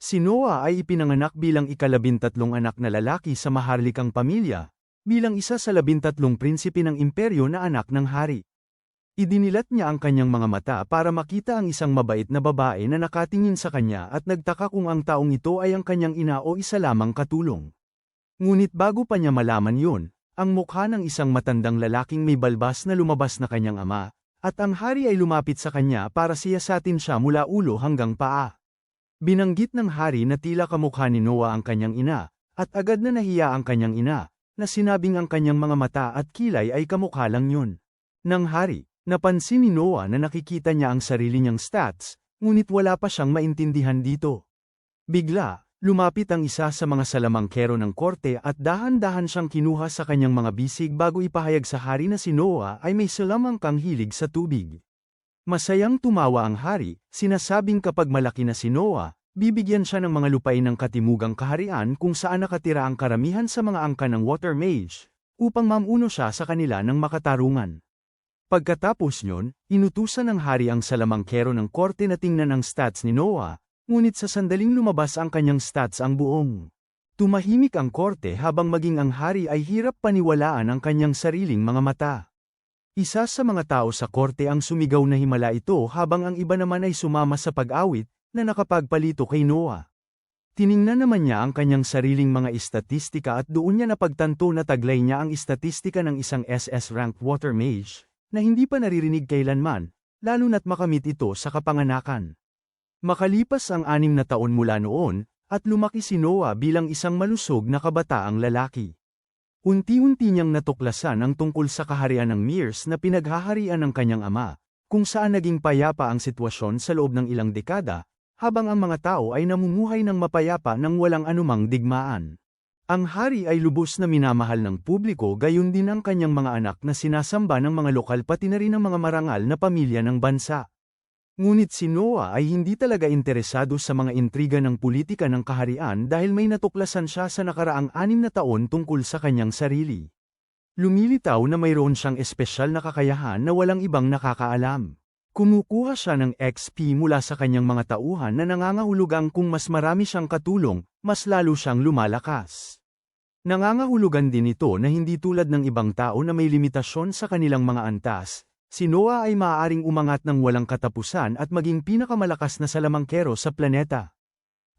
Si Noah ay ipinanganak bilang ika-13 anak na lalaki sa maharlikang pamilya, bilang isa sa 13 prinsipe ng imperyo na anak ng hari. Idinilat niya ang kanyang mga mata para makita ang isang mabait na babae na nakatingin sa kanya at nagtaka kung ang taong ito ay ang kanyang ina o isa lamang katulong. Ngunit bago pa niya malaman yun, ang mukha ng isang matandang lalaking may balbas na lumabas na kanyang ama, at ang hari ay lumapit sa kanya para siyasatin siya mula ulo hanggang paa. Binanggit ng hari na tila kamukha ni Noah ang kanyang ina, at agad na nahiya ang kanyang ina, na sinabing ang kanyang mga mata at kilay ay kamukha lang yun. Nang hari, napansin ni Noah na nakikita niya ang sarili niyang stats, ngunit wala pa siyang maintindihan dito. Bigla, lumapit ang isa sa mga salamangkero ng korte at dahan-dahan siyang kinuha sa kanyang mga bisig bago ipahayag sa hari na si Noah ay may salamangkang hilig sa tubig. Masayang tumawa ang hari, sinasabing kapag malaki na si Noah, bibigyan siya ng mga lupain ng katimugang kaharian kung saan nakatira ang karamihan sa mga angka ng water mage, upang mamuno siya sa kanila ng makatarungan. Pagkatapos nyon, inutusan ng hari ang salamangkero ng korte na tingnan ang stats ni Noah, ngunit sa sandaling lumabas ang kanyang stats ang buong. Tumahimik ang korte habang maging ang hari ay hirap paniwalaan ang kanyang sariling mga mata. Isa sa mga tao sa korte ang sumigaw na himala ito habang ang iba naman ay sumama sa pag-awit na nakapagpalito kay Noah. Tiningnan naman niya ang kanyang sariling mga istatistika at doon niya napagtanto na taglay niya ang istatistika ng isang SS-ranked water mage, na hindi pa naririnig kailanman, lalo na't makamit ito sa kapanganakan. Makalipas ang 6 na taon mula noon, at lumaki si Noah bilang isang malusog na kabataang lalaki. Unti-unti niyang natuklasan ang tungkol sa kaharian ng Mears na pinaghaharian ng kanyang ama, kung saan naging payapa ang sitwasyon sa loob ng ilang dekada, habang ang mga tao ay namumuhay ng mapayapa nang walang anumang digmaan. Ang hari ay lubos na minamahal ng publiko gayon din ang kanyang mga anak na sinasamba ng mga lokal pati na rin ang mga marangal na pamilya ng bansa. Ngunit si Noah ay hindi talaga interesado sa mga intriga ng politika ng kaharian dahil may natuklasan siya sa nakaraang 6 na taon tungkol sa kanyang sarili. Lumilitaw na mayroon siyang espesyal na kakayahan na walang ibang nakakaalam. Kumukuha siya ng XP mula sa kanyang mga tauhan na nangangahulugang kung mas marami siyang katulong, mas lalo siyang lumalakas. Nangangahulugan din ito na hindi tulad ng ibang tao na may limitasyon sa kanilang mga antas. Si Noah ay maaaring umangat ng walang katapusan at maging pinakamalakas na salamangkero sa planeta.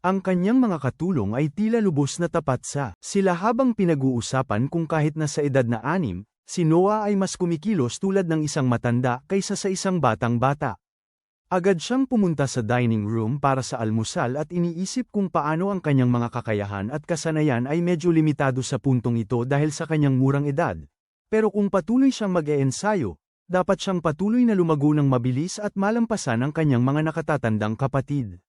Ang kanyang mga katulong ay tila lubos na tapat sa sila habang pinag-uusapan kung kahit na sa edad na 6, si Noah ay mas kumikilos tulad ng isang matanda kaysa sa isang batang bata. Agad siyang pumunta sa dining room para sa almusal at iniisip kung paano ang kanyang mga kakayahan at kasanayan ay medyo limitado sa puntong ito dahil sa kanyang murang edad. Pero kung patuloy siyang mag-eensayo, dapat siyang patuloy na lumago ng mabilis at malampasan ang kanyang mga nakatatandang kapatid.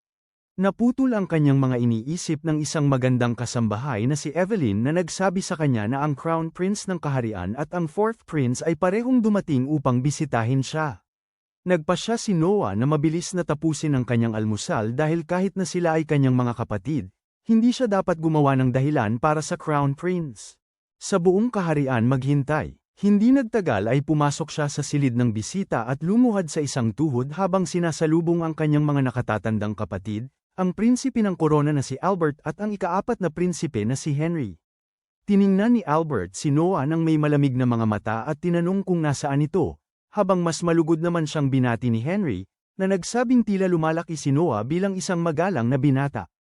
Naputol ang kanyang mga iniisip ng isang magandang kasambahay na si Evelyn na nagsabi sa kanya na ang Crown Prince ng Kaharian at ang 4th Prince ay parehong dumating upang bisitahin siya. Nagpasya si Noah na mabilis na tapusin ang kanyang almusal dahil kahit na sila ay kanyang mga kapatid, hindi siya dapat gumawa ng dahilan para sa Crown Prince. Sa buong kaharian maghintay. Hindi nagtagal ay pumasok siya sa silid ng bisita at lumuhad sa isang tuhod habang sinasalubong ang kanyang mga nakatatandang kapatid, ang prinsipe ng korona na si Albert at ang ika-4 na prinsipe na si Henry. Tiningnan ni Albert si Noah nang may malamig na mga mata at tinanong kung nasaan ito, habang mas malugod naman siyang binati ni Henry, na nagsabing tila lumalaki si Noah bilang isang magalang na binata.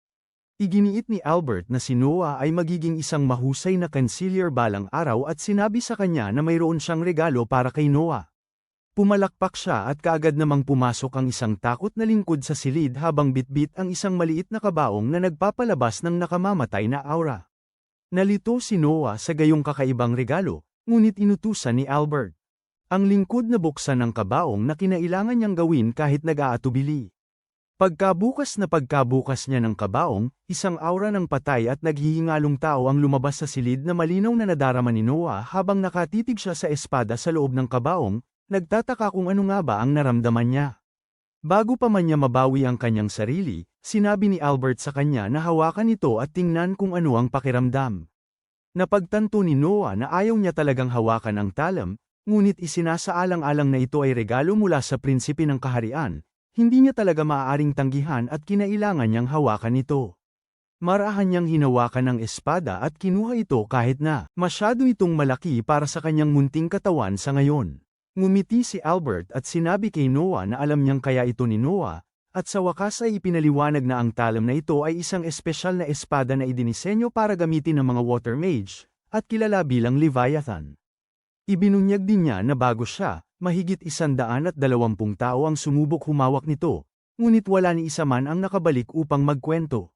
Iginiit ni Albert na si Noah ay magiging isang mahusay na consigliere balang araw at sinabi sa kanya na mayroon siyang regalo para kay Noah. Pumalakpak siya at kaagad namang pumasok ang isang takot na lingkod sa silid habang bitbit ang isang maliit na kabaong na nagpapalabas ng nakamamatay na aura. Nalito si Noah sa gayong kakaibang regalo, ngunit inutusan ni Albert. Ang lingkod na buksan ng kabaong na kinailangan niyang gawin kahit nag-aatubili. Pagkabukas niya ng kabaong, isang aura ng patay at naghihingalong tao ang lumabas sa silid na malinaw na nadarama ni Noah habang nakatitig siya sa espada sa loob ng kabaong, nagtataka kung ano nga ba ang naramdaman niya. Bago pa man niya mabawi ang kanyang sarili, sinabi ni Albert sa kanya na hawakan ito at tingnan kung ano ang pakiramdam. Napagtanto ni Noah na ayaw niya talagang hawakan ang talam, ngunit isinasaalang-alang na ito ay regalo mula sa prinsipe ng kaharian. Hindi niya talaga maaaring tanggihan at kinailangan niyang hawakan ito. Marahan niyang hinawakan ang espada at kinuha ito kahit na masyado itong malaki para sa kanyang munting katawan sa ngayon. Ngumiti si Albert at sinabi kay Noah na alam niyang kaya ito ni Noah, at sa wakas ay ipinaliwanag na ang talam na ito ay isang espesyal na espada na idinisenyo para gamitin ng mga water mage, at kilala bilang Leviathan. Ibinunyag din niya na bago siya, mahigit 120 tao ang sumubok humawak nito, ngunit wala ni isa man ang nakabalik upang magkwento.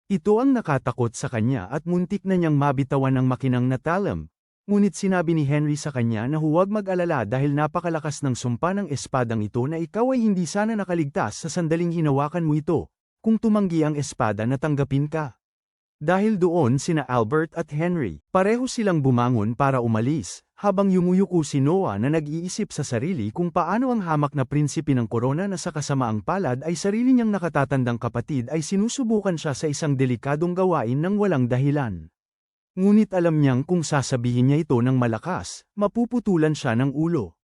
Ito ang nakatakot sa kanya at muntik na niyang mabitawan ng makinang na talam, ngunit sinabi ni Henry sa kanya na huwag mag-alala dahil napakalakas ng sumpa ng espadang ito na ikaw ay hindi sana nakaligtas sa sandaling hinawakan mo ito, kung tumanggi ang espada na tanggapin ka. Dahil doon sina Albert at Henry, pareho silang bumangon para umalis, habang yumuyuko si Noah na nag-iisip sa sarili kung paano ang hamak na prinsipe ng korona na sa kasamaang palad ay sarili niyang nakatatandang kapatid ay sinusubukan siya sa isang delikadong gawain ng walang dahilan. Ngunit alam niyang kung sasabihin niya ito ng malakas, mapuputulan siya ng ulo.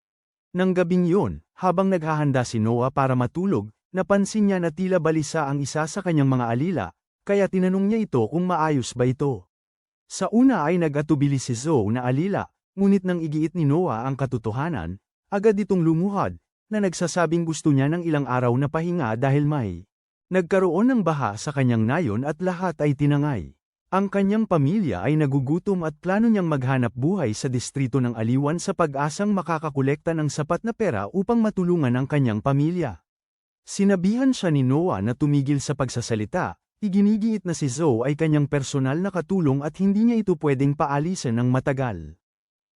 Nang gabing yun, habang naghahanda si Noah para matulog, napansin niya na tila balisa ang isa sa kanyang mga alila, kaya tinanong niya ito kung maayos ba ito. Sa una ay nag-atubili si Zoe na alila, ngunit nang igiit ni Noah ang katotohanan, agad itong lumuhad, na nagsasabing gusto niya ng ilang araw na pahinga dahil may nagkaroon ng baha sa kanyang nayon at lahat ay tinangay. Ang kanyang pamilya ay nagugutom at plano niyang maghanap buhay sa distrito ng Aliwan sa pag-asang makakakolekta ng sapat na pera upang matulungan ang kanyang pamilya. Sinabihan siya ni Noah na tumigil sa pagsasalita. Iginigiit na si Zoe ay kanyang personal na katulong at hindi niya ito pwedeng paalisan ng matagal.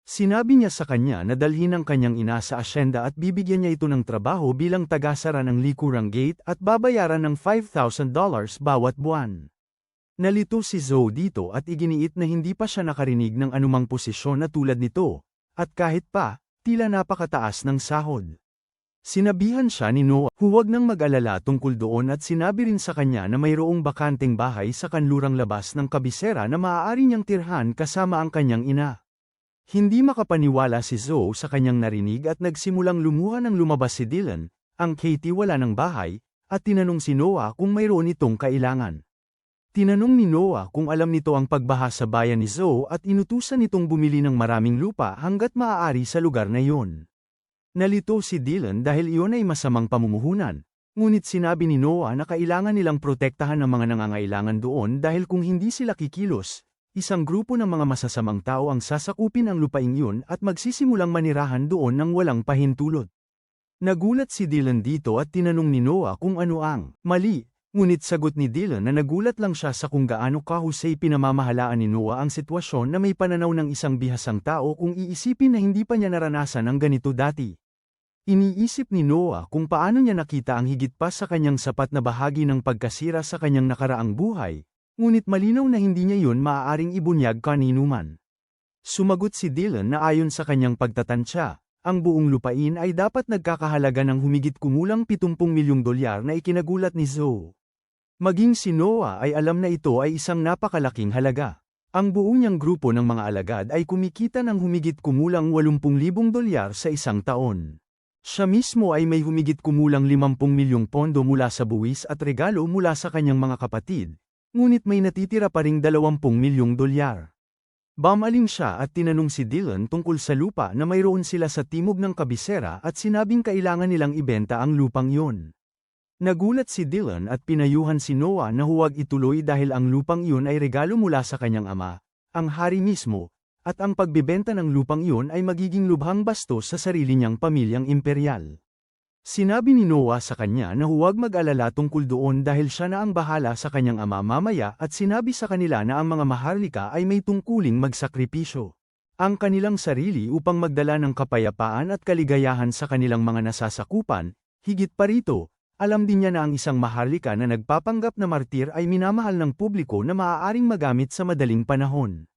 Sinabi niya sa kanya na dalhin ang kanyang ina sa asyenda at bibigyan niya ito ng trabaho bilang tagasara ng likurang gate at babayaran ng $5,000 bawat buwan. Nalito si Zoe dito at iginiit na hindi pa siya nakarinig ng anumang posisyon na tulad nito, at kahit pa, tila napakataas ng sahod. Sinabihan siya ni Noah, huwag nang mag-alala tungkol doon at sinabi rin sa kanya na mayroong bakanteng bahay sa kanlurang labas ng kabisera na maaari niyang tirhan kasama ang kanyang ina. Hindi makapaniwala si Zoe sa kanyang narinig at nagsimulang lumuha nang lumabas si Dylan, ang Katie wala ng bahay, at tinanong si Noah kung mayroon itong kailangan. Tinanong ni Noah kung alam nito ang pagbaha sa bayan ni Zoe at inutusan itong bumili ng maraming lupa hanggat maaari sa lugar na iyon. Nalito si Dylan dahil iyon ay masamang pamumuhunan, ngunit sinabi ni Noah na kailangan nilang protektahan ang mga nangangailangan doon dahil kung hindi sila kikilos, isang grupo ng mga masasamang tao ang sasakupin ang lupaing yun at magsisimulang manirahan doon ng walang pahintulot. Nagulat si Dylan dito at tinanong ni Noah kung ano ang mali, ngunit sagot ni Dylan na nagulat lang siya sa kung gaano kahusay pinamamahalaan ni Noah ang sitwasyon na may pananaw ng isang bihasang tao kung iisipin na hindi pa niya naranasan ang ganito dati. Iniisip ni Noah kung paano niya nakita ang higit pa sa kanyang sapat na bahagi ng pagkasira sa kanyang nakaraang buhay, ngunit malinaw na hindi niya yun maaaring ibunyag kaninuman. Sumagot si Dylan na ayon sa kanyang pagtatansya, ang buong lupain ay dapat nagkakahalaga ng humigit kumulang $70 milyong na ikinagulat ni Zoe. Maging si Noah ay alam na ito ay isang napakalaking halaga. Ang buo niyang grupo ng mga alagad ay kumikita ng humigit kumulang $80,000 sa isang taon. Siya mismo ay may humigit kumulang 50 milyong pondo mula sa buwis at regalo mula sa kanyang mga kapatid, ngunit may natitira pa ring $20 milyong. Bamaling siya at tinanong si Dylan tungkol sa lupa na mayroon sila sa timog ng kabisera at sinabing kailangan nilang ibenta ang lupang yun. Nagulat si Dylan at pinayuhan si Noah na huwag ituloy dahil ang lupang yun ay regalo mula sa kanyang ama, ang hari mismo, at ang pagbibenta ng lupang iyon ay magiging lubhang bastos sa sarili niyang pamilyang imperial. Sinabi ni Noah sa kanya na huwag mag-alala tungkol doon dahil siya na ang bahala sa kanyang ama mamaya at sinabi sa kanila na ang mga maharlika ay may tungkuling magsakripisyo. Ang kanilang sarili upang magdala ng kapayapaan at kaligayahan sa kanilang mga nasasakupan, higit pa rito, alam din niya na ang isang maharlika na nagpapanggap na martir ay minamahal ng publiko na maaaring magamit sa madaling panahon.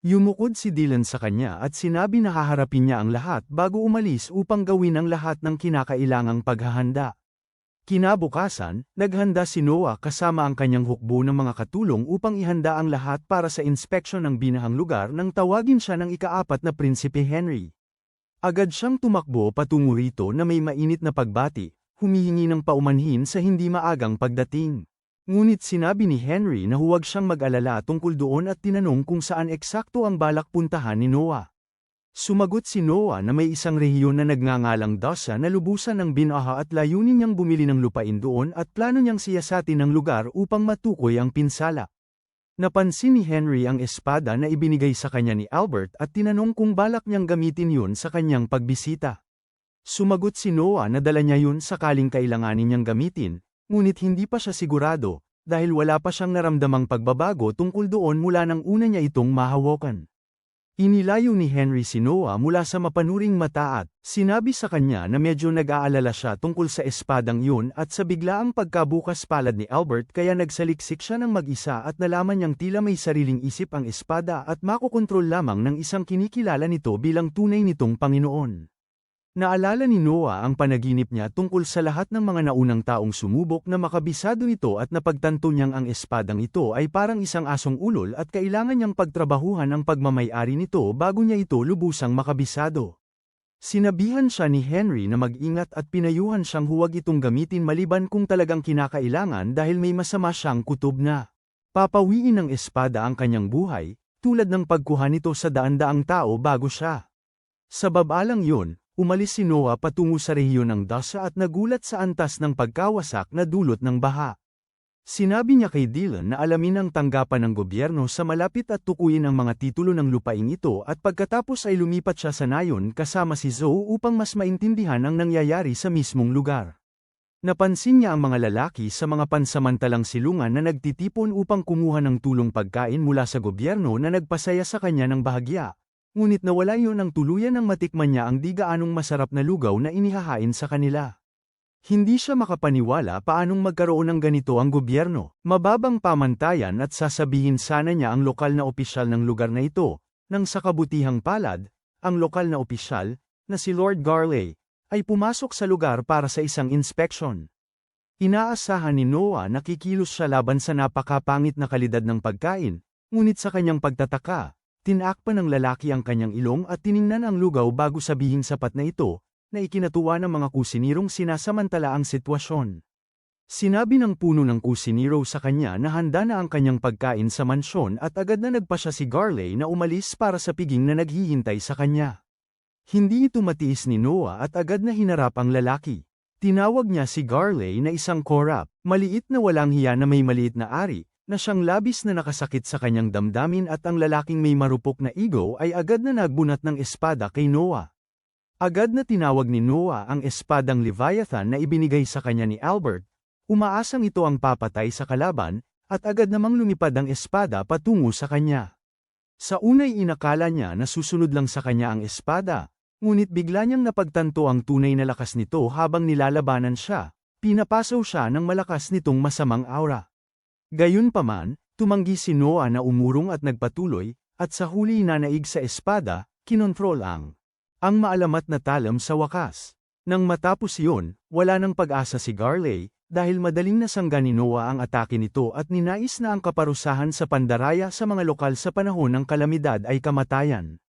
Yumukod si Dylan sa kanya at sinabi na haharapin niya ang lahat bago umalis upang gawin ang lahat ng kinakailangang paghahanda. Kinabukasan, naghanda si Noah kasama ang kanyang hukbo ng mga katulong upang ihanda ang lahat para sa inspeksyon ng binahang lugar nang tawagin siya ng ika-4 na Prinsipe Henry. Agad siyang tumakbo patungo rito na may mainit na pagbati, humihingi ng paumanhin sa hindi maagang pagdating. Ngunit sinabi ni Henry na huwag siyang mag-alala tungkol doon at tinanong kung saan eksakto ang balak puntahan ni Noah. Sumagot si Noah na may isang rehiyon na nagngangalang Dasa na lubusan ng binaha at layunin niyang bumili ng lupain doon at plano niyang siyasatin ng lugar upang matukoy ang pinsala. Napansin ni Henry ang espada na ibinigay sa kanya ni Albert at tinanong kung balak niyang gamitin yun sa kanyang pagbisita. Sumagot si Noah na dala niya yun sakaling kailanganin niyang gamitin, ngunit hindi pa siya sigurado, dahil wala pa siyang naramdamang pagbabago tungkol doon mula nang una niya itong mahawakan. Inilayo ni Henry si Noah mula sa mapanuring mata at sinabi sa kanya na medyo nag-aalala siya tungkol sa espadang yun at sa biglaang pagkabukas palad ni Albert kaya nagsaliksik siya ng mag-isa at nalaman niyang tila may sariling isip ang espada at makokontrol lamang ng isang kinikilala nito bilang tunay nitong Panginoon. Naalala ni Noah ang panaginip niya tungkol sa lahat ng mga naunang taong sumubok na makabisado ito at napagtanto niyang ang espadang ito ay parang isang asong ulol at kailangan niyang pagtrabahuhan ang pagmamay-ari nito bago niya ito lubusang makabisado. Sinabihan siya ni Henry na mag-ingat at pinayuhan siyang huwag itong gamitin maliban kung talagang kinakailangan dahil may masama siyang kutob na papawiin ng espada ang kanyang buhay, tulad ng pagkuha nito sa daan-daang tao bago siya. Sa babalang yun, umalis si Noah patungo sa rehiyon ng Dasa at nagulat sa antas ng pagkawasak na dulot ng baha. Sinabi niya kay Dylan na alamin ang tanggapan ng gobyerno sa malapit at tukuyin ang mga titulo ng lupaing ito at pagkatapos ay lumipat siya sa nayon kasama si Zoe upang mas maintindihan ang nangyayari sa mismong lugar. Napansin niya ang mga lalaki sa mga pansamantalang silungan na nagtitipon upang kumuha ng tulong pagkain mula sa gobyerno na nagpasaya sa kanya ng bahagya. Ngunit nawala yun ang tuluyan nang matikman niya ang di gaanong masarap na lugaw na inihahain sa kanila. Hindi siya makapaniwala paanong magkaroon ng ganito ang gobyerno. Mababang pamantayan at sasabihin sana niya ang lokal na opisyal ng lugar na ito, nang sa kabutihang palad, ang lokal na opisyal, na si Lord Garley, ay pumasok sa lugar para sa isang inspeksyon. Inaasahan ni Noah na kikilos siya laban sa napakapangit na kalidad ng pagkain, ngunit sa kanyang pagtataka, tinakpan ng lalaki ang kanyang ilong at tiningnan ang lugaw bago sabihin sapat na ito, na ikinatuwa ng mga kusinirong sinasamantala ang sitwasyon. Sinabi ng puno ng kusiniro sa kanya na handa na ang kanyang pagkain sa mansyon at agad na nagpasya si Garley na umalis para sa piging na naghihintay sa kanya. Hindi ito matiis ni Noah at agad na hinarap ang lalaki. Tinawag niya si Garley na isang korap, maliit na walang hiya na may maliit na ari, na siyang labis na nakasakit sa kanyang damdamin at ang lalaking may marupok na ego ay agad na nagbunat ng espada kay Noah. Agad na tinawag ni Noah ang espadang Leviathan na ibinigay sa kanya ni Albert, umaasang ito ang papatay sa kalaban, at agad namang lumipad ang espada patungo sa kanya. Sa unay inakala niya na susunod lang sa kanya ang espada, ngunit bigla niyang napagtanto ang tunay na lakas nito habang nilalabanan siya, pinapasaw siya ng malakas nitong masamang aura. Gayunpaman, tumanggi si Noah na umurong at nagpatuloy, at sa huli nanaig sa espada, kinontrol ang maalamat na talam sa wakas. Nang matapos yun, wala nang pag-asa si Garley, dahil madaling nasangga ni Noah ang atake nito at ninais na ang kaparusahan sa pandaraya sa mga lokal sa panahon ng kalamidad ay kamatayan.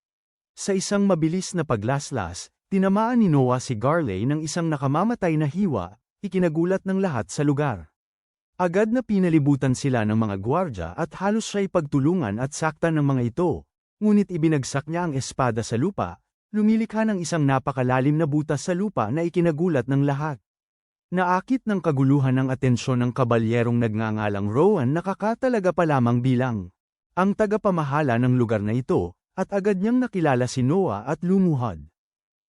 Sa isang mabilis na paglaslas, tinamaan ni Noah si Garley ng isang nakamamatay na hiwa, ikinagulat ng lahat sa lugar. Agad na pinalibutan sila ng mga gwardya at halos siya'y pagtulungan at saktan ng mga ito, ngunit ibinagsak niya ang espada sa lupa, lumilikha ng isang napakalalim na butas sa lupa na ikinagulat ng lahat. Naakit ng kaguluhan ang atensyon ng kabalyerong nagngangalang Rowan na kakatalaga pa lamang bilang ang tagapamahala ng lugar na ito, at agad niyang nakilala si Noah at lumuhad.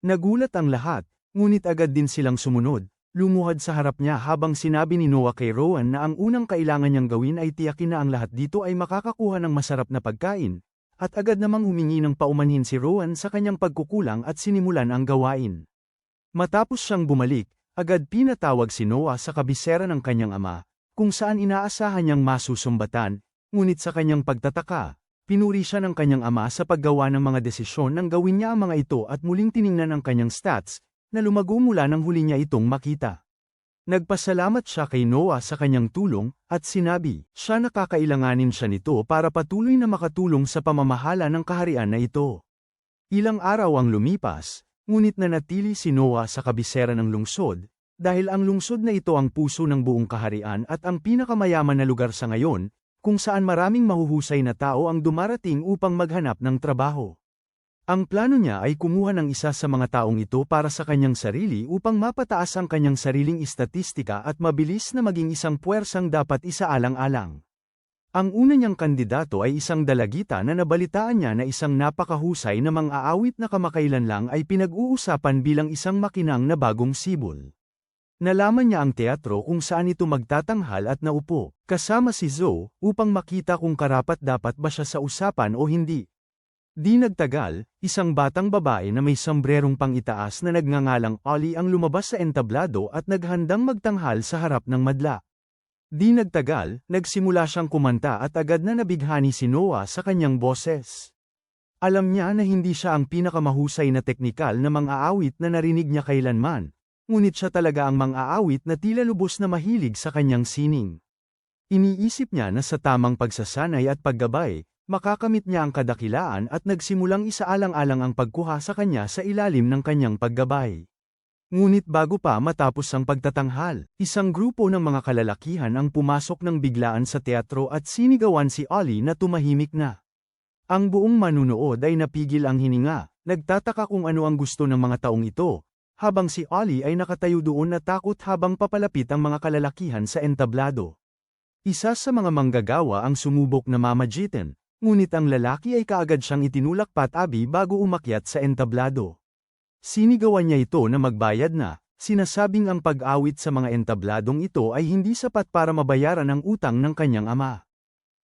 Nagulat ang lahat, ngunit agad din silang sumunod. Lumuhad sa harap niya habang sinabi ni Noah kay Rowan na ang unang kailangan niyang gawin ay tiyakin na ang lahat dito ay makakakuha ng masarap na pagkain, at agad namang humingi ng paumanhin si Rowan sa kanyang pagkukulang at sinimulan ang gawain. Matapos siyang bumalik, agad pinatawag si Noah sa kabisera ng kanyang ama, kung saan inaasahan niyang masusumbatan, ngunit sa kanyang pagtataka, pinuri siya ng kanyang ama sa paggawa ng mga desisyon nang gawin niya ang mga ito at muling tiningnan ang kanyang stats, na lumago mula nang huli niya itong makita. Nagpasalamat siya kay Noah sa kanyang tulong, at sinabi, siya nakakailanganin siya nito para patuloy na makatulong sa pamamahala ng kaharian na ito. Ilang araw ang lumipas, ngunit nanatili si Noah sa kabisera ng lungsod, Dahil ang lungsod na ito ang puso ng buong kaharian at ang pinakamayaman na lugar sa ngayon, kung saan maraming mahuhusay na tao ang dumarating upang maghanap ng trabaho. Ang plano niya ay kumuha ng isa sa mga taong ito para sa kanyang sarili upang mapataas ang kanyang sariling istatistika at mabilis na maging isang puwersang dapat isaalang-alang. Ang una niyang kandidato ay isang dalagita na nabalitaan niya na isang napakahusay na mang-aawit na kamakailan lang ay pinag-uusapan bilang isang makinang na bagong sibol. Nalaman niya ang teatro kung saan ito magtatanghal at naupo, kasama si Zoe, upang makita kung karapat-dapat ba siya sa usapan o hindi. Di nagtagal, isang batang babae na may sombrerong pang-itaas na nagngangalang Ollie ang lumabas sa entablado at naghandang magtanghal sa harap ng madla. Di nagtagal, nagsimula siyang kumanta at agad na nabighani si Noah sa kanyang boses. Alam niya na hindi siya ang pinakamahusay na teknikal na mang-aawit na narinig niya kailanman, ngunit siya talaga ang mang-aawit na tila lubos na mahilig sa kanyang sining. Iniisip niya na sa tamang pagsasanay at paggabay, makakamit niya ang kadakilaan at nagsimulang isaalang-alang ang pagkuha sa kanya sa ilalim ng kanyang paggabay. Ngunit bago pa matapos ang pagtatanghal, isang grupo ng mga kalalakihan ang pumasok ng biglaan sa teatro at sinigawan si Ollie na tumahimik na. Ang buong manunood ay napigil ang hininga, nagtataka kung ano ang gusto ng mga taong ito, habang si Ollie ay nakatayo doon na takot habang papalapit ang mga kalalakihan sa entablado. Isa sa mga manggagawa ang sumubok na mamagitan, ngunit ang lalaki ay kaagad siyang itinulak patabi bago umakyat sa entablado. Sinigawan niya ito na magbayad na, sinasabing ang pag-awit sa mga entabladong ito ay hindi sapat para mabayaran ang utang ng kanyang ama.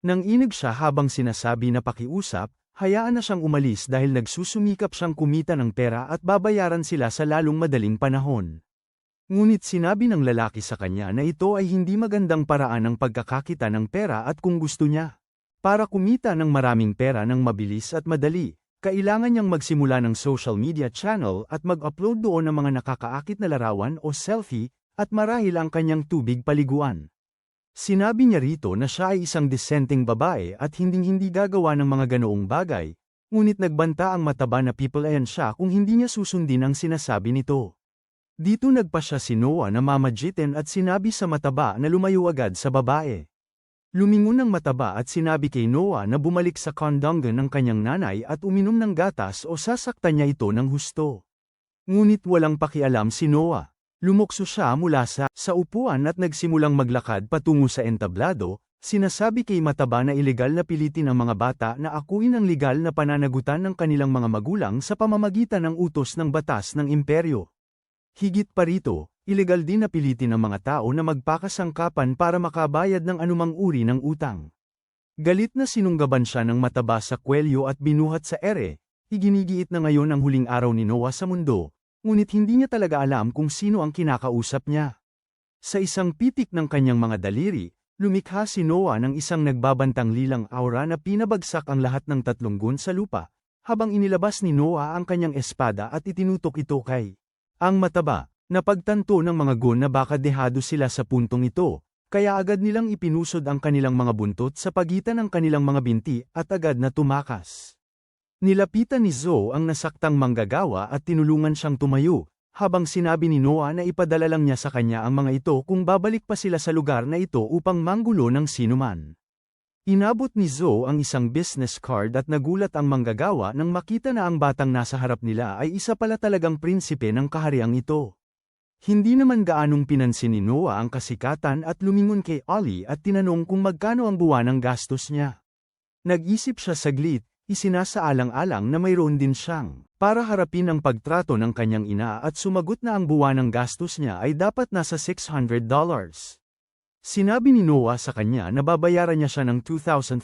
Nang inig siya habang sinasabi na pakiusap, hayaan na siyang umalis dahil nagsusumikap siyang kumita ng pera at babayaran sila sa lalong madaling panahon. Ngunit sinabi ng lalaki sa kanya na ito ay hindi magandang paraan ng pagkakakita ng pera at kung gusto niya para kumita ng maraming pera ng mabilis at madali, kailangan niyang magsimula ng social media channel at mag-upload doon ng mga nakakaakit na larawan o selfie, at marahil ang kanyang tubig paliguan. Sinabi niya rito na siya ay isang disenteng babae at hinding-hindi gagawa ng mga ganoong bagay, ngunit nagbanta ang mataba na people-ayan siya kung hindi niya susundin ang sinasabi nito. Dito nagpa siya si Noah na mamagitin at sinabi sa mataba na lumayo agad sa babae. Lumingon ng mataba at sinabi kay Noah na bumalik sa kondongan ng kanyang nanay at uminom ng gatas o sasaktan niya ito ng husto. Ngunit walang pakialam si Noah. Lumukso siya mula sa upuan at nagsimulang maglakad patungo sa entablado, sinasabi kay mataba na ilegal na pilitin ang mga bata na akuin ang legal na pananagutan ng kanilang mga magulang sa pamamagitan ng utos ng batas ng imperyo. Higit pa rito, ilegal din na pilitin ang mga tao na magpakasangkapan para makabayad ng anumang uri ng utang. Galit na sinunggaban siya ng mataba sa kwelyo at binuhat sa ere, iginigiit na ngayon ang huling araw ni Noah sa mundo, ngunit hindi niya talaga alam kung sino ang kinakausap niya. Sa isang pitik ng kanyang mga daliri, lumikha si Noah ng isang nagbabantang lilang aura na pinabagsak ang lahat ng tatlong gun sa lupa, habang inilabas ni Noah ang kanyang espada at itinutok ito kay ang mataba. Napagtanto ng mga gun na baka dehado sila sa puntong ito, kaya agad nilang ipinusod ang kanilang mga buntot sa pagitan ng kanilang mga binti at agad na tumakas. Nilapitan ni Zoe ang nasaktang manggagawa at tinulungan siyang tumayo, habang sinabi ni Noah na ipadala lang niya sa kanya ang mga ito kung babalik pa sila sa lugar na ito upang manggulo ng sinuman. Inabot ni Zoe ang isang business card at nagulat ang manggagawa nang makita na ang batang nasa harap nila ay isa pala talagang prinsipe ng kahariang ito. Hindi naman gaanong pinansin ni Noah ang kasikatan at lumingon kay Ollie at tinanong kung magkano ang buwanang gastos niya. Nag-isip siya saglit, isinasaalang-alang na mayroon din siyang para harapin ang pagtrato ng kanyang ina at sumagot na ang buwanang gastos niya ay dapat nasa $600. Sinabi ni Noah sa kanya na babayaran niya siya ng $2,500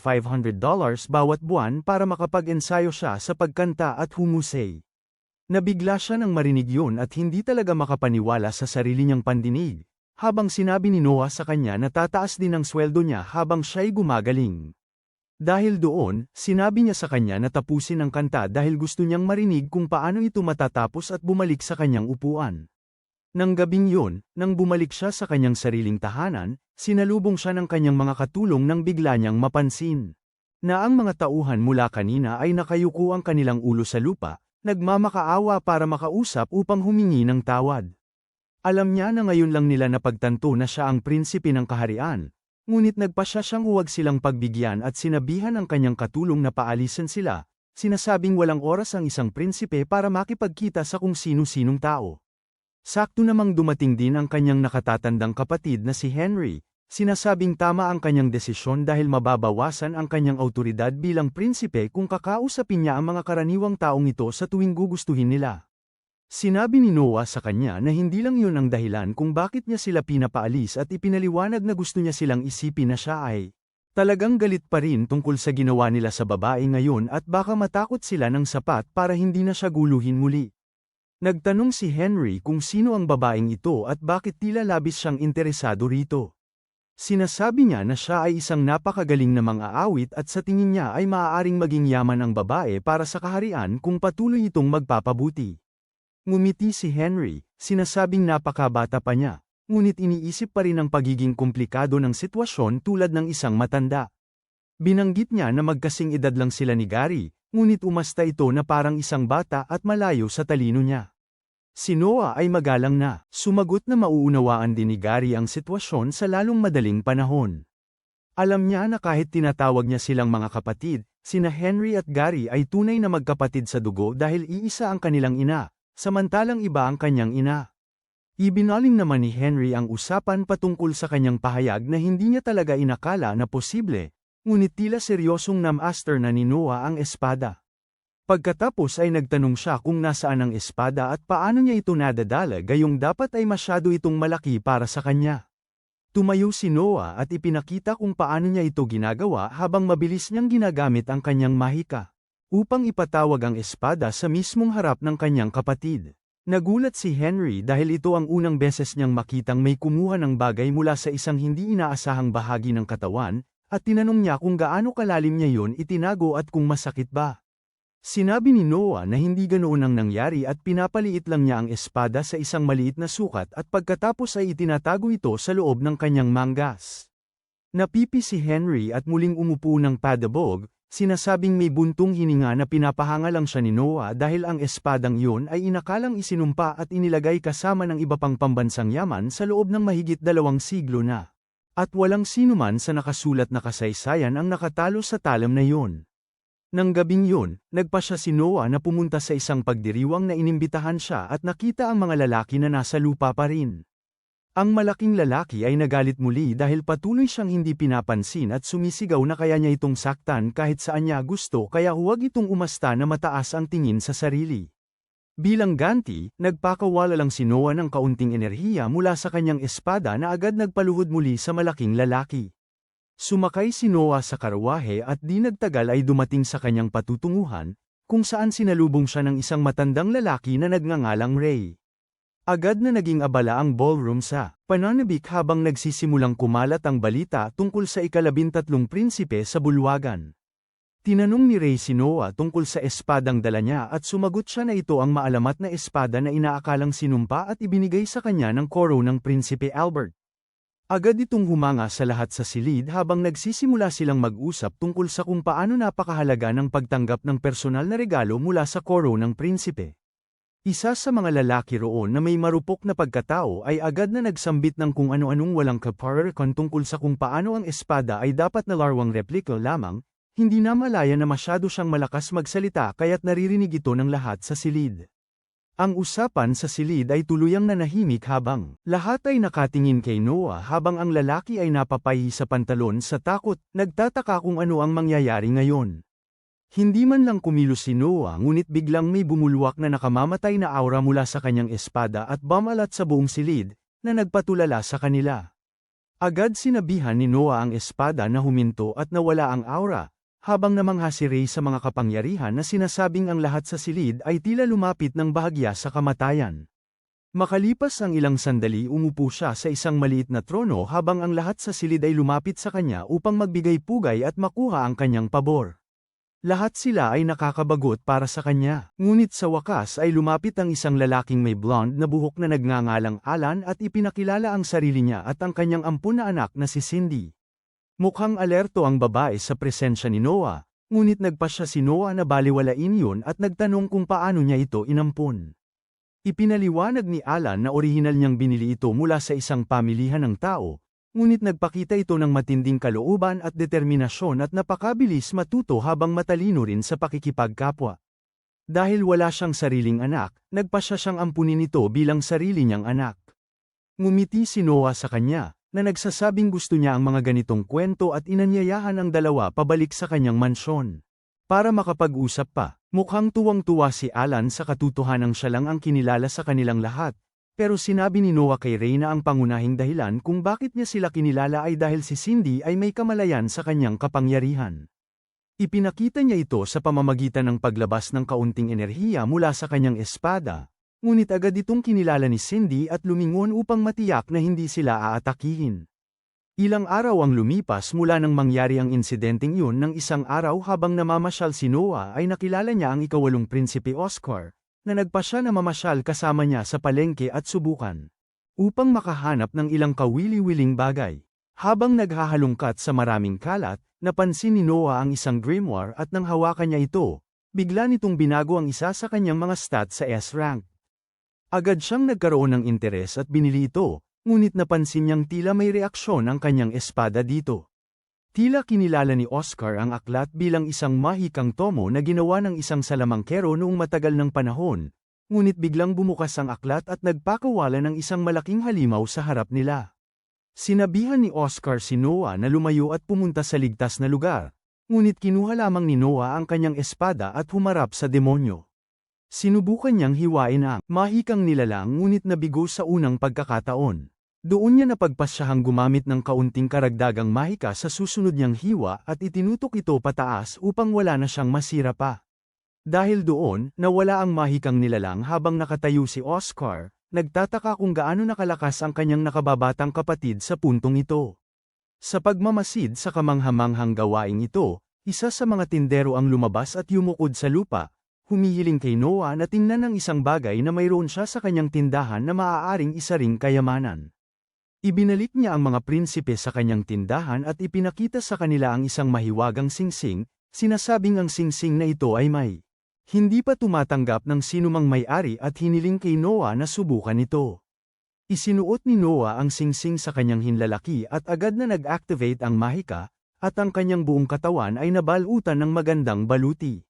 bawat buwan para makapag-ensayo siya sa pagkanta at humusay. Nabigla siya nang marinig yun at hindi talaga makapaniwala sa sarili niyang pandinig, habang sinabi ni Noah sa kanya na tataas din ang sweldo niya habang siya'y gumagaling. Dahil doon, sinabi niya sa kanya na tapusin ang kanta dahil gusto niyang marinig kung paano ito matatapos at bumalik sa kanyang upuan. Nang gabing yun, nang bumalik siya sa kanyang sariling tahanan, sinalubong siya ng kanyang mga katulong nang bigla niyang mapansin na ang mga tauhan mula kanina ay nakayuko ang kanilang ulo sa lupa, nagmamakaawa para makausap upang humingi ng tawad. Alam niya na ngayon lang nila napagtanto na siya ang prinsipe ng kaharian, ngunit nagpasya siyang huwag silang pagbigyan at sinabihan ang kanyang katulong na paalisin sila, sinasabing walang oras ang isang prinsipe para makipagkita sa kung sino-sinong tao. Sakto namang dumating din ang kanyang nakatatandang kapatid na si Henry, sinasabing tama ang kanyang desisyon dahil mababawasan ang kanyang awtoridad bilang prinsipe kung kakausapin niya ang mga karaniwang taong ito sa tuwing gugustuhin nila. Sinabi ni Noah sa kanya na hindi lang yun ang dahilan kung bakit niya sila pinapaalis at ipinaliwanag na gusto niya silang isipin na siya ay talagang galit pa rin tungkol sa ginawa nila sa babae ngayon at baka matakot sila ng sapat para hindi na siya guluhin muli. Nagtanong si Henry kung sino ang babaeng ito at bakit tila labis siyang interesado rito. Sinasabi niya na siya ay isang napakagaling na mang-aawit at sa tingin niya ay maaaring maging yaman ang babae para sa kaharian kung patuloy itong magpapabuti. Ngumiti si Henry, sinasabing napakabata pa niya, ngunit iniisip pa rin ang pagiging komplikado ng sitwasyon tulad ng isang matanda. Binanggit niya na magkasing edad lang sila ni Gary, ngunit umasta ito na parang isang bata at malayo sa talino niya. Si Noah ay magalang na, sumagot na mauunawaan din ni Gary ang sitwasyon sa lalong madaling panahon. Alam niya na kahit tinatawag niya silang mga kapatid, sina Henry at Gary ay tunay na magkapatid sa dugo dahil iisa ang kanilang ina, samantalang iba ang kanyang ina. Ibinaling naman ni Henry ang usapan patungkol sa kanyang pahayag na hindi niya talaga inakala na posible, ngunit tila seryosong namaster na ni Noah ang espada. Pagkatapos ay nagtanong siya kung nasaan ang espada at paano niya ito nadadala gayong dapat ay masyado itong malaki para sa kanya. Tumayo si Noah at ipinakita kung paano niya ito ginagawa habang mabilis niyang ginagamit ang kanyang mahika upang ipatawag ang espada sa mismong harap ng kanyang kapatid. Nagulat si Henry dahil ito ang unang beses niyang makitang may kumuha ng bagay mula sa isang hindi inaasahang bahagi ng katawan, at tinanong niya kung gaano kalalim niya yon itinago at kung masakit ba. Sinabi ni Noah na hindi ganoon ang nangyari at pinapaliit lang niya ang espada sa isang maliit na sukat at pagkatapos ay itinatago ito sa loob ng kanyang manggas. Napipi si Henry at muling umupo ng padabog, sinasabing may buntong hininga na pinapahanga lang siya ni Noah dahil ang espadang yun ay inakalang isinumpa at inilagay kasama ng iba pang pambansang yaman sa loob ng mahigit 2 siglo na. At walang sinuman sa nakasulat na kasaysayan ang nakatalo sa talam na yun. Nang gabing yun, nagpasya si Noah na pumunta sa isang pagdiriwang na inimbitahan siya at nakita ang mga lalaki na nasa lupa pa rin. Ang malaking lalaki ay nagalit muli dahil patuloy siyang hindi pinapansin at sumisigaw na kaya niya itong saktan kahit saan niya gusto kaya huwag itong umasta na mataas ang tingin sa sarili. Bilang ganti, nagpakawala lang si Noah ng kaunting enerhiya mula sa kanyang espada na agad nagpaluhod muli sa malaking lalaki. Sumakay si Noah sa karwahe at di nagtagal ay dumating sa kanyang patutunguhan, kung saan sinalubong siya ng isang matandang lalaki na nagngangalang Ray. Agad na naging abala ang ballroom sa pananabik habang nagsisimulang kumalat ang balita tungkol sa ika-13 prinsipe sa bulwagan. Tinanong ni Ray si Noah tungkol sa espadang dala niya at sumagot siya na ito ang maalamat na espada na inaakalang sinumpa at ibinigay sa kanya ng koro ng Prinsipe Albert. Agad itong humanga sa lahat sa silid habang nagsisimula silang mag-usap tungkol sa kung paano napakahalaga ng pagtanggap ng personal na regalo mula sa koro ng prinsipe. Isa sa mga lalaki roon na may marupok na pagkatao ay agad na nagsambit ng kung ano-anong walang kaparerkan tungkol sa kung paano ang espada ay dapat na larwang replika lamang, hindi na malaya na masyado siyang malakas magsalita kaya't naririnig ito ng lahat sa silid. Ang usapan sa silid ay tuluyang nanahimik habang lahat ay nakatingin kay Noah habang ang lalaki ay napapahi sa pantalon sa takot, nagtataka kung ano ang mangyayari ngayon. Hindi man lang kumilos si Noah ngunit biglang may bumulwak na nakamamatay na aura mula sa kanyang espada at bumalat sa buong silid, na nagpatulala sa kanila. Agad sinabihan ni Noah ang espada na huminto at nawala ang aura, habang namangha si Ray sa mga kapangyarihan na sinasabing ang lahat sa silid ay tila lumapit ng bahagya sa kamatayan. Makalipas ang ilang sandali umupo siya sa isang maliit na trono habang ang lahat sa silid ay lumapit sa kanya upang magbigay pugay at makuha ang kanyang pabor. Lahat sila ay nakakabagot para sa kanya, ngunit sa wakas ay lumapit ang isang lalaking may blonde na buhok na nagngangalang Alan at ipinakilala ang sarili niya at ang kanyang 10 na anak na si Cindy. Mukhang alerto ang babae sa presensya ni Noah, ngunit nagpasya si Noah na baliwalain yun at nagtanong kung paano niya ito inampun. Ipinaliwanag ni Alan na orihinal niyang binili ito mula sa isang pamilihan ng tao, ngunit nagpakita ito ng matinding kalooban at determinasyon at napakabilis matuto habang matalino rin sa pakikipagkapwa. Dahil wala siyang sariling anak, nagpasya siyang ampunin ito bilang sarili niyang anak. Ngumiti si Noah sa kanya, na nagsasabing gusto niya ang mga ganitong kwento at inanyayahan ang dalawa pabalik sa kanyang mansyon. Para makapag-usap pa, mukhang tuwang-tuwa si Alan sa katotohanang siya lang ang kinilala sa kanilang lahat, pero sinabi ni Noah kay Ray na ang pangunahing dahilan kung bakit niya sila kinilala ay dahil si Cindy ay may kamalayan sa kanyang kapangyarihan. Ipinakita niya ito sa pamamagitan ng paglabas ng kaunting enerhiya mula sa kanyang espada, ngunit agad itong kinilala ni Cindy at lumingon upang matiyak na hindi sila aatakihin. Ilang araw ang lumipas mula nang mangyari ang insidenteng yun. Ng isang araw habang namamasyal si Noah ay nakilala niya ang ika-8 Prinsipe Oscar, na nagpasya na mamasyal kasama niya sa palengke at subukan, upang makahanap ng ilang kawili-wiling bagay. Habang naghahalungkat sa maraming kalat, napansin ni Noah ang isang grimoire at nang hawakan niya ito, bigla nitong binago ang isa sa kanyang mga stats sa S-rank. Agad siyang nagkaroon ng interes at binili ito, ngunit napansin niyang tila may reaksyon ang kanyang espada dito. Tila kinilala ni Oscar ang aklat bilang isang mahikang tomo na ginawa ng isang salamangkero noong matagal ng panahon, ngunit biglang bumukas ang aklat at nagpakawala ng isang malaking halimaw sa harap nila. Sinabihan ni Oscar si Noah na lumayo at pumunta sa ligtas na lugar, ngunit kinuha lamang ni Noah ang kanyang espada at humarap sa demonyo. Sinubukan niyang hiwain ang mahikang nilalang ngunit nabigo sa unang pagkakataon. Doon niya napagpasyahang gumamit ng kaunting karagdagang mahika sa susunod niyang hiwa at itinutok ito pataas upang wala na siyang masira pa. Dahil doon, nawala ang mahikang nilalang habang nakatayo si Oscar, nagtataka kung gaano nakalakas ang kanyang nakababatang kapatid sa puntong ito. Sa pagmamasid sa kamanghamanghang gawaing ito, isa sa mga tindero ang lumabas at yumukod sa lupa, humihiling kay Noah na tingnan ang isang bagay na mayroon siya sa kanyang tindahan na maaaring isa ring kayamanan. Ibinalik niya ang mga prinsipe sa kanyang tindahan at ipinakita sa kanila ang isang mahiwagang singsing, sinasabing ang singsing na ito ay may hindi pa tumatanggap ng sinumang may-ari at hiniling kay Noah na subukan ito. Isinuot ni Noah ang singsing sa kanyang hinlalaki at agad na nag-activate ang mahika, at ang kanyang buong katawan ay nabalutan ng magandang baluti.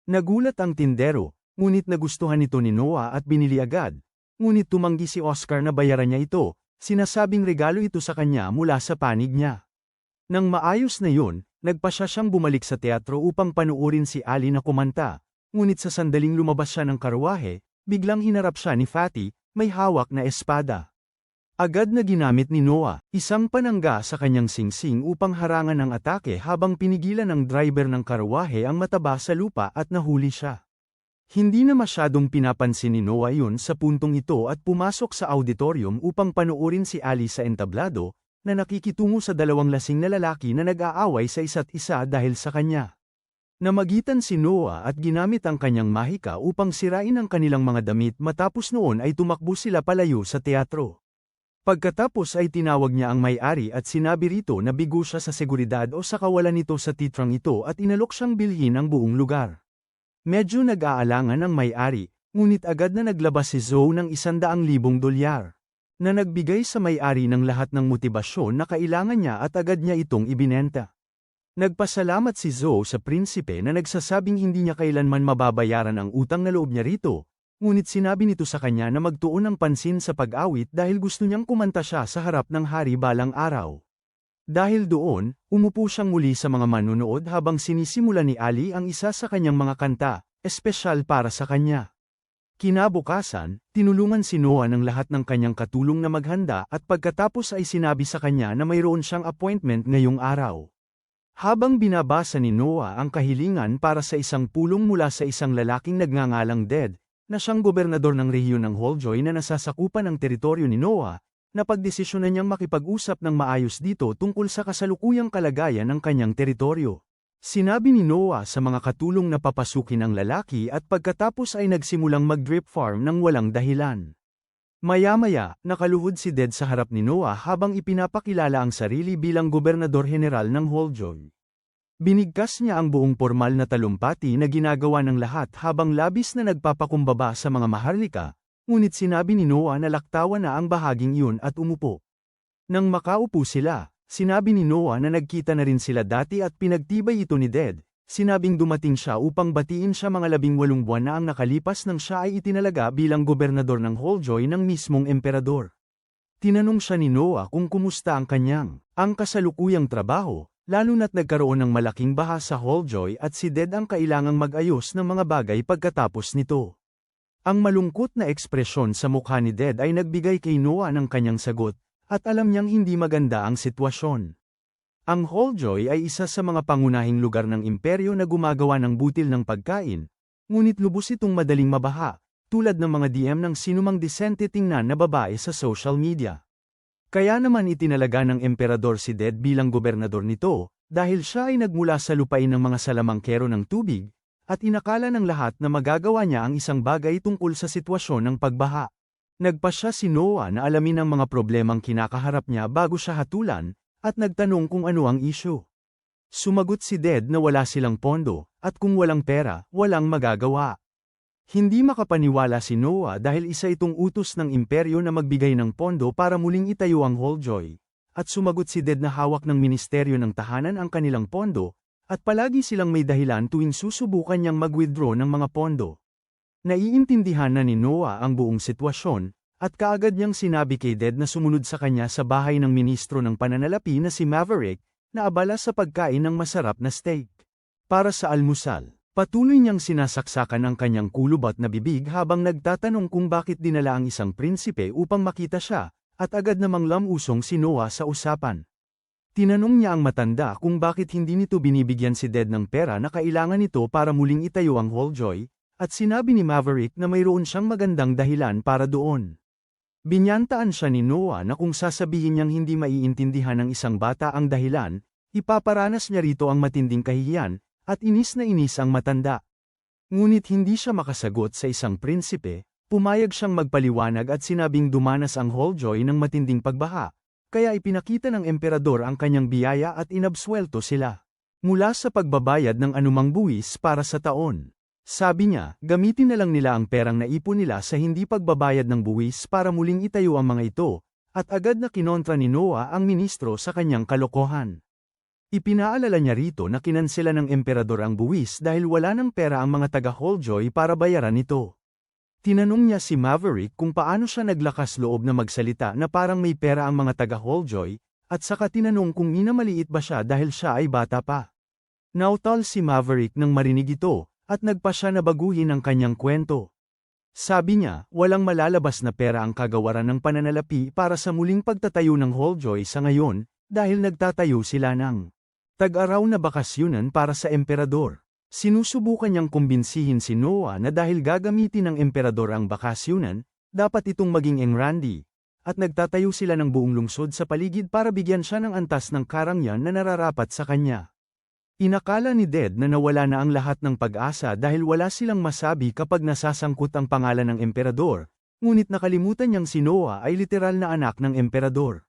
Nagulat ang tindero, ngunit nagustuhan ito ni Noah at binili agad, ngunit tumanggi si Oscar na bayaran niya ito, sinasabing regalo ito sa kanya mula sa panig niya. Nang maayos na yun, nagpasya siyang bumalik sa teatro upang panuorin si Ali na kumanta, ngunit sa sandaling lumabas siya ng karwahe, biglang hinarap siya ni Fatty, may hawak na espada. Agad na ginamit ni Noah isang panangga sa kanyang singsing upang harangan ang atake habang pinigilan ng driver ng karwahe ang mataba sa lupa at nahuli siya. Hindi na masyadong pinapansin ni Noah yun sa puntong ito at pumasok sa auditorium upang panuorin si Ali sa entablado, na nakikitungo sa dalawang lasing na lalaki na nag-aaway sa isa't isa dahil sa kanya. Namagitan si Noah at ginamit ang kanyang mahika upang sirain ang kanilang mga damit matapos noon ay tumakbo sila palayo sa teatro. Pagkatapos ay tinawag niya ang may-ari at sinabi rito na bigo siya sa seguridad o sa kawalan nito sa titrang ito at inalok siyang bilhin ang buong lugar. Medyo nag-aalangan ang may-ari, ngunit agad na naglabas si Zoe ng $100,000, na nagbigay sa may-ari ng lahat ng motibasyon na kailangan niya at agad niya itong ibinenta. Nagpasalamat si Zoe sa prinsipe na nagsasabing hindi niya kailanman mababayaran ang utang na loob niya rito, ngunit sinabi nito sa kanya na magtuon ng pansin sa pag-awit dahil gusto niyang kumanta siya sa harap ng hari balang araw. Dahil doon, umupo siyang muli sa mga manunood habang sinisimula ni Ali ang isa sa kanyang mga kanta, espesyal para sa kanya. Kinabukasan, tinulungan si Noah ng lahat ng kanyang katulong na maghanda at pagkatapos ay sinabi sa kanya na mayroon siyang appointment ngayong araw. Habang binabasa ni Noah ang kahilingan para sa isang pulong mula sa isang lalaking nagngangalang Dead, na siyang gobernador ng rehiyon ng Holdjoy na nasasakupan ng teritoryo ni Noah, napagdesisyonan niyang makipag-usap ng maayos dito tungkol sa kasalukuyang kalagayan ng kanyang teritoryo. Sinabi ni Noah sa mga katulong na papasukin ang lalaki at pagkatapos ay nagsimulang mag-drip farm ng walang dahilan. Maya-maya, nakaluhod si Dead sa harap ni Noah habang ipinapakilala ang sarili bilang gobernador general ng Holdjoy. Binigkas niya ang buong pormal na talumpati na ginagawa ng lahat habang labis na nagpapakumbaba sa mga maharlika, Ngunit sinabi ni Noah na laktawan na ang bahaging iyon at umupo. Nang makaupo sila, sinabi ni Noah na nagkita na rin sila dati at pinagtibay ito ni Ded. Sinabing dumating siya upang batiin siya mga 18 buwan na ang nakalipas nang siya ay itinalaga bilang gobernador ng Holdjoy ng mismong emperador. Tinanong siya ni Noah kung kumusta ang ang kasalukuyang trabaho, lalo na't nagkaroon ng malaking baha sa Holdjoy at si Ded ang kailangang mag-ayos ng mga bagay pagkatapos nito. Ang malungkot na ekspresyon sa mukha ni Ded ay nagbigay kay Noah ng kanyang sagot, at alam niyang hindi maganda ang sitwasyon. Ang Holdjoy ay isa sa mga pangunahing lugar ng imperyo na gumagawa ng butil ng pagkain, ngunit lubos itong madaling mabaha, tulad ng mga DM ng sinumang disente tingnan na babae sa social media. Kaya naman itinalaga ng emperador si Ded bilang gobernador nito, dahil siya ay nagmula sa lupain ng mga salamangkero ng tubig, at inakala ng lahat na magagawa niya ang isang bagay tungkol sa sitwasyon ng pagbaha. Nagpasya si Noah na alamin ang mga problemang kinakaharap niya bago siya hatulan, at nagtanong kung ano ang isyu. Sumagot si Ded na wala silang pondo, at kung walang pera, walang magagawa. Hindi makapaniwala si Noah dahil isa itong utos ng imperyo na magbigay ng pondo para muling itayo ang Holdjoy. At sumagot si Ded na hawak ng ministeryo ng tahanan ang kanilang pondo, at palagi silang may dahilan tuwing susubukan niyang mag-withdraw ng mga pondo. Naiintindihan na ni Noah ang buong sitwasyon, at kaagad niyang sinabi kay Ded na sumunod sa kanya sa bahay ng ministro ng pananalapi na si Maverick, na abala sa pagkain ng masarap na steak. Para sa almusal, patuloy niyang sinasaksakan ang kanyang kulubat na bibig habang nagtatanong kung bakit dinala ang isang prinsipe upang makita siya, at agad namang lamusong si Noah sa usapan. Tinanong niya ang matanda kung bakit hindi nito binibigyan si Ded ng pera na kailangan nito para muling itayo ang Holdjoy, at sinabi ni Maverick na mayroon siyang magandang dahilan para doon. Binyantaan siya ni Noah na kung sasabihin niyang hindi maiintindihan ng isang bata ang dahilan, ipaparanas niya rito ang matinding kahihiyan, at inis na inis ang matanda. Ngunit hindi siya makasagot sa isang prinsipe, pumayag siyang magpaliwanag at sinabing dumanas ang Holdjoy ng matinding pagbaha, kaya ipinakita ng emperador ang kanyang biyaya at inabsuelto sila mula sa pagbabayad ng anumang buwis para sa taon. Sabi niya, gamitin na lang nila ang perang naipon nila sa hindi pagbabayad ng buwis para muling itayo ang mga ito, at agad na kinontra ni Noah ang ministro sa kanyang kalokohan. Ipinaalala niya rito na kinansela ng emperador ang buwis dahil wala ng pera ang mga taga-Holdjoy para bayaran ito. Tinanong niya si Maverick kung paano siya naglakas loob na magsalita na parang may pera ang mga taga-Holdjoy, at saka tinanong kung minamaliit ba siya dahil siya ay bata pa. Nautal si Maverick nang marinig ito, at nagpa siya na baguhin ang kanyang kwento. Sabi niya, walang malalabas na pera ang kagawaran ng pananalapi para sa muling pagtatayo ng Holdjoy sa ngayon, dahil nagtatayo sila ng tag-araw na bakasyunan para sa emperador. Sinusubukan niyang kumbinsihin si Noah na dahil gagamitin ng emperador ang bakasyunan, dapat itong maging engrandi, at nagtatayo sila ng buong lungsod sa paligid para bigyan siya ng antas ng karangyan na nararapat sa kanya. Inakala ni Ded na nawala na ang lahat ng pag-asa dahil wala silang masabi kapag nasasangkot ang pangalan ng emperador, ngunit nakalimutan niyang si Noah ay literal na anak ng emperador.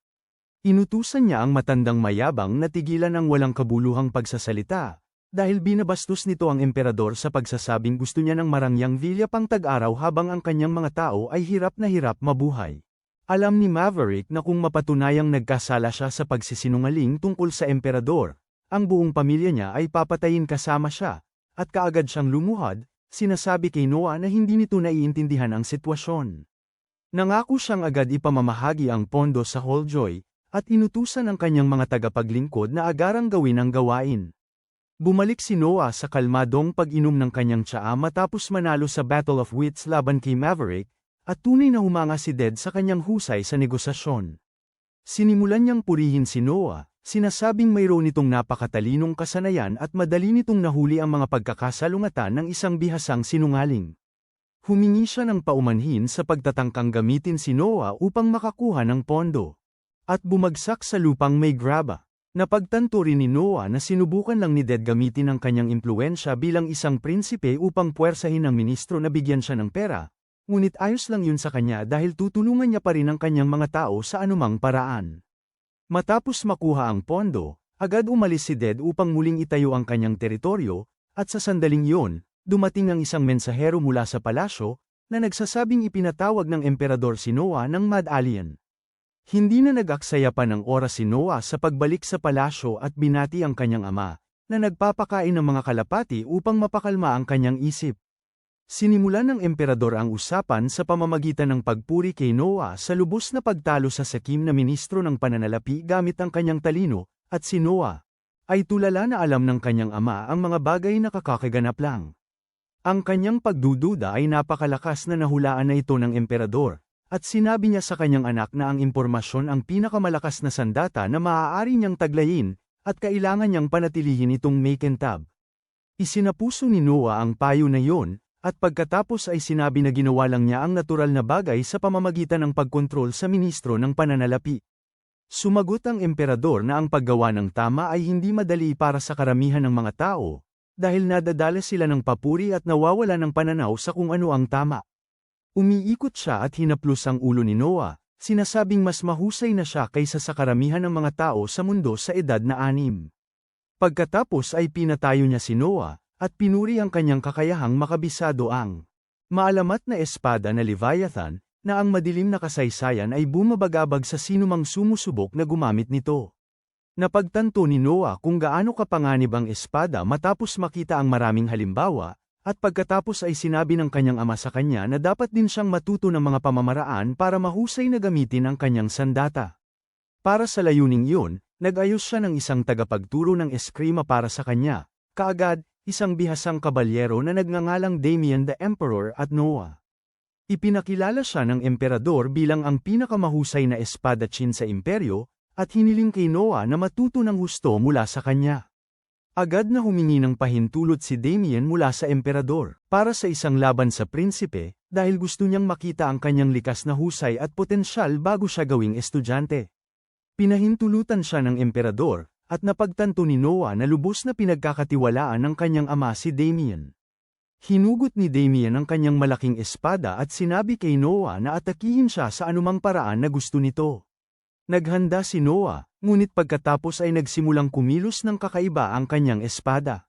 Inutusan niya ang matandang mayabang na tigilan ang walang kabuluhang pagsasalita, dahil binabastos nito ang emperador sa pagsasabing gusto niya ng marangyang vilya pang tag-araw habang ang kanyang mga tao ay hirap na hirap mabuhay. Alam ni Maverick na kung mapatunayang nagkasala siya sa pagsisinungaling tungkol sa emperador, ang buong pamilya niya ay papatayin kasama siya, at kaagad siyang lumuhad, sinasabi kay Noah na hindi nito naiintindihan ang sitwasyon. Nangako siyang agad ipamamahagi ang pondo sa Holdjoy, at inutusan ang kanyang mga tagapaglingkod na agarang gawin ang gawain. Bumalik si Noah sa kalmadong pag-inom ng kanyang tsaa matapos manalo sa Battle of Wits laban kay Maverick, at tunay na humanga si Ded sa kanyang husay sa negosasyon. Sinimulan niyang purihin si Noah, sinasabing mayroon nitong napakatalinong kasanayan at madali nitong nahuli ang mga pagkakasalungatan ng isang bihasang sinungaling. Humingi siya ng paumanhin sa pagtatangkang gamitin si Noah upang makakuha ng pondo. At bumagsak sa lupang may graba. Napagtanto rin ni Noah na sinubukan lang ni Ded gamitin ang kanyang impluensya bilang isang prinsipe upang puwersahin ang ministro na bigyan siya ng pera, ngunit ayos lang yun sa kanya dahil tutulungan niya pa rin ang kanyang mga tao sa anumang paraan. Matapos makuha ang pondo, agad umalis si Ded upang muling itayo ang kanyang teritoryo, at sa sandaling yun, dumating ang isang mensahero mula sa palasyo, na nagsasabing ipinatawag ng emperador si Noah ng Mad Alien. Hindi na nag-aksaya pa ng oras si Noah sa pagbalik sa palasyo at binati ang kanyang ama, na nagpapakain ng mga kalapati upang mapakalma ang kanyang isip. Sinimulan ng emperador ang usapan sa pamamagitan ng pagpuri kay Noah sa lubos na pagtalo sa sakim na ministro ng pananalapi gamit ang kanyang talino, at si Noah ay tulala na alam ng kanyang ama ang mga bagay na kakaganap lang. Ang kanyang pagdududa ay napakalakas na nahulaan na ito ng emperador, at sinabi niya sa kanyang anak na ang impormasyon ang pinakamalakas na sandata na maaari niyang taglayin, at kailangan niyang panatilihin itong makintab. Isinapuso ni Noah ang payo na iyon, at pagkatapos ay sinabi na ginawa lang niya ang natural na bagay sa pamamagitan ng pagkontrol sa ministro ng pananalapi. Sumagot ang emperador na ang paggawa ng tama ay hindi madali para sa karamihan ng mga tao, dahil nadadala sila ng papuri at nawawala ng pananaw sa kung ano ang tama. Umiikot siya at hinaplos ang ulo ni Noah, sinasabing mas mahusay na siya kaysa sa karamihan ng mga tao sa mundo sa edad na 6. Pagkatapos ay pinatayo niya si Noah, at pinuri ang kanyang kakayahang makabisado ang maalamat na espada na Leviathan, na ang madilim na kasaysayan ay bumabagabag sa sinumang sumusubok na gumamit nito. Napagtanto ni Noah kung gaano kapanganib ang espada matapos makita ang maraming halimbawa, at pagkatapos ay sinabi ng kanyang ama sa kanya na dapat din siyang matuto ng mga pamamaraan para mahusay na gamitin ang kanyang sandata. Para sa layuning yun, nag-ayos siya ng isang tagapagturo ng eskrima para sa kanya, kaagad, isang bihasang kabalyero na nagngangalang Damien the Emperor at Noah. Ipinakilala siya ng emperador bilang ang pinakamahusay na espadachim sa imperyo, at hiniling kay Noah na matuto ng husto mula sa kanya. Agad na humingi ng pahintulot si Damien mula sa emperador, para sa isang laban sa prinsipe, dahil gusto niyang makita ang kanyang likas na husay at potensyal bago siya gawing estudyante. Pinahintulutan siya ng emperador, at napagtanto ni Noah na lubos na pinagkakatiwalaan ng kanyang ama si Damien. Hinugot ni Damien ang kanyang malaking espada at sinabi kay Noah na atakihin siya sa anumang paraan na gusto nito. Naghanda si Noah, ngunit pagkatapos ay nagsimulang kumilos ng kakaiba ang kanyang espada.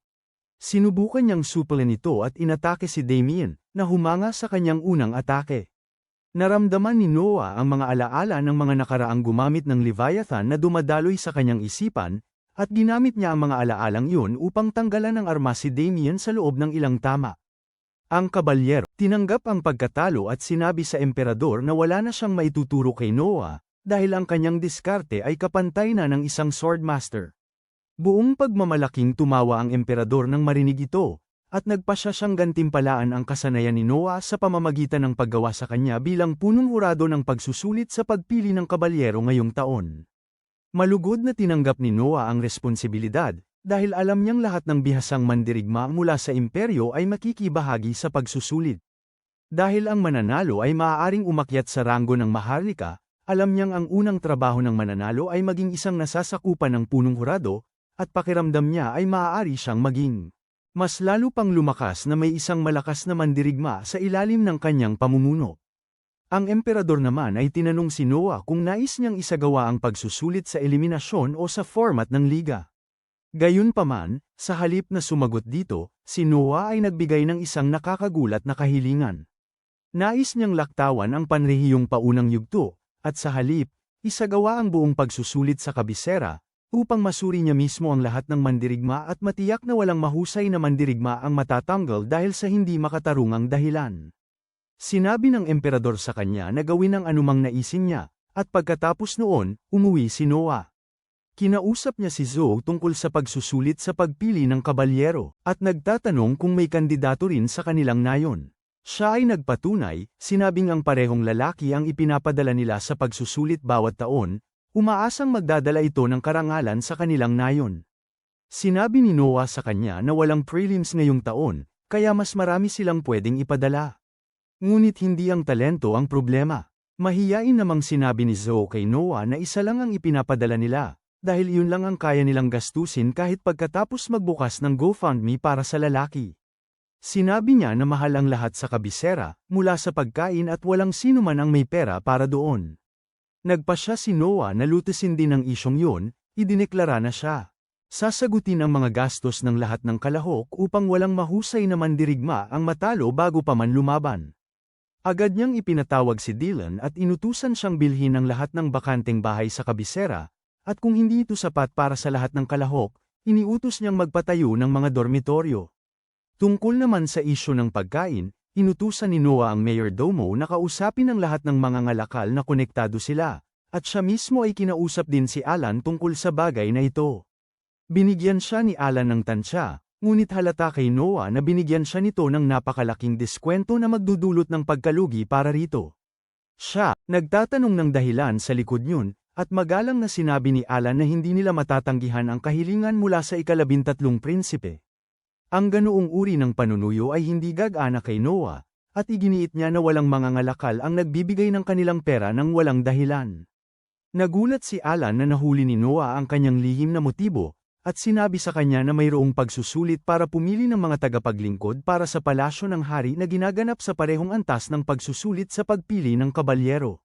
Sinubukan niyang supalin ito at inatake si Damien, na humanga sa kanyang unang atake. Naramdaman ni Noah ang mga alaala ng mga nakaraang gumamit ng Leviathan na dumadaloy sa kanyang isipan, at ginamit niya ang mga alaalang yun upang tanggalan ng armas si Damien sa loob ng ilang tama. Ang kabalyero tinanggap ang pagkatalo at sinabi sa emperador na wala na siyang maituturo kay Noah, dahil ang kanyang diskarte ay kapantay na ng isang swordmaster. Buong pagmamalaking tumawa ang emperador nang marinig ito, at nagpasya siyang gantimpalaan ang kasanayan ni Noah sa pamamagitan ng paggawa sa kanya bilang punong hurado ng pagsusulit sa pagpili ng kabalyero ngayong taon. Malugod na tinanggap ni Noah ang responsibilidad, dahil alam niyang lahat ng bihasang mandirigma mula sa imperyo ay makikibahagi sa pagsusulit. Dahil ang mananalo ay maaaring umakyat sa ranggo ng maharlika, alam niyang ang unang trabaho ng mananalo ay maging isang nasasakupan ng punong hurado, at pakiramdam niya ay maaari siyang maging mas lalo pang lumakas na may isang malakas na mandirigma sa ilalim ng kanyang pamumuno. Ang emperador naman ay tinanong si Noah kung nais niyang isagawa ang pagsusulit sa eliminasyon o sa format ng liga. Gayunpaman, sa halip na sumagot dito, si Noah ay nagbigay ng isang nakakagulat na kahilingan. Nais niyang laktawan ang panrehiyong paunang yugto, at sa halip, isagawa ang buong pagsusulit sa kabisera, upang masuri niya mismo ang lahat ng mandirigma at matiyak na walang mahusay na mandirigma ang matatanggal dahil sa hindi makatarungang dahilan. Sinabi ng emperador sa kanya na gawin ang anumang naisin niya, at pagkatapos noon, umuwi si Noah. Kinausap niya si Zoe tungkol sa pagsusulit sa pagpili ng kabalyero, at nagtatanong kung may kandidato rin sa kanilang nayon. Siya ay nagpatunay, sinabing ang parehong lalaki ang ipinapadala nila sa pagsusulit bawat taon, umaasang magdadala ito ng karangalan sa kanilang nayon. Sinabi ni Noah sa kanya na walang prelims ngayong taon, kaya mas marami silang pwedeng ipadala. Ngunit hindi ang talento ang problema. Mahiyain namang sinabi ni Zoe kay Noah na isa lang ang ipinapadala nila, dahil iyon lang ang kaya nilang gastusin kahit pagkatapos magbukas ng GoFundMe para sa lalaki. Sinabi niya na mahal ang lahat sa kabisera, mula sa pagkain at walang sino man ang may pera para doon. Nagpasya si Noah na lutasin din ang isyong yun, idineklara na siya. Sasagutin ang mga gastos ng lahat ng kalahok upang walang mahusay na mandirigma ang matalo bago pa man lumaban. Agad niyang ipinatawag si Dylan at inutusan siyang bilhin ang lahat ng bakanteng bahay sa kabisera, at kung hindi ito sapat para sa lahat ng kalahok, iniutos niyang magpatayo ng mga dormitoryo. Tungkol naman sa isyu ng pagkain, inutusan ni Noah ang mayordomo na kausapin ang lahat ng mga ngalakal na konektado sila, at siya mismo ay kinausap din si Alan tungkol sa bagay na ito. Binigyan siya ni Alan ng tansya, ngunit halata kay Noah na binigyan siya nito ng napakalaking diskwento na magdudulot ng pagkalugi para rito. Siya, nagtatanong ng dahilan sa likod niyon, at magalang na sinabi ni Alan na hindi nila matatanggihan ang kahilingan mula sa ika-13 prinsipe. Ang ganoong uri ng panunuyo ay hindi gagana kay Noah, at iginiit niya na walang mga ngalakal ang nagbibigay ng kanilang pera ng walang dahilan. Nagulat si Alan na nahuli ni Noah ang kanyang lihim na motibo, at sinabi sa kanya na mayroong pagsusulit para pumili ng mga tagapaglingkod para sa palasyo ng hari na ginaganap sa parehong antas ng pagsusulit sa pagpili ng kabalyero.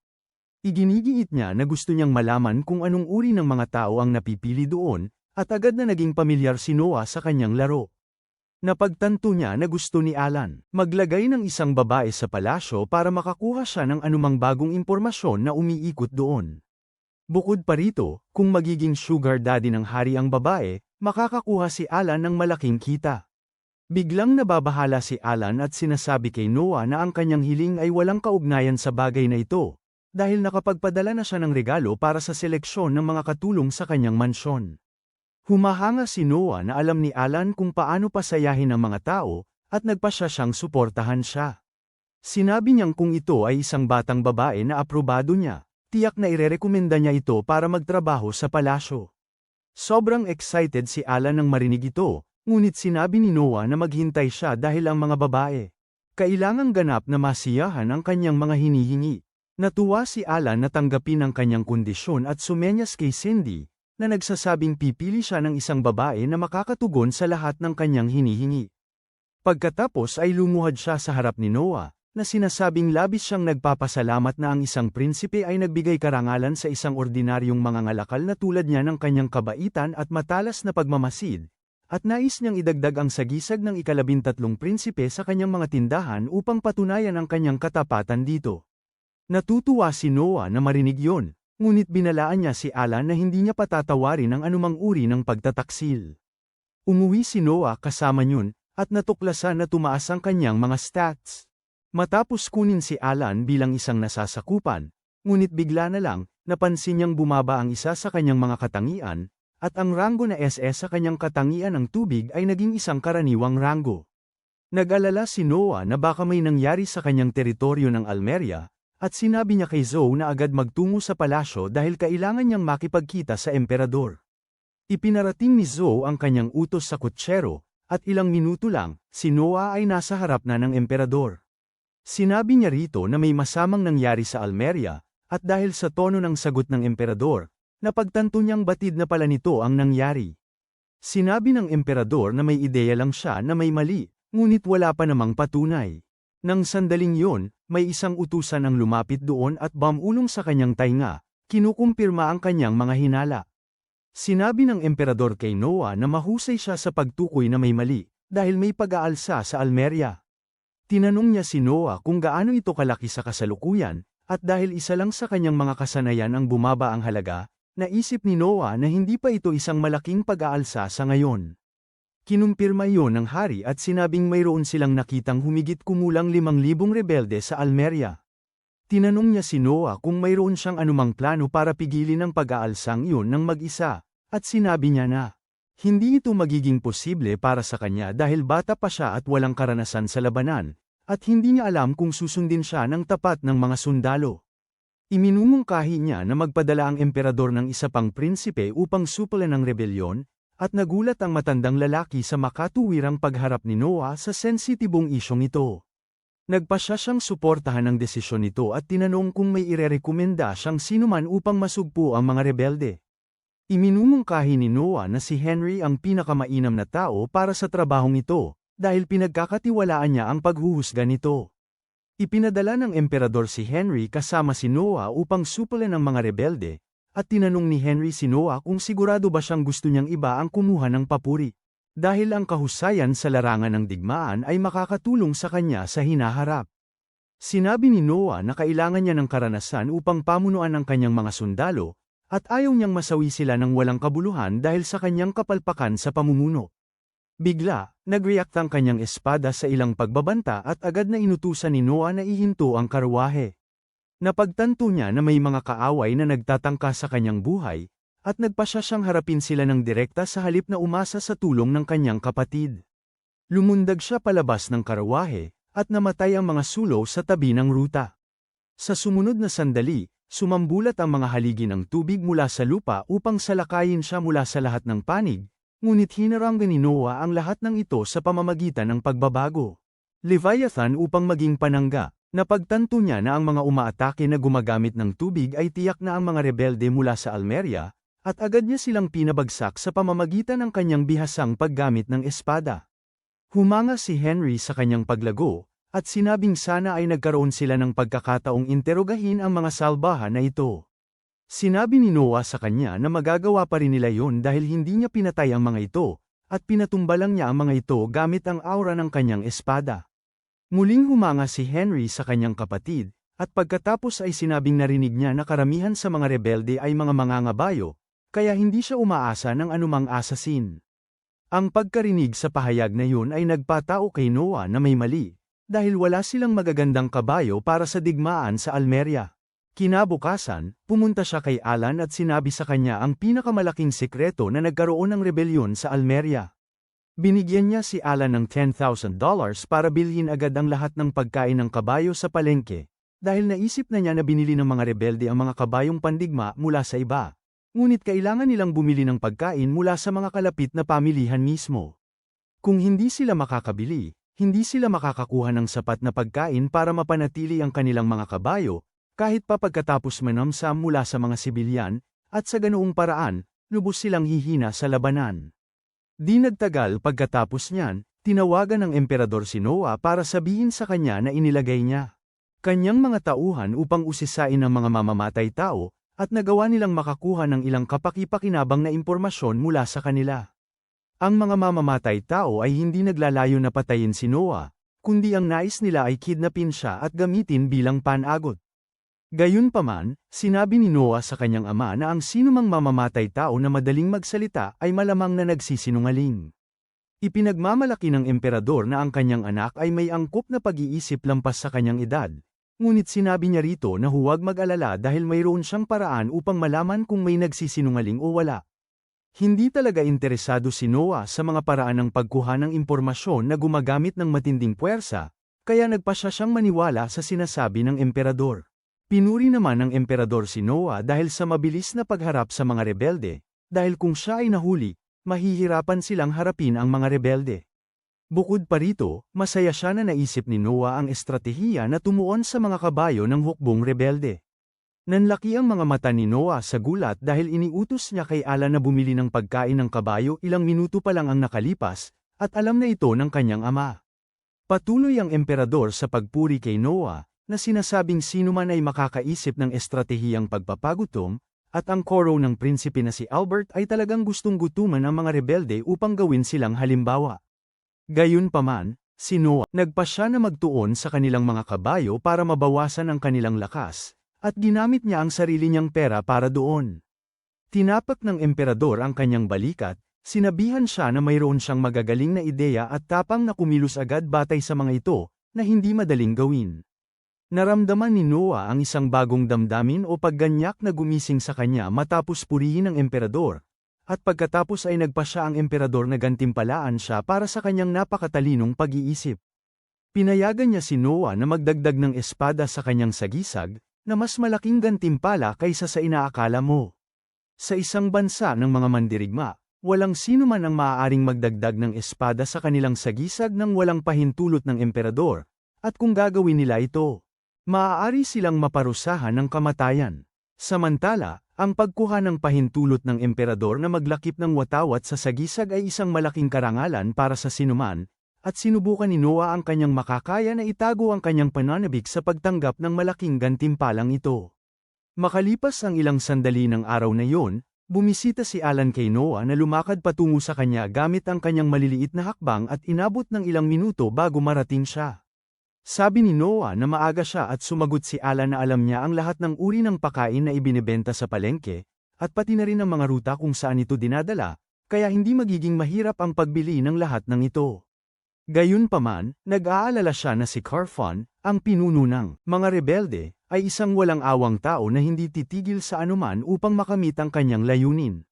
Iginigiit niya na gusto niyang malaman kung anong uri ng mga tao ang napipili doon, at agad na naging pamilyar si Noah sa kanyang laro. Napagtanto niya na gusto ni Alan maglagay ng isang babae sa palasyo para makakuha siya ng anumang bagong impormasyon na umiikot doon. Bukod pa rito, kung magiging sugar daddy ng hari ang babae, makakakuha si Alan ng malaking kita. Biglang nababahala si Alan at sinasabi kay Noah na ang kanyang hiling ay walang kaugnayan sa bagay na ito, dahil nakapagpadala na siya ng regalo para sa seleksyon ng mga katulong sa kanyang mansyon. Humahanga si Noah na alam ni Alan kung paano pasayahin ang mga tao, at nagpasya siyang suportahan siya. Sinabi niyang kung ito ay isang batang babae na aprobado niya, tiyak na irerekomenda niya ito para magtrabaho sa palasyo. Sobrang excited si Alan nang marinig ito, ngunit sinabi ni Noah na maghintay siya dahil ang mga babae kailangang ganap na masiyahan ang kanyang mga hinihingi. Natuwa si Alan na tanggapin ang kanyang kondisyon at sumenyas kay Cindy, na nagsasabing pipili siya ng isang babae na makakatugon sa lahat ng kanyang hinihingi. Pagkatapos ay lumuhad siya sa harap ni Noah, na sinasabing labis siyang nagpapasalamat na ang isang prinsipe ay nagbigay karangalan sa isang ordinaryong mga ngalakal na tulad niya ng kanyang kabaitan at matalas na pagmamasid, at nais niyang idagdag ang sagisag ng ika-13 prinsipe sa kanyang mga tindahan upang patunayan ang kanyang katapatan dito. Natutuwa si Noah na marinig yon, ngunit binalaan niya si Alan na hindi niya patatawarin ang anumang uri ng pagtataksil. Umuwi si Noah kasama niyon, at natuklasan na tumaas ang kanyang mga stats. Matapos kunin si Alan bilang isang nasasakupan, ngunit bigla na lang, napansin niyang bumaba ang isa sa kanyang mga katangian, at ang ranggo na SS sa kanyang katangian ng tubig ay naging isang karaniwang ranggo. Nag-alala si Noah na baka may nangyari sa kanyang teritoryo ng Almeria, at sinabi niya kay Zoe na agad magtungo sa palasyo dahil kailangan niyang makipagkita sa emperador. Ipinarating ni Zoe ang kanyang utos sa kutsero, at ilang minuto lang, si Noah ay nasa harap na ng emperador. Sinabi niya rito na may masamang nangyari sa Almeria, at dahil sa tono ng sagot ng emperador, napagtanto niyang batid na pala nito ang nangyari. Sinabi ng emperador na may ideya lang siya na may mali, ngunit wala pa namang patunay. Nang sandaling yon, may isang utusan ang lumapit doon at bumulong sa kanyang tainga, kinukumpirma ang kanyang mga hinala. Sinabi ng emperador kay Noah na mahusay siya sa pagtukoy na may mali, dahil may pag-aalsa sa Almeria. Tinanong niya si Noah kung gaano ito kalaki sa kasalukuyan, at dahil isa lang sa kanyang mga kasanayan ang bumaba ang halaga, naisip ni Noah na hindi pa ito isang malaking pag-aalsa sa ngayon. Kinumpirma iyon ng hari at sinabing mayroon silang nakitang humigit kumulang 5,000 rebelde sa Almeria. Tinanong niya si Noah kung mayroon siyang anumang plano para pigilin ang pag-aalsang iyon ng mag-isa, at sinabi niya na hindi ito magiging posible para sa kanya dahil bata pa siya at walang karanasan sa labanan, at hindi niya alam kung susundin siya ng tapat ng mga sundalo. Iminumungkahi niya na magpadala ang emperador ng isa pang prinsipe upang supulan ang rebelyon, at nagulat ang matandang lalaki sa makatuwirang pagharap ni Noah sa sensitibong isyong ito. Nagpasya siyang suportahan ang desisyon nito at tinanong kung may irerekomenda siyang sinuman upang masugpo ang mga rebelde. Iminumungkahi ni Noah na si Henry ang pinakamainam na tao para sa trabahong ito, dahil pinagkakatiwalaan niya ang paghuhusga nito. Ipinadala ng emperador si Henry kasama si Noah upang supulan ang mga rebelde, at tinanong ni Henry si Noah kung sigurado ba siyang gusto niyang iba ang kumuha ng papuri, dahil ang kahusayan sa larangan ng digmaan ay makakatulong sa kanya sa hinaharap. Sinabi ni Noah na kailangan niya ng karanasan upang pamunuan ang kanyang mga sundalo, at ayaw niyang masawi sila ng walang kabuluhan dahil sa kanyang kapalpakan sa pamumuno. Bigla, nag-react ang kanyang espada sa ilang pagbabanta at agad na inutusan ni Noah na ihinto ang karwahe. Napagtanto niya na may mga kaaway na nagtatangka sa kanyang buhay, at nagpasya siyang harapin sila ng direkta sa halip na umasa sa tulong ng kanyang kapatid. Lumundag siya palabas ng karwahe, at namatay ang mga sulo sa tabi ng ruta. Sa sumunod na sandali, sumambulat ang mga haligi ng tubig mula sa lupa upang salakayin siya mula sa lahat ng panig, ngunit hinaranggan ni Noah ang lahat ng ito sa pamamagitan ng pagbabago. Leviathan upang maging panangga. Napagtanto niya na ang mga umaatake na gumagamit ng tubig ay tiyak na ang mga rebelde mula sa Almeria, at agad niya silang pinabagsak sa pamamagitan ng kanyang bihasang paggamit ng espada. Humanga si Henry sa kanyang paglago, at sinabing sana ay nagkaroon sila ng pagkakataong interogahin ang mga salbahan na ito. Sinabi ni Noah sa kanya na magagawa pa rin nila yon dahil hindi niya pinatay ang mga ito, at pinatumbalang niya ang mga ito gamit ang aura ng kanyang espada. Muling humanga si Henry sa kanyang kapatid, at pagkatapos ay sinabing narinig niya na karamihan sa mga rebelde ay mga mangangabayo, kaya hindi siya umaasa ng anumang asasin. Ang pagkarinig sa pahayag na yun ay nagpatao kay Noah na may mali, dahil wala silang magagandang kabayo para sa digmaan sa Almeria. Kinabukasan, pumunta siya kay Alan at sinabi sa kanya ang pinakamalaking sekreto na nagkaroon ng rebelyon sa Almeria. Binigyan niya si Alan ng $10,000 para bilhin agad ang lahat ng pagkain ng kabayo sa palengke, dahil naisip na niya na binili ng mga rebelde ang mga kabayong pandigma mula sa iba. Ngunit kailangan nilang bumili ng pagkain mula sa mga kalapit na pamilihan mismo. Kung hindi sila makakabili, hindi sila makakakuha ng sapat na pagkain para mapanatili ang kanilang mga kabayo, kahit pa pagkatapos manamsam mula sa mga sibilyan, at sa ganoong paraan, lubos silang hihina sa labanan. Di nagtagal pagkatapos niyan, tinawagan ng emperador si Noah para sabihin sa kanya na inilagay niya kanyang mga tauhan upang usisain ang mga mamamatay tao, at nagawa nilang makakuha ng ilang kapaki-pakinabang na impormasyon mula sa kanila. Ang mga mamamatay tao ay hindi naglalayo na patayin si Noah, kundi ang nais nila ay kidnapin siya at gamitin bilang panagot. Gayunpaman, sinabi ni Noah sa kanyang ama na ang sinumang mamamatay tao na madaling magsalita ay malamang na nagsisinungaling. Ipinagmamalaki ng emperador na ang kanyang anak ay may angkop na pag-iisip lampas sa kanyang edad, ngunit sinabi niya rito na huwag mag-alala dahil mayroon siyang paraan upang malaman kung may nagsisinungaling o wala. Hindi talaga interesado si Noah sa mga paraan ng pagkuha ng impormasyon na gumagamit ng matinding puwersa, kaya nagpasya siyang maniwala sa sinasabi ng emperador. Pinuri naman ng emperador si Noah dahil sa mabilis na pagharap sa mga rebelde, dahil kung siya ay nahuli, mahihirapan silang harapin ang mga rebelde. Bukod pa rito, masaya siya na naisip ni Noah ang estratehiya na tumuon sa mga kabayo ng hukbong rebelde. Nanlaki ang mga mata ni Noah sa gulat dahil iniutos niya kay Alan na bumili ng pagkain ng kabayo ilang minuto pa lang ang nakalipas, at alam na ito ng kanyang ama. Patuloy ang emperador sa pagpuri kay Noah, na sinasabing sino man ay makakaisip ng estratehiyang pagpapagutom, at ang koro ng prinsipe na si Albert ay talagang gustong gutuman ang mga rebelde upang gawin silang halimbawa. Gayunpaman, si Noah nagpasya na magtuon sa kanilang mga kabayo para mabawasan ang kanilang lakas, at ginamit niya ang sarili niyang pera para doon. Tinapak ng emperador ang kanyang balikat, sinabihan siya na mayroon siyang magagaling na ideya at tapang na kumilos agad batay sa mga ito, na hindi madaling gawin. Naramdaman ni Noah ang isang bagong damdamin o pagganyak na gumising sa kanya matapos purihin ng emperador, at pagkatapos ay nagpasya ang emperador na gantimpalaan siya para sa kanyang napakatalinong pag-iisip. Pinayagan niya si Noah na magdagdag ng espada sa kanyang sagisag, na mas malaking gantimpala kaysa sa inaakala mo. Sa isang bansa ng mga mandirigma, walang sino man ang maaaring magdagdag ng espada sa kanilang sagisag nang walang pahintulot ng emperador, at kung gagawin nila ito, maaari silang maparusahan ng kamatayan. Samantala, ang pagkuha ng pahintulot ng emperador na maglakip ng watawat sa sagisag ay isang malaking karangalan para sa sinuman, at sinubukan ni Noah ang kanyang makakaya na itago ang kanyang pananabik sa pagtanggap ng malaking gantimpalang ito. Makalipas ang ilang sandali ng araw na iyon, bumisita si Alan kay Noah na lumakad patungo sa kanya gamit ang kanyang maliliit na hakbang at inabot ng ilang minuto bago marating siya. Sabi ni Noah na maaga siya at sumagot si Alan na alam niya ang lahat ng uri ng pakain na ibinebenta sa palengke, at pati na rin ang mga ruta kung saan ito dinadala, kaya hindi magiging mahirap ang pagbili ng lahat ng ito. Gayunpaman, nag-aalala siya na si Carfon, ang pinuno ng mga rebelde, ay isang walang awang tao na hindi titigil sa anuman upang makamit ang kanyang layunin.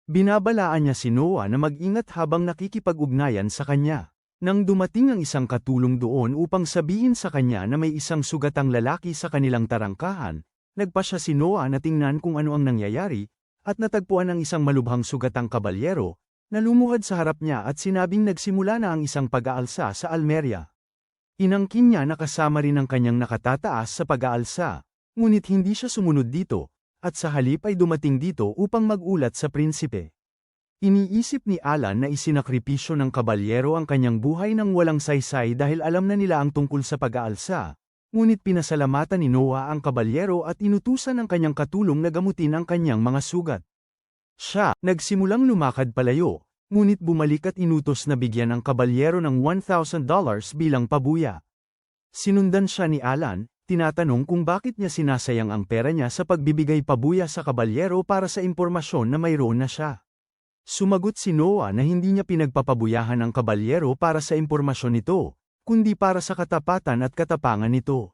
Binabalaan niya si Noah na mag-ingat habang nakikipag-ugnayan sa kanya. Nang dumating ang isang katulong doon upang sabihin sa kanya na may isang sugatang lalaki sa kanilang tarangkahan, nagpa siya si Noah na tingnan kung ano ang nangyayari, at natagpuan ang isang malubhang sugatang kabalyero, na lumuhad sa harap niya at sinabing nagsimula na ang isang pag-aalsa sa Almeria. Inangkin niya na kasama rin ang kanyang nakatataas sa pag-aalsa, ngunit hindi siya sumunod dito, at sa halip ay dumating dito upang mag-ulat sa prinsipe. Iniisip ni Alan na isinakripisyo ng kabalyero ang kanyang buhay ng walang saysay dahil alam na nila ang tungkol sa pag-aalsa, ngunit pinasalamatan ni Noah ang kabalyero at inutusan ang kanyang katulong na gamutin ang kanyang mga sugat. Siya, nagsimulang lumakad palayo, ngunit bumalik at inutos na bigyan ang kabalyero ng $1,000 bilang pabuya. Sinundan siya ni Alan, tinatanong kung bakit niya sinasayang ang pera niya sa pagbibigay pabuya sa kabalyero para sa impormasyon na mayroon na siya. Sumagot si Noah na hindi niya pinagpapabuyahan ang kabalyero para sa impormasyon nito, kundi para sa katapatan at katapangan nito.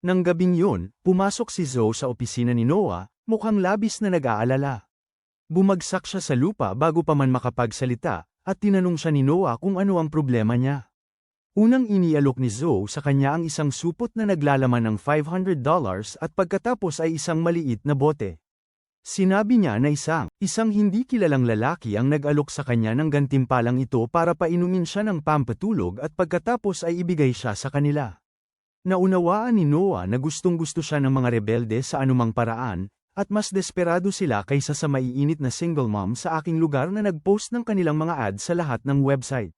Nang gabing yun, pumasok si Zoe sa opisina ni Noah, mukhang labis na nag-aalala. Bumagsak siya sa lupa bago pa man makapagsalita, at tinanong siya ni Noah kung ano ang problema niya. Unang inialok ni Zoe sa kanya ang isang supot na naglalaman ng $500 at pagkatapos ay isang maliit na bote. Sinabi niya na isang hindi kilalang lalaki ang nag-alok sa kanya ng gantimpalang ito para painumin siya ng pampatulog at pagkatapos ay ibigay siya sa kanila. Naunawaan ni Noah na gustong-gusto siya ng mga rebelde sa anumang paraan, at mas desperado sila kaysa sa maiinit na single mom sa aking lugar na nag-post ng kanilang mga ad sa lahat ng website.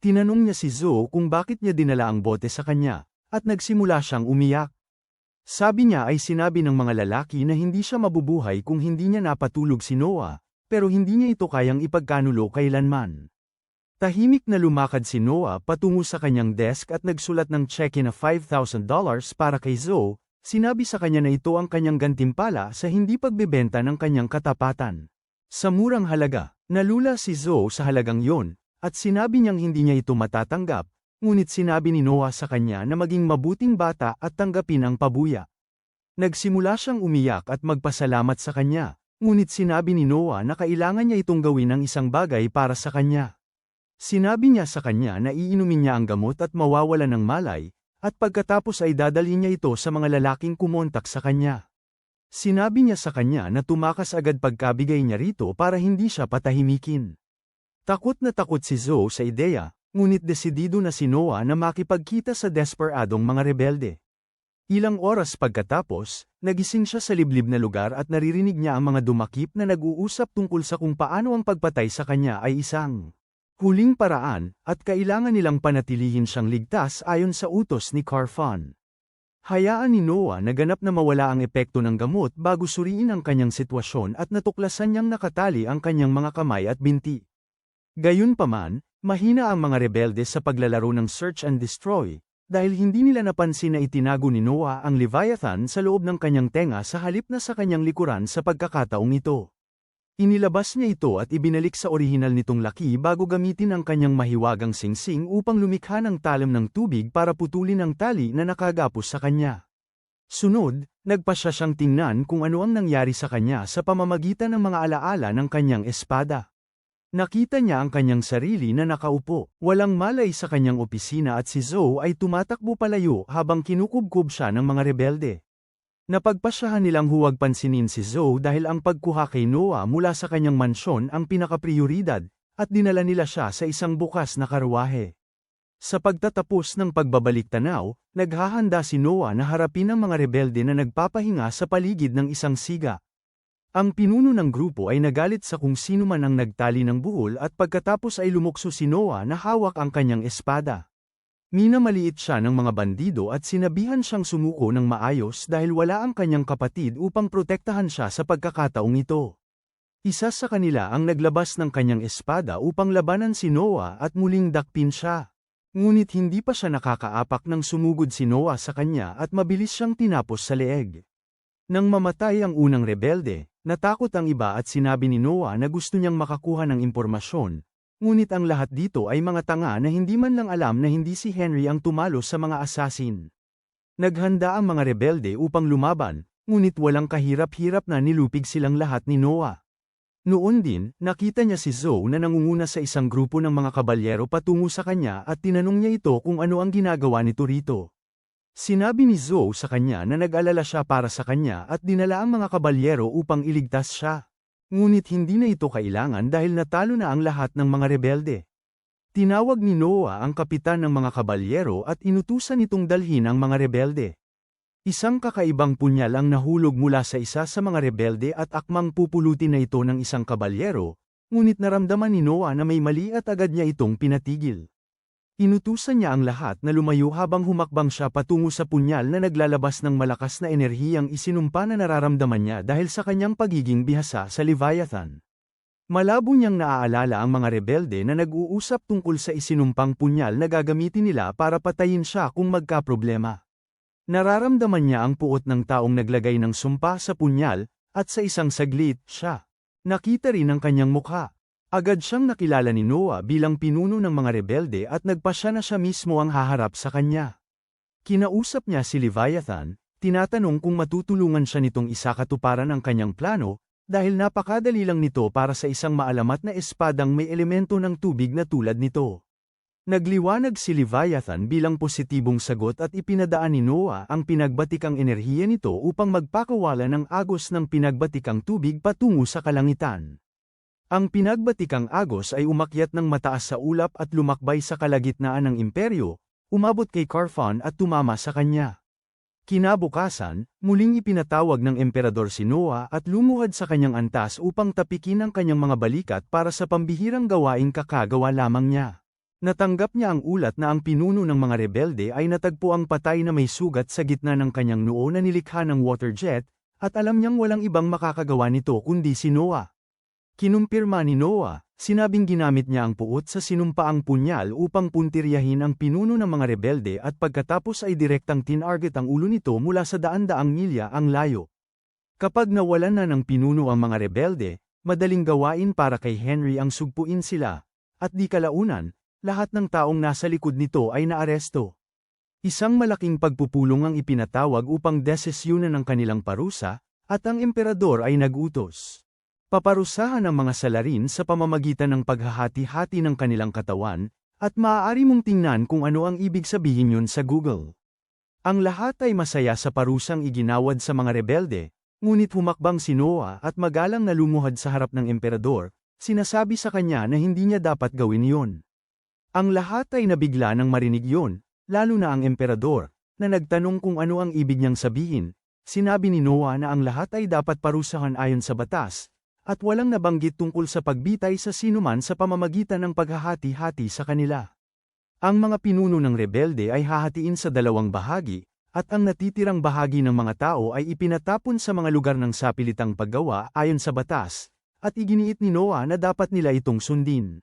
Tinanong niya si Zoe kung bakit niya dinala ang bote sa kanya, at nagsimula siyang umiyak. Sabi niya ay sinabi ng mga lalaki na hindi siya mabubuhay kung hindi niya napatulog si Noah, pero hindi niya ito kayang ipagkanulo kailanman. Tahimik na lumakad si Noah patungo sa kanyang desk at nagsulat ng cheque na $5,000 para kay Zoe, sinabi sa kanya na ito ang kanyang gantimpala sa hindi pagbebenta ng kanyang katapatan. Sa murang halaga, nalula si Zoe sa halagang yon, at sinabi niyang hindi niya ito matatanggap, ngunit sinabi ni Noah sa kanya na maging mabuting bata at tanggapin ang pabuya. Nagsimula siyang umiyak at magpasalamat sa kanya, ngunit sinabi ni Noah na kailangan niya itong gawin ng isang bagay para sa kanya. Sinabi niya sa kanya na iinumin niya ang gamot at mawawala ng malay, at pagkatapos ay dadalhin niya ito sa mga lalaking kumontak sa kanya. Sinabi niya sa kanya na tumakas agad pagkabigay niya rito para hindi siya patahimikin. Takot na takot si Zoe sa ideya, ngunit desidido na si Noah na makipagkita sa desperadong mga rebelde. Ilang oras pagkatapos, nagising siya sa liblib na lugar at naririnig niya ang mga dumakip na nag-uusap tungkol sa kung paano ang pagpatay sa kanya ay isang huling paraan, at kailangan nilang panatilihin siyang ligtas ayon sa utos ni Carfon. Hayaan ni Noah na ganap na mawala ang epekto ng gamot bago suriin ang kanyang sitwasyon at natuklasan niyang nakatali ang kanyang mga kamay at binti. Gayunpaman, mahina ang mga rebelde sa paglalaro ng Search and Destroy, dahil hindi nila napansin na itinago ni Noah ang Leviathan sa loob ng kanyang tenga sa halip na sa kanyang likuran sa pagkakataong ito. Inilabas niya ito at ibinalik sa orihinal nitong laki bago gamitin ang kanyang mahiwagang singsing upang lumikha ng talam ng tubig para putulin ang tali na nakagapos sa kanya. Sunod, nagpasya siyang tingnan kung ano ang nangyari sa kanya sa pamamagitan ng mga alaala ng kanyang espada. Nakita niya ang kanyang sarili na nakaupo, walang malay sa kanyang opisina at si Zoe ay tumatakbo palayo habang kinukubkob siya ng mga rebelde. Napagpasyahan nilang huwag pansinin si Zoe dahil ang pagkuha kay Noah mula sa kanyang mansyon ang pinakaprioridad, at dinala nila siya sa isang bukas na karwahe. Sa pagtatapos ng pagbabalik-tanaw, naghahanda si Noah na harapin ang mga rebelde na nagpapahinga sa paligid ng isang siga. Ang pinuno ng grupo ay nagalit sa kung sino man ang nagtali ng buhol at pagkatapos ay lumukso si Noah na hawak ang kanyang espada. Minamaliit siya ng mga bandido at sinabihan siyang sumuko ng maayos dahil wala ang kanyang kapatid upang protektahan siya sa pagkakataong ito. Isa sa kanila ang naglabas ng kanyang espada upang labanan si Noah at muling dakpin siya. Ngunit hindi pa siya nakakaapak nang sumugod si Noah sa kanya at mabilis siyang tinapos sa leeg. Nang mamatay ang unang rebelde, natakot ang iba at sinabi ni Noah na gusto niyang makakuha ng impormasyon, ngunit ang lahat dito ay mga tanga na hindi man lang alam na hindi si Henry ang tumalo sa mga assassin. Naghanda ang mga rebelde upang lumaban, ngunit walang kahirap-hirap na nilupig silang lahat ni Noah. Noon din, nakita niya si Zoe na nangunguna sa isang grupo ng mga kabalyero patungo sa kanya at tinanong niya ito kung ano ang ginagawa nito rito. Sinabi ni Zoe sa kanya na nag-alala siya para sa kanya at dinala ang mga kabalyero upang iligtas siya. Ngunit hindi na ito kailangan dahil natalo na ang lahat ng mga rebelde. Tinawag ni Noah ang kapitan ng mga kabalyero at inutusan itong dalhin ang mga rebelde. Isang kakaibang punyal ang nahulog mula sa isa sa mga rebelde at akmang pupulutin na ito ng isang kabalyero, ngunit naramdaman ni Noah na may mali at agad niya itong pinatigil. Inutusan niya ang lahat na lumayo habang humakbang siya patungo sa punyal na naglalabas ng malakas na enerhiyang isinumpa na nararamdaman niya dahil sa kanyang pagiging bihasa sa Leviathan. Malabo niyang naaalala ang mga rebelde na nag-uusap tungkol sa isinumpang punyal na gagamitin nila para patayin siya kung magkaproblema. Nararamdaman niya ang puot ng taong naglagay ng sumpa sa punyal, at sa isang saglit, siya. Nakita rin ang kanyang mukha. Agad siyang nakilala ni Noah bilang pinuno ng mga rebelde at nagpasya na siya mismo ang haharap sa kanya. Kinausap niya si Leviathan, tinatanong kung matutulungan siya nitong isakatuparan ang kanyang plano, dahil napakadali lang nito para sa isang maalamat na espadang may elemento ng tubig na tulad nito. Nagliwanag si Leviathan bilang positibong sagot at ipinadaan ni Noah ang pinagbatikang enerhiya nito upang magpakawala ng agos ng pinagbatikang tubig patungo sa kalangitan. Ang pinagbatikang agos ay umakyat ng mataas sa ulap at lumakbay sa kalagitnaan ng imperyo, umabot kay Carfon at tumama sa kanya. Kinabukasan, muling ipinatawag ng emperador si Noah at lumuhad sa kanyang antas upang tapikin ang kanyang mga balikat para sa pambihirang gawaing kakagawa lamang niya. Natanggap niya ang ulat na ang pinuno ng mga rebelde ay natagpo ang patay na may sugat sa gitna ng kanyang noo na nilikha ng water jet, at alam niyang walang ibang makakagawa nito kundi si Noah. Kinumpirma ni Noah, sinabing ginamit niya ang puot sa sinumpaang punyal upang puntiryahin ang pinuno ng mga rebelde at pagkatapos ay direktang tinarget ang ulo nito mula sa daan-daang milya ang layo. Kapag nawalan na ng pinuno ang mga rebelde, madaling gawain para kay Henry ang sugpuin sila, at di kalaunan, lahat ng taong nasa likod nito ay naaresto. Isang malaking pagpupulong ang ipinatawag upang desesyunan ang kanilang parusa, at ang emperador ay nag-utos. Paparusahan ang mga salarin sa pamamagitan ng paghahati-hati ng kanilang katawan, at maaari mong tingnan kung ano ang ibig sabihin yun sa Google. Ang lahat ay masaya sa parusang iginawad sa mga rebelde, ngunit humakbang si Noah at magalang na lumuhad sa harap ng emperador, sinasabi sa kanya na hindi niya dapat gawin yun. Ang lahat ay nabigla nang marinig yun, lalo na ang emperador, na nagtanong kung ano ang ibig niyang sabihin. Sinabi ni Noah na ang lahat ay dapat parusahan ayon sa batas, at walang nabanggit tungkol sa pagbitay sa sinuman sa pamamagitan ng paghahati-hati sa kanila. Ang mga pinuno ng rebelde ay hahatiin sa dalawang bahagi, at ang natitirang bahagi ng mga tao ay ipinatapon sa mga lugar ng sapilitang paggawa ayon sa batas, at iginiit ni Noah na dapat nila itong sundin.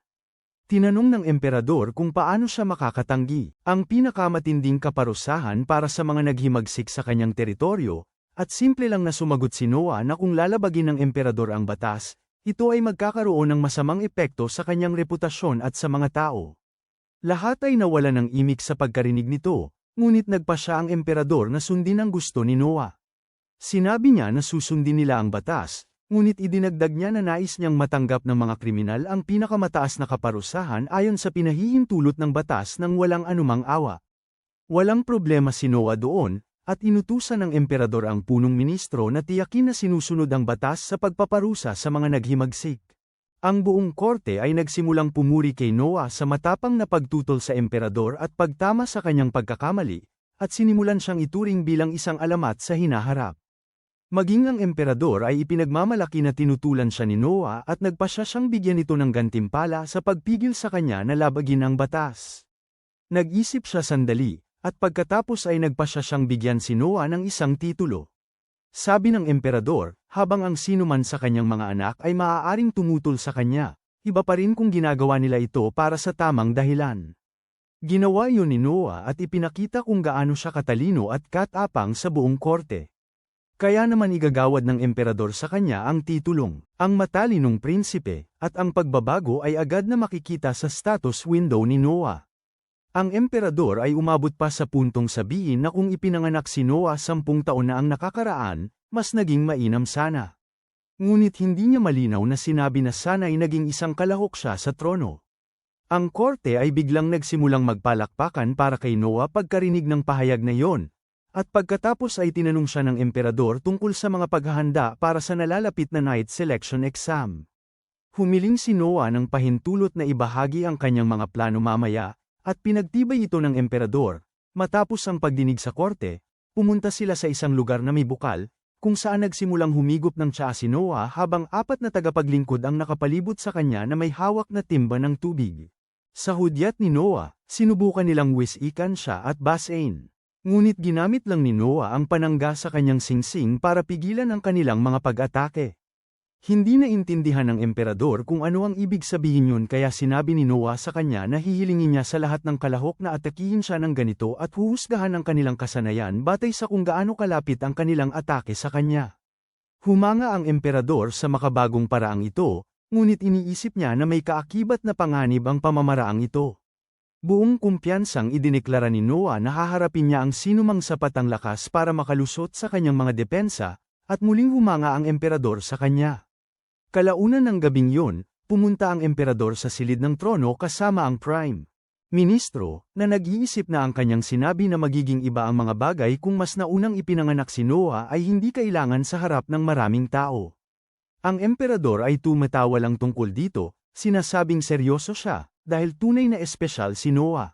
Tinanong ng emperador kung paano siya makakatanggi. Ang pinakamatinding kaparusahan para sa mga naghimagsik sa kanyang teritoryo, at simple lang na sumagot si Noah na kung lalabagin ng emperador ang batas, ito ay magkakaroon ng masamang epekto sa kanyang reputasyon at sa mga tao. Lahat ay nawala ng imik sa pagkarinig nito, ngunit nagpa siya ang emperador na sundin ang gusto ni Noah. Sinabi niya na susundin nila ang batas, ngunit idinagdag niya na nais niyang matanggap ng mga kriminal ang pinakamataas na kaparusahan ayon sa pinahihintulot ng batas ng walang anumang awa. Walang problema si Noah doon, at inutusan ng emperador ang punong ministro na tiyakin na sinusunod ang batas sa pagpaparusa sa mga naghimagsik. Ang buong korte ay nagsimulang pumuri kay Noah sa matapang na pagtutol sa emperador at pagtama sa kanyang pagkakamali, at sinimulan siyang ituring bilang isang alamat sa hinaharap. Maging ang emperador ay ipinagmamalaki na tinutulan siya ni Noah at nagpasya siyang bigyan ito ng gantimpala sa pagpigil sa kanya na labagin ang batas. Nag-isip siya sandali, at pagkatapos ay nagpasya siyang bigyan si Noah ng isang titulo. Sabi ng emperador, habang ang sinuman sa kanyang mga anak ay maaaring tumutol sa kanya, iba pa rin kung ginagawa nila ito para sa tamang dahilan. Ginawa yun ni Noah at ipinakita kung gaano siya katalino at katapang sa buong korte. Kaya naman igagawad ng emperador sa kanya ang titulong, ang matalinong prinsipe, at ang pagbabago ay agad na makikita sa status window ni Noah. Ang emperador ay umabot pa sa puntong sabihin na kung ipinanganak si Noah 10 taon na ang nakakaraan, mas naging mainam sana. Ngunit hindi niya malinaw na sinabi na sana'y naging isang kalahok siya sa trono. Ang korte ay biglang nagsimulang magpalakpakan para kay Noah pagkarinig ng pahayag na yon. At pagkatapos ay tinanong siya ng emperador tungkol sa mga paghahanda para sa nalalapit na night selection exam. Humiling si Noah ng pahintulot na ibahagi ang kanyang mga plano mamaya, at pinagtibay ito ng emperador. Matapos ang pagdinig sa korte, pumunta sila sa isang lugar na may bukal, kung saan nagsimulang humigop ng tsaa si Noah habang 4 na tagapaglingkod ang nakapalibot sa kanya na may hawak na timba ng tubig. Sa hudyat ni Noah, sinubukan nilang wisikan siya at basain. Ngunit ginamit lang ni Noah ang panangga sa kanyang singsing para pigilan ang kanilang mga pag-atake. Hindi naintindihan ng emperador kung ano ang ibig sabihin yun kaya sinabi ni Noah sa kanya na hihilingin niya sa lahat ng kalahok na atakihin siya ng ganito at huhusgahan ang kanilang kasanayan batay sa kung gaano kalapit ang kanilang atake sa kanya. Humanga ang emperador sa makabagong paraang ito, ngunit iniisip niya na may kaakibat na panganib ang pamamaraang ito. Buong kumpiyansang idineklara ni Noah na haharapin niya ang sinumang sapat ang lakas para makalusot sa kanyang mga depensa, at muling humanga ang emperador sa kanya. Kalaunan ng gabing yun, pumunta ang emperador sa silid ng trono kasama ang prime ministro, na nag-iisip na ang kanyang sinabi na magiging iba ang mga bagay kung mas naunang ipinanganak si Noah ay hindi kailangan sa harap ng maraming tao. Ang emperador ay tumatawa lang tungkol dito, sinasabing seryoso siya, dahil tunay na espesyal si Noah.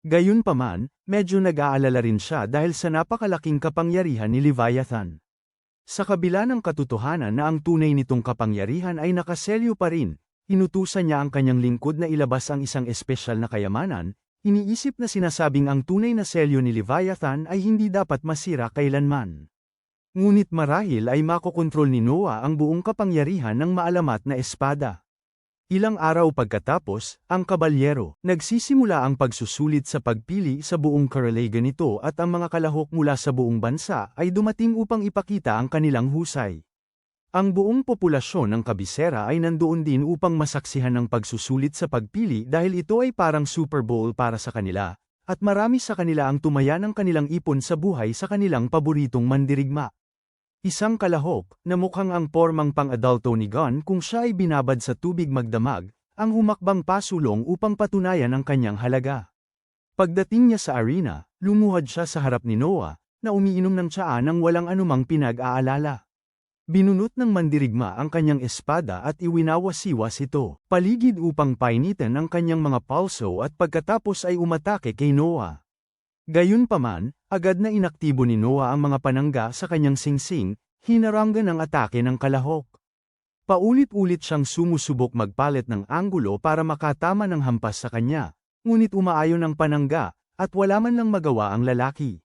Gayunpaman, medyo nag-aalala rin siya dahil sa napakalaking kapangyarihan ni Leviathan. Sa kabila ng katotohanan na ang tunay nitong kapangyarihan ay nakaselyo pa rin, inutusan niya ang kanyang lingkod na ilabas ang isang espesyal na kayamanan, iniisip na sinasabing ang tunay na selyo ni Leviathan ay hindi dapat masira kailanman. Ngunit marahil ay makokontrol ni Noah ang buong kapangyarihan ng maalamat na espada. Ilang araw pagkatapos, ang kabalyero, nagsisimula ang pagsusulit sa pagpili sa buong karalagan nito at ang mga kalahok mula sa buong bansa ay dumating upang ipakita ang kanilang husay. Ang buong populasyon ng kabisera ay nandoon din upang masaksihan ang pagsusulit sa pagpili dahil ito ay parang Super Bowl para sa kanila, at marami sa kanila ang tumaya ng kanilang ipon sa buhay sa kanilang paboritong mandirigma. Isang kalahok, na mukhang ang pormang pang-adulto ni Gon kung siya ay binabad sa tubig magdamag, ang humakbang pasulong upang patunayan ang kanyang halaga. Pagdating niya sa arena, lumuhad siya sa harap ni Noah, na umiinom ng tsaa nang walang anumang pinag-aalala. Binunot ng mandirigma ang kanyang espada at iwinawasiwas ito, paligid upang painitan ang kanyang mga palso at pagkatapos ay umatake kay Noah. Gayunpaman, agad na inaktibo ni Noah ang mga panangga sa kanyang singsing, hinaranggan ang atake ng kalahok. Paulit-ulit siyang sumusubok magpalit ng anggulo para makatama ng hampas sa kanya, ngunit umaayon ang panangga, at wala man lang magawa ang lalaki.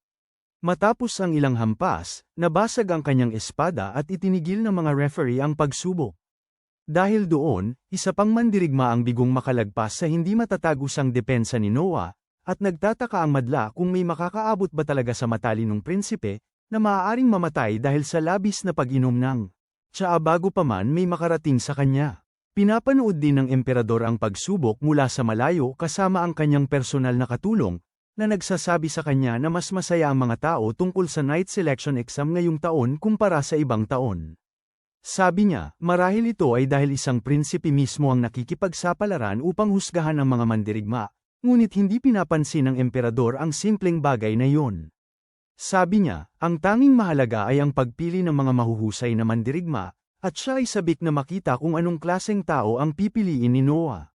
Matapos ang ilang hampas, nabasag ang kanyang espada at itinigil ng mga referee ang pagsubok. Dahil doon, isa pang mandirigma ang bigong makalagpas sa hindi matatagusang depensa ni Noah, at nagtataka ang madla kung may makakaabot ba talaga sa matalinong prinsipe, na maaaring mamatay dahil sa labis na pag-inom ng tsaa bago pa man may makarating sa kanya. Pinapanood din ng emperador ang pagsubok mula sa malayo kasama ang kanyang personal na katulong, na nagsasabi sa kanya na mas masaya ang mga tao tungkol sa night selection exam ngayong taon kumpara sa ibang taon. Sabi niya, marahil ito ay dahil isang prinsipe mismo ang nakikipagsapalaran upang husgahan ang mga mandirigma. Ngunit hindi pinapansin ng emperador ang simpleng bagay na iyon. Sabi niya, ang tanging mahalaga ay ang pagpili ng mga mahuhusay na mandirigma, at siya ay sabik na makita kung anong klaseng tao ang pipiliin ni Noah.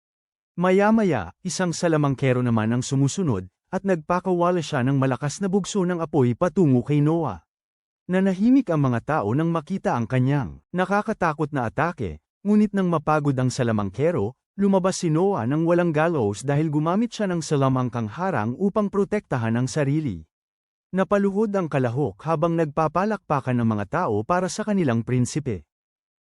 Maya-maya, isang salamangkero naman ang sumusunod, at nagpakawala siya ng malakas na bugso ng apoy patungo kay Noah. Nanahimik ang mga tao nang makita ang kanyang nakakatakot na atake, ngunit nang mapagod ang salamangkero, lumabas si Noah nang walang gallows dahil gumamit siya ng salamangkang harang upang protektahan ang sarili. Napaluhod ang kalahok habang nagpapalakpakan ng mga tao para sa kanilang prinsipe.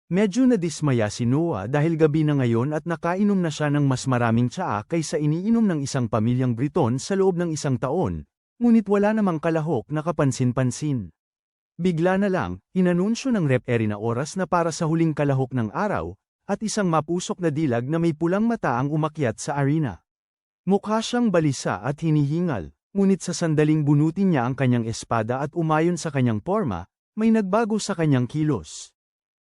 Medyo nadismaya si Noah dahil gabi na ngayon at nakainom na siya ng mas maraming tsaa kaysa iniinom ng isang pamilyang Briton sa loob ng isang taon, ngunit wala namang kalahok na kapansin-pansin. Bigla na lang, inanunsyo ng Rep-Eri na oras na para sa huling kalahok ng araw, at isang mapusok na dilag na may pulang mata ang umakyat sa arena. Mukha siyang balisa at hinihingal, ngunit sa sandaling bunutin niya ang kanyang espada at umayon sa kanyang porma, may nagbago sa kanyang kilos.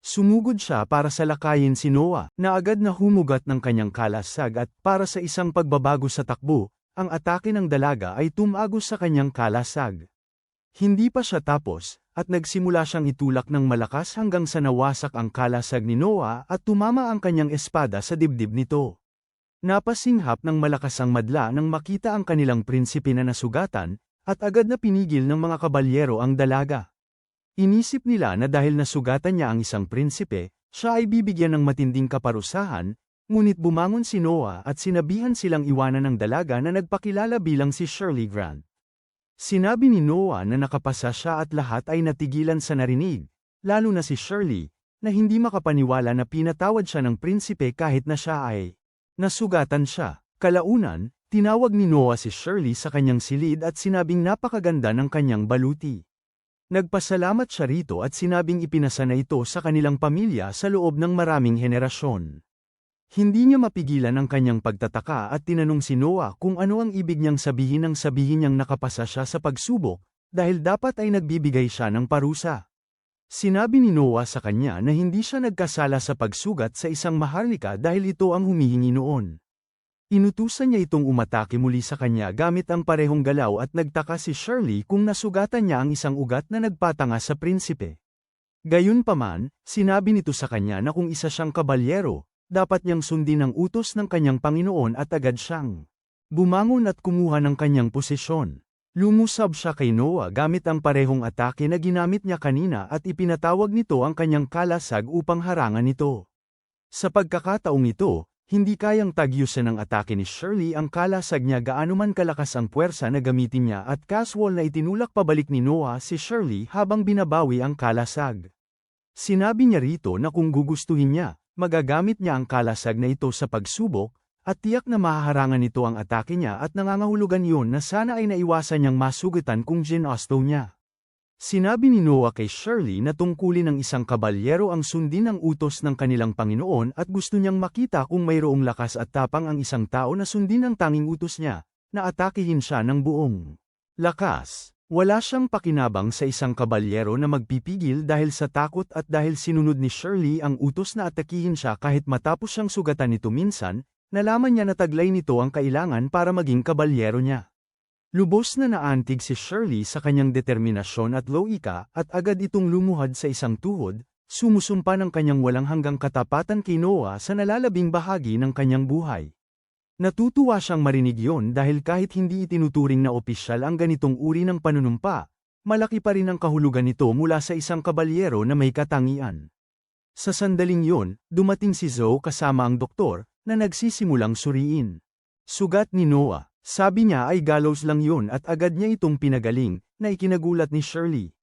Sumugod siya para salakayin si Noah, na agad na humugat ng kanyang kalasag at para sa isang pagbabago sa takbo, ang atake ng dalaga ay tumagos sa kanyang kalasag. Hindi pa siya tapos, at nagsimula siyang itulak ng malakas hanggang sa nawasak ang kalasag ni Noah at tumama ang kanyang espada sa dibdib nito. Napasinghap ng malakas ang madla nang makita ang kanilang prinsipe na nasugatan, at agad na pinigil ng mga kabalyero ang dalaga. Inisip nila na dahil nasugatan niya ang isang prinsipe, siya ay bibigyan ng matinding kaparusahan, ngunit bumangon si Noah at sinabihan silang iwanan ng dalaga na nagpakilala bilang si Shirley Grant. Sinabi ni Noah na nakapasa siya at lahat ay natigilan sa narinig, lalo na si Shirley, na hindi makapaniwala na pinatawad siya ng prinsipe kahit na siya ay nasugatan siya. Kalaunan, tinawag ni Noah si Shirley sa kanyang silid at sinabing napakaganda ng kanyang baluti. Nagpasalamat siya rito at sinabing ipinasa na ito sa kanilang pamilya sa loob ng maraming henerasyon. Hindi niya mapigilan ang kanyang pagtataka at tinanong si Noah kung ano ang ibig niyang sabihin nang sabihin niyang nakapasa siya sa pagsubok, dahil dapat ay nagbibigay siya ng parusa. Sinabi ni Noah sa kanya na hindi siya nagkasala sa pagsugat sa isang maharlika dahil ito ang humihingi noon. Inutusan niya itong umatake muli sa kanya gamit ang parehong galaw at nagtaka si Shirley kung nasugatan niya ang isang ugat na nagpatanga sa prinsipe. Gayunpaman, sinabi nito sa kanya na kung isa siyang kabalyero, dapat niyang sundin ang utos ng kanyang Panginoon at agad siyang bumangon at kumuha ng kanyang posisyon. Lumusab siya kay Noah gamit ang parehong atake na ginamit niya kanina at ipinatawag nito ang kanyang kalasag upang harangan ito. Sa pagkakataong ito, hindi kayang tagyusan ng atake ni Shirley ang kalasag niya gaano man kalakas ang puwersa na gamitin niya at casual na itinulak pabalik ni Noah si Shirley habang binabawi ang kalasag. Sinabi niya rito na kung gugustuhin niya, magagamit niya ang kalasag na ito sa pagsubok, at tiyak na mahaharangan nito ang atake niya at nangangahulugan iyon na sana ay naiwasan niyang masugatan kung ginusto niya. Sinabi ni Noah kay Shirley na tungkulin ng isang kabalyero ang sundin ang utos ng kanilang Panginoon at gusto niyang makita kung mayroong lakas at tapang ang isang tao na sundin ang tanging utos niya, na atakihin siya ng buong lakas. Wala siyang pakinabang sa isang kabalyero na magpipigil dahil sa takot at dahil sinunod ni Shirley ang utos na atakihin siya kahit matapos siyang sugatan nito minsan, nalaman niya na taglay nito ang kailangan para maging kabalyero niya. Lubos na naantig si Shirley sa kanyang determinasyon at loika at agad itong lumuhad sa isang tuhod, sumusumpa ng kanyang walang hanggang katapatan kay Noah sa nalalabing bahagi ng kanyang buhay. Natutuwa siyang marinig yon dahil kahit hindi itinuturing na opisyal ang ganitong uri ng panunumpa, malaki pa rin ang kahulugan nito mula sa isang kabalyero na may katangian. Sa sandaling yon, dumating si Zoe kasama ang doktor, na nagsisimulang suriin. Sugat ni Noah. Sabi niya ay gallows lang yun at agad niya itong pinagaling, na ikinagulat ni Shirley.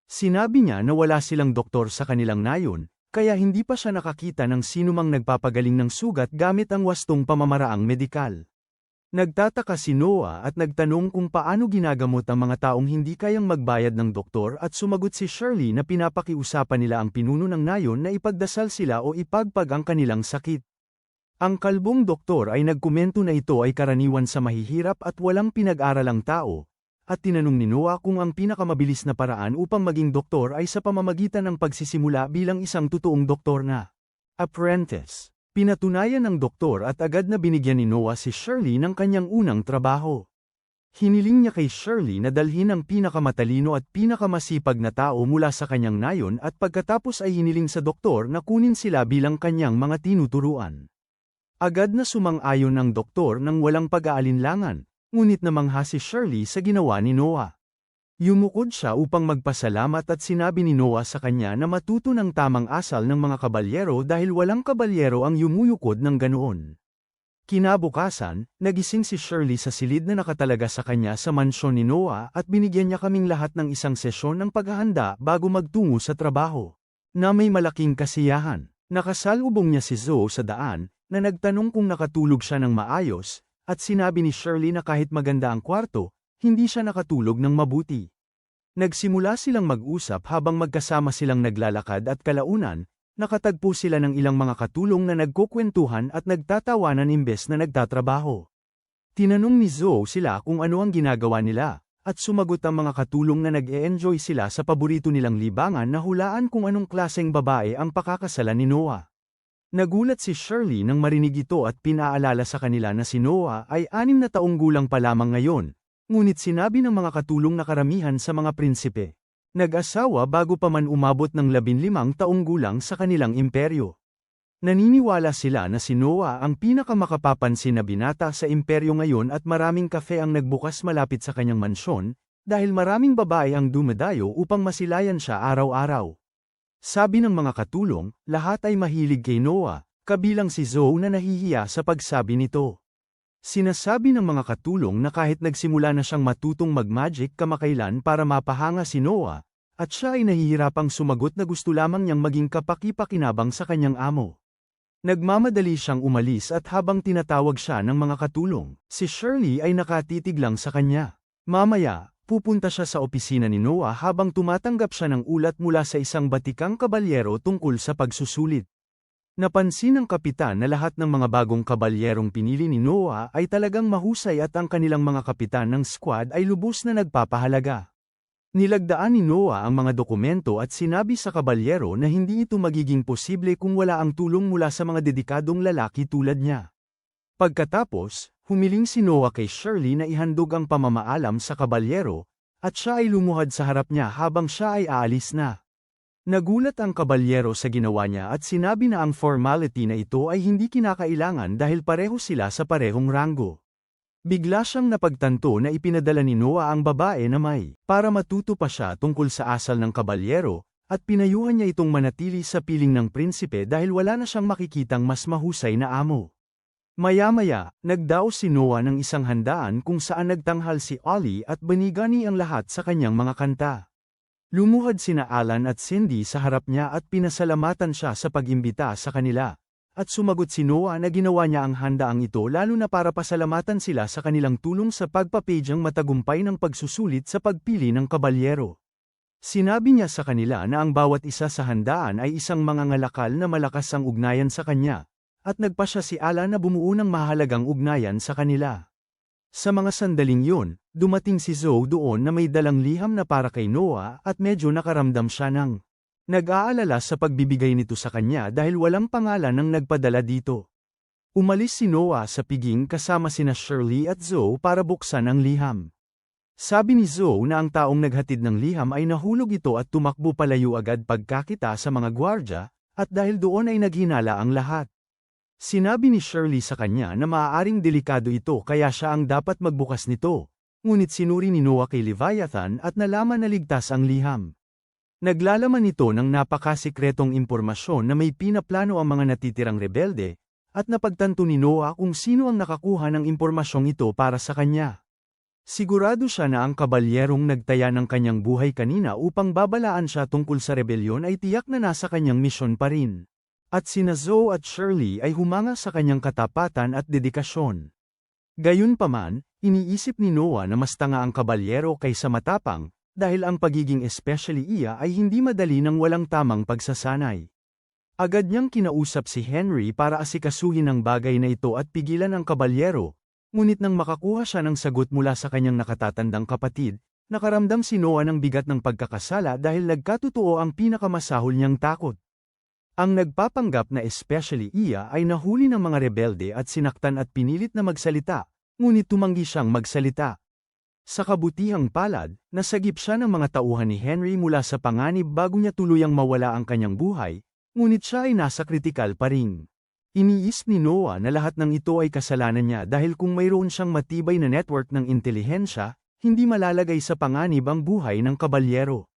Sinabi niya na wala silang doktor sa kanilang nayon, kaya hindi pa siya nakakita ng sinumang nagpapagaling ng sugat gamit ang wastong pamamaraang medikal. Nagtataka si Noah at nagtanong kung paano ginagamot ang mga taong hindi kayang magbayad ng doktor at sumagot si Shirley na pinapakiusapan nila ang pinuno ng nayon na ipagdasal sila o ipagpag ang kanilang sakit. Ang kalbong doktor ay nagkomento na ito ay karaniwan sa mahihirap at walang pinag-aralang tao, at tinanong ni Noah kung ang pinakamabilis na paraan upang maging doktor ay sa pamamagitan ng pagsisimula bilang isang totoong doktor na apprentice. Pinatunayan ng doktor at agad na binigyan ni Noah si Shirley ng kanyang unang trabaho. Hiniling niya kay Shirley na dalhin ang pinakamatalino at pinakamasipag na tao mula sa kanyang nayon at pagkatapos ay hiniling sa doktor na kunin sila bilang kanyang mga tinuturuan. Agad na sumang-ayon ang doktor nang walang pag-aalinlangan, ngunit namangha si Shirley sa ginawa ni Noah. Yumukod siya upang magpasalamat at sinabi ni Noah sa kanya na matuto ng tamang asal ng mga kabalyero dahil walang kabalyero ang yumuyukod ng ganoon. Kinabukasan, nagising si Shirley sa silid na nakatalaga sa kanya sa mansyon ni Noah at binigyan niya kaming lahat ng isang sesyon ng paghahanda bago magtungo sa trabaho. na may malaking kasiyahan. Nakasalubong niya si Zoe sa daan, na nagtanong kung nakatulog siya ng maayos, at sinabi ni Shirley na kahit maganda ang kwarto, hindi siya nakatulog ng mabuti. Nagsimula silang mag-usap habang magkasama silang naglalakad at kalaunan, nakatagpo sila ng ilang mga katulong na nagkukwentuhan at nagtatawanan imbes na nagtatrabaho. Tinanong ni Zoe sila kung ano ang ginagawa nila, at sumagot ang mga katulong na nag-e-enjoy sila sa paborito nilang libangan na hulaan kung anong klaseng babae ang pakakasalan ni Noah. Nagulat si Shirley nang marinig ito at pinaalala sa kanila na si Noah ay 6 na taong gulang pa lamang ngayon, ngunit sinabi ng mga katulong na karamihan sa mga prinsipe nag-asawa bago pa man umabot ng 15 taong gulang sa kanilang imperyo. Naniniwala sila na si Noah ang pinakamakapapansin na binata sa imperyo ngayon at maraming kafe ang nagbukas malapit sa kanyang mansyon, dahil maraming babae ang dumadayo upang masilayan siya araw-araw. Sabi ng mga katulong, lahat ay mahilig kay Noah, kabilang si Zoe na nahihiya sa pagsabi nito. Sinasabi ng mga katulong na kahit nagsimula na siyang matutong mag-magic kamakailan para mapahanga si Noah, at siya ay nahihirapang sumagot na gusto lamang niyang maging kapaki-pakinabang sa kanyang amo. Nagmamadali siyang umalis at habang tinatawag siya ng mga katulong, si Shirley ay nakatitig lang sa kanya. Mamaya, pupunta siya sa opisina ni Noah habang tumatanggap siya ng ulat mula sa isang batikang kabalyero tungkol sa pagsusulit. Napansin ng kapitan na lahat ng mga bagong kabalyerong pinili ni Noah ay talagang mahusay at ang kanilang mga kapitan ng squad ay lubos na nagpapahalaga. Nilagdaan ni Noah ang mga dokumento at sinabi sa kabalyero na hindi ito magiging posible kung wala ang tulong mula sa mga dedikadong lalaki tulad niya. Pagkatapos, humiling si Noah kay Shirley na ihandog ang pamamaalam sa kabalyero, at siya ay lumuhad sa harap niya habang siya ay aalis na. Nagulat ang kabalyero sa ginawa niya at sinabi na ang formality na ito ay hindi kinakailangan dahil pareho sila sa parehong ranggo. Bigla siyang napagtanto na ipinadala ni Noah ang babae na may para matuto pa siya tungkol sa asal ng kabalyero, at pinayuhan niya itong manatili sa piling ng prinsipe dahil wala na siyang makikitang mas mahusay na amo. Maya-maya, nagdaos si Noah ng isang handaan kung saan nagtanghal si Ollie at banigani ang lahat sa kanyang mga kanta. Lumuhad sina Alan at Cindy sa harap niya at pinasalamatan siya sa pag-imbita sa kanila. At sumagot si Noah na ginawa niya ang handaang ito lalo na para pasalamatan sila sa kanilang tulong sa pagpapadyang matagumpay ng pagsusulit sa pagpili ng kabalyero. Sinabi niya sa kanila na ang bawat isa sa handaan ay isang mangangalakal na malakas ang ugnayan sa kanya, at nagpasya si Alan na bumuo ng mahalagang ugnayan sa kanila. Sa mga sandaling yun, dumating si Zoe doon na may dalang liham na para kay Noah at medyo nakaramdam siya ng nag-aalala sa pagbibigay nito sa kanya dahil walang pangalan ng nagpadala dito. Umalis si Noah sa piging kasama sina Shirley at Zoe para buksan ang liham. Sabi ni Zoe na ang taong naghatid ng liham ay nahulog ito at tumakbo palayo agad pagkakita sa mga gwardya, at dahil doon ay naghinala ang lahat. Sinabi ni Shirley sa kanya na maaaring delikado ito kaya siya ang dapat magbukas nito, ngunit sinuri ni Noah kay Leviathan at nalaman na ligtas ang liham. Naglalaman ito ng napakasikretong impormasyon na may pinaplano ang mga natitirang rebelde, at napagtanto ni Noah kung sino ang nakakuha ng impormasyong ito para sa kanya. Sigurado siya na ang kabalyerong nagtaya ng kanyang buhay kanina upang babalaan siya tungkol sa rebelyon ay tiyak na nasa kanyang misyon pa rin. At sina Zoe at Shirley ay humanga sa kanyang katapatan at dedikasyon. Gayunpaman, iniisip ni Noah na mas tanga ang kabalyero kaysa matapang, dahil ang pagiging especially iya ay hindi madali ng walang tamang pagsasanay. Agad niyang kinausap si Henry para asikasuhin ang bagay na ito at pigilan ang kabalyero, ngunit nang makakuha siya ng sagot mula sa kanyang nakatatandang kapatid, nakaramdam si Noah ng bigat ng pagkakasala dahil nagkatotoo ang pinakamasahol niyang takot. Ang nagpapanggap na especially iya ay nahuli ng mga rebelde at sinaktan at pinilit na magsalita, ngunit tumanggi siyang magsalita. Sa kabutihang palad, nasagip siya ng mga tauhan ni Henry mula sa panganib bago niya tuluyang mawala ang kanyang buhay, ngunit siya ay nasa kritikal pa rin. Iniisip ni Noah na lahat ng ito ay kasalanan niya dahil kung mayroon siyang matibay na network ng intelihensya, hindi malalagay sa panganib ang buhay ng kabalyero.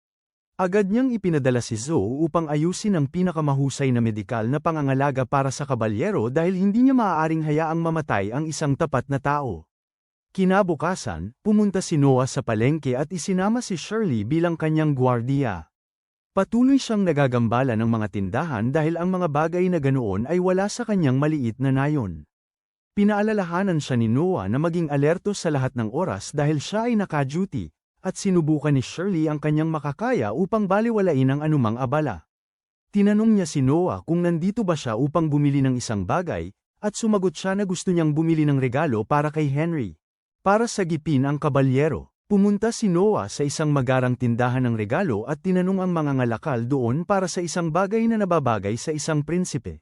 Agad niyang ipinadala si Zoe upang ayusin ang pinakamahusay na medikal na pangangalaga para sa kabalyero dahil hindi niya maaaring hayaang mamatay ang isang tapat na tao. Kinabukasan, pumunta si Noah sa palengke at isinama si Shirley bilang kanyang gwardiya. Patuloy siyang nagagambala ng mga tindahan dahil ang mga bagay na ganoon ay wala sa kanyang maliit na nayon. Pinaalalahanan siya ni Noah na maging alerto sa lahat ng oras dahil siya ay naka-duty, at sinubukan ni Shirley ang kanyang makakaya upang baliwalain ang anumang abala. Tinanong niya si Noah kung nandito ba siya upang bumili ng isang bagay, at sumagot siya na gusto niyang bumili ng regalo para kay Henry. Para sagipin ang kabalyero, pumunta si Noah sa isang magarang tindahan ng regalo at tinanong ang mga ngalakal doon para sa isang bagay na nababagay sa isang prinsipe.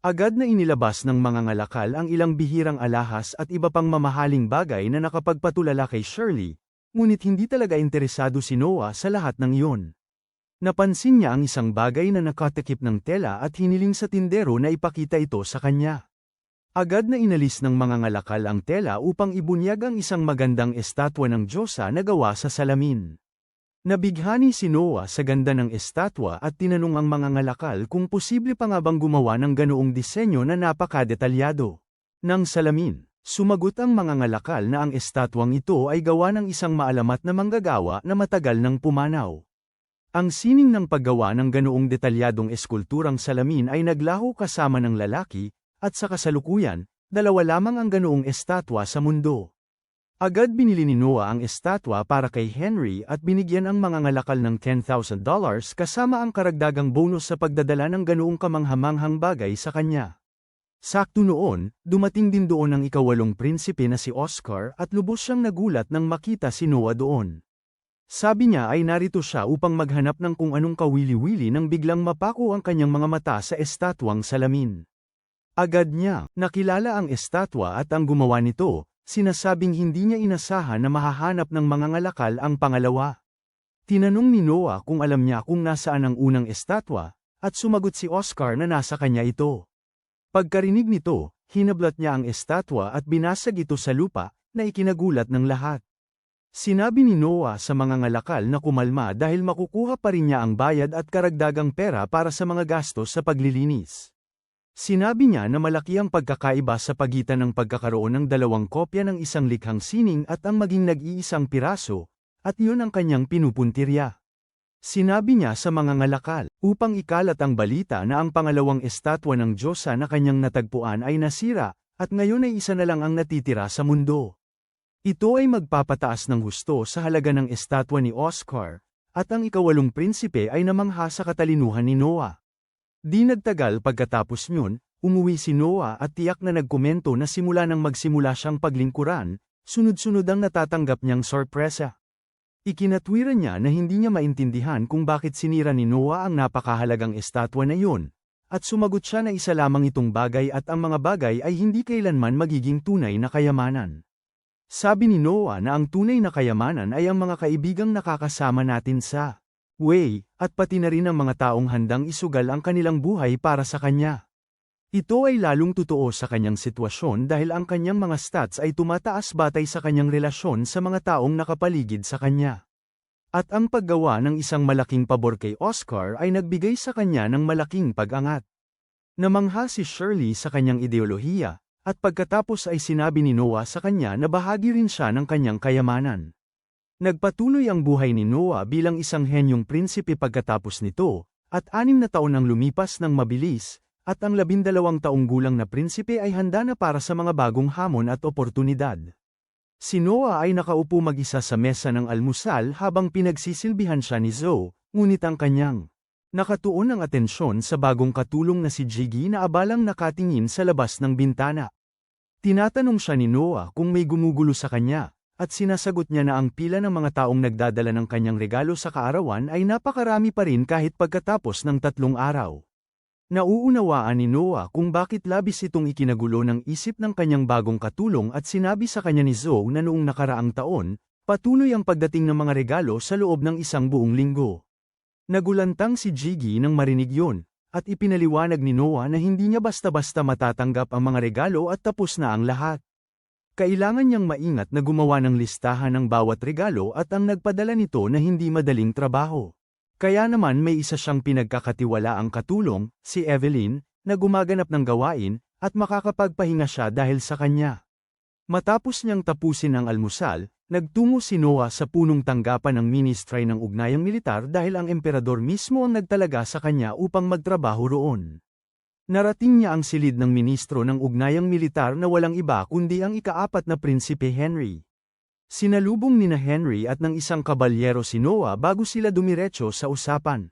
Agad na inilabas ng mga ngalakal ang ilang bihirang alahas at iba pang mamahaling bagay na nakapagpatulala kay Shirley, ngunit hindi talaga interesado si Noah sa lahat ng iyon. Napansin niya ang isang bagay na nakatakip ng tela at hiniling sa tindero na ipakita ito sa kanya. Agad na inalis ng mga ngalakal ang tela upang ibunyag ang isang magandang estatwa ng Diyosa na gawa sa salamin. Nabighani si Noah sa ganda ng estatwa at tinanong ang mga ngalakal kung posible pa nga bang gumawa ng ganoong disenyo na napakadetalyado. Ng salamin, sumagot ang mga ngalakal na ang estatwang ito ay gawa ng isang maalamat na manggagawa na matagal nang pumanaw. Ang sining ng paggawa ng ganoong detalyadong eskulturang salamin ay naglaho kasama ng lalaki, at sa kasalukuyan, dalawa lamang ang ganoong estatwa sa mundo. Agad binili ni Noah ang estatwa para kay Henry at binigyan ang mga ngalakal ng $10,000 kasama ang karagdagang bonus sa pagdadala ng ganoong kamanghamanghang bagay sa kanya. Sakto noon, dumating din doon ang ikawalong prinsipe na si Oscar at lubos siyang nagulat nang makita si Noah doon. Sabi niya ay narito siya upang maghanap ng kung anong kawili-wili nang biglang mapako ang kanyang mga mata sa estatwang salamin. Agad niya nakilala ang estatwa at ang gumawa nito, sinasabing hindi niya inasahan na mahahanap ng mga ngalakal ang pangalawa. Tinanong ni Noah kung alam niya kung nasaan ang unang estatwa, at sumagot si Oscar na nasa kanya ito. Pagkarinig nito, hinablat niya ang estatwa at binasag ito sa lupa, na ikinagulat ng lahat. Sinabi ni Noah sa mga ngalakal na kumalma dahil makukuha pa rin niya ang bayad at karagdagang pera para sa mga gastos sa paglilinis. Sinabi niya na malaki ang pagkakaiba sa pagitan ng pagkakaroon ng dalawang kopya ng isang likhang sining at ang maging nag-iisang piraso, at yun ang kanyang pinupuntirya. Sinabi niya sa mga ngalakal, upang ikalat ang balita na ang pangalawang estatwa ng Diyosa na kanyang natagpuan ay nasira, at ngayon ay isa na lang ang natitira sa mundo. Ito ay magpapataas ng husto sa halaga ng estatwa ni Oscar, at ang ikawalong prinsipe ay namangha sa katalinuhan ni Noah. Di nagtagal pagkatapos niyon, umuwi si Noah at tiyak na nagkomento na simula nang magsimula siyang paglingkuran, sunod-sunod ang natatanggap niyang sorpresa. Ikinatwiran niya na hindi niya maintindihan kung bakit sinira ni Noah ang napakahalagang estatwa na iyon, at sumagot siya na isa lamang itong bagay at ang mga bagay ay hindi kailanman magiging tunay na kayamanan. Sabi ni Noah na ang tunay na kayamanan ay ang mga kaibigang nakakasama natin sa way, at pati na rin ang mga taong handang isugal ang kanilang buhay para sa kanya. Ito ay lalong totoo sa kanyang sitwasyon dahil ang kanyang mga stats ay tumataas batay sa kanyang relasyon sa mga taong nakapaligid sa kanya. At ang paggawa ng isang malaking pabor kay Oscar ay nagbigay sa kanya ng malaking pag-angat. Namangha si Shirley sa kanyang ideolohiya, at pagkatapos ay sinabi ni Noah sa kanya na bahagi rin siya ng kanyang kayamanan. Nagpatuloy ang buhay ni Noah bilang isang henyong prinsipe pagkatapos nito, at 6 na taon ang lumipas ng mabilis, at ang 12 taong gulang na prinsipe ay handa na para sa mga bagong hamon at oportunidad. Si Noah ay nakaupo mag-isa sa mesa ng almusal habang pinagsisilbihan siya ni Zoe, ngunit ang kanyang nakatuon ang atensyon sa bagong katulong na si Jiggy na abalang nakatingin sa labas ng bintana. Tinatanong siya ni Noah kung may gumugulo sa kanya, at sinasagot niya na ang pila ng mga taong nagdadala ng kanyang regalo sa kaarawan ay napakarami pa rin kahit pagkatapos ng 3 araw. Nauunawaan ni Noah kung bakit labis itong ikinagulo ng isip ng kanyang bagong katulong at sinabi sa kanya ni Zoe na noong nakaraang taon, patuloy ang pagdating ng mga regalo sa loob ng isang buong linggo. Nagulantang si Jiggy nang marinig yun, at ipinaliwanag ni Noah na hindi niya basta-basta matatanggap ang mga regalo at tapos na ang lahat. Kailangan niyang maingat na gumawa ng listahan ng bawat regalo at ang nagpadala nito na hindi madaling trabaho. Kaya naman may isa siyang pinagkakatiwalaang katulong, si Evelyn, na gumaganap ng gawain, at makakapagpahinga siya dahil sa kanya. Matapos niyang tapusin ang almusal, nagtungo si Noah sa punong tanggapan ng Ministry ng Ugnayang Militar dahil ang emperador mismo ang nagtalaga sa kanya upang magtrabaho roon. Narating niya ang silid ng ministro ng Ugnayang Militar na walang iba kundi ang ika-4 na Prinsipe Henry. Sinalubong nina Henry at ng isang kabalyero si Noah bago sila dumiretso sa usapan.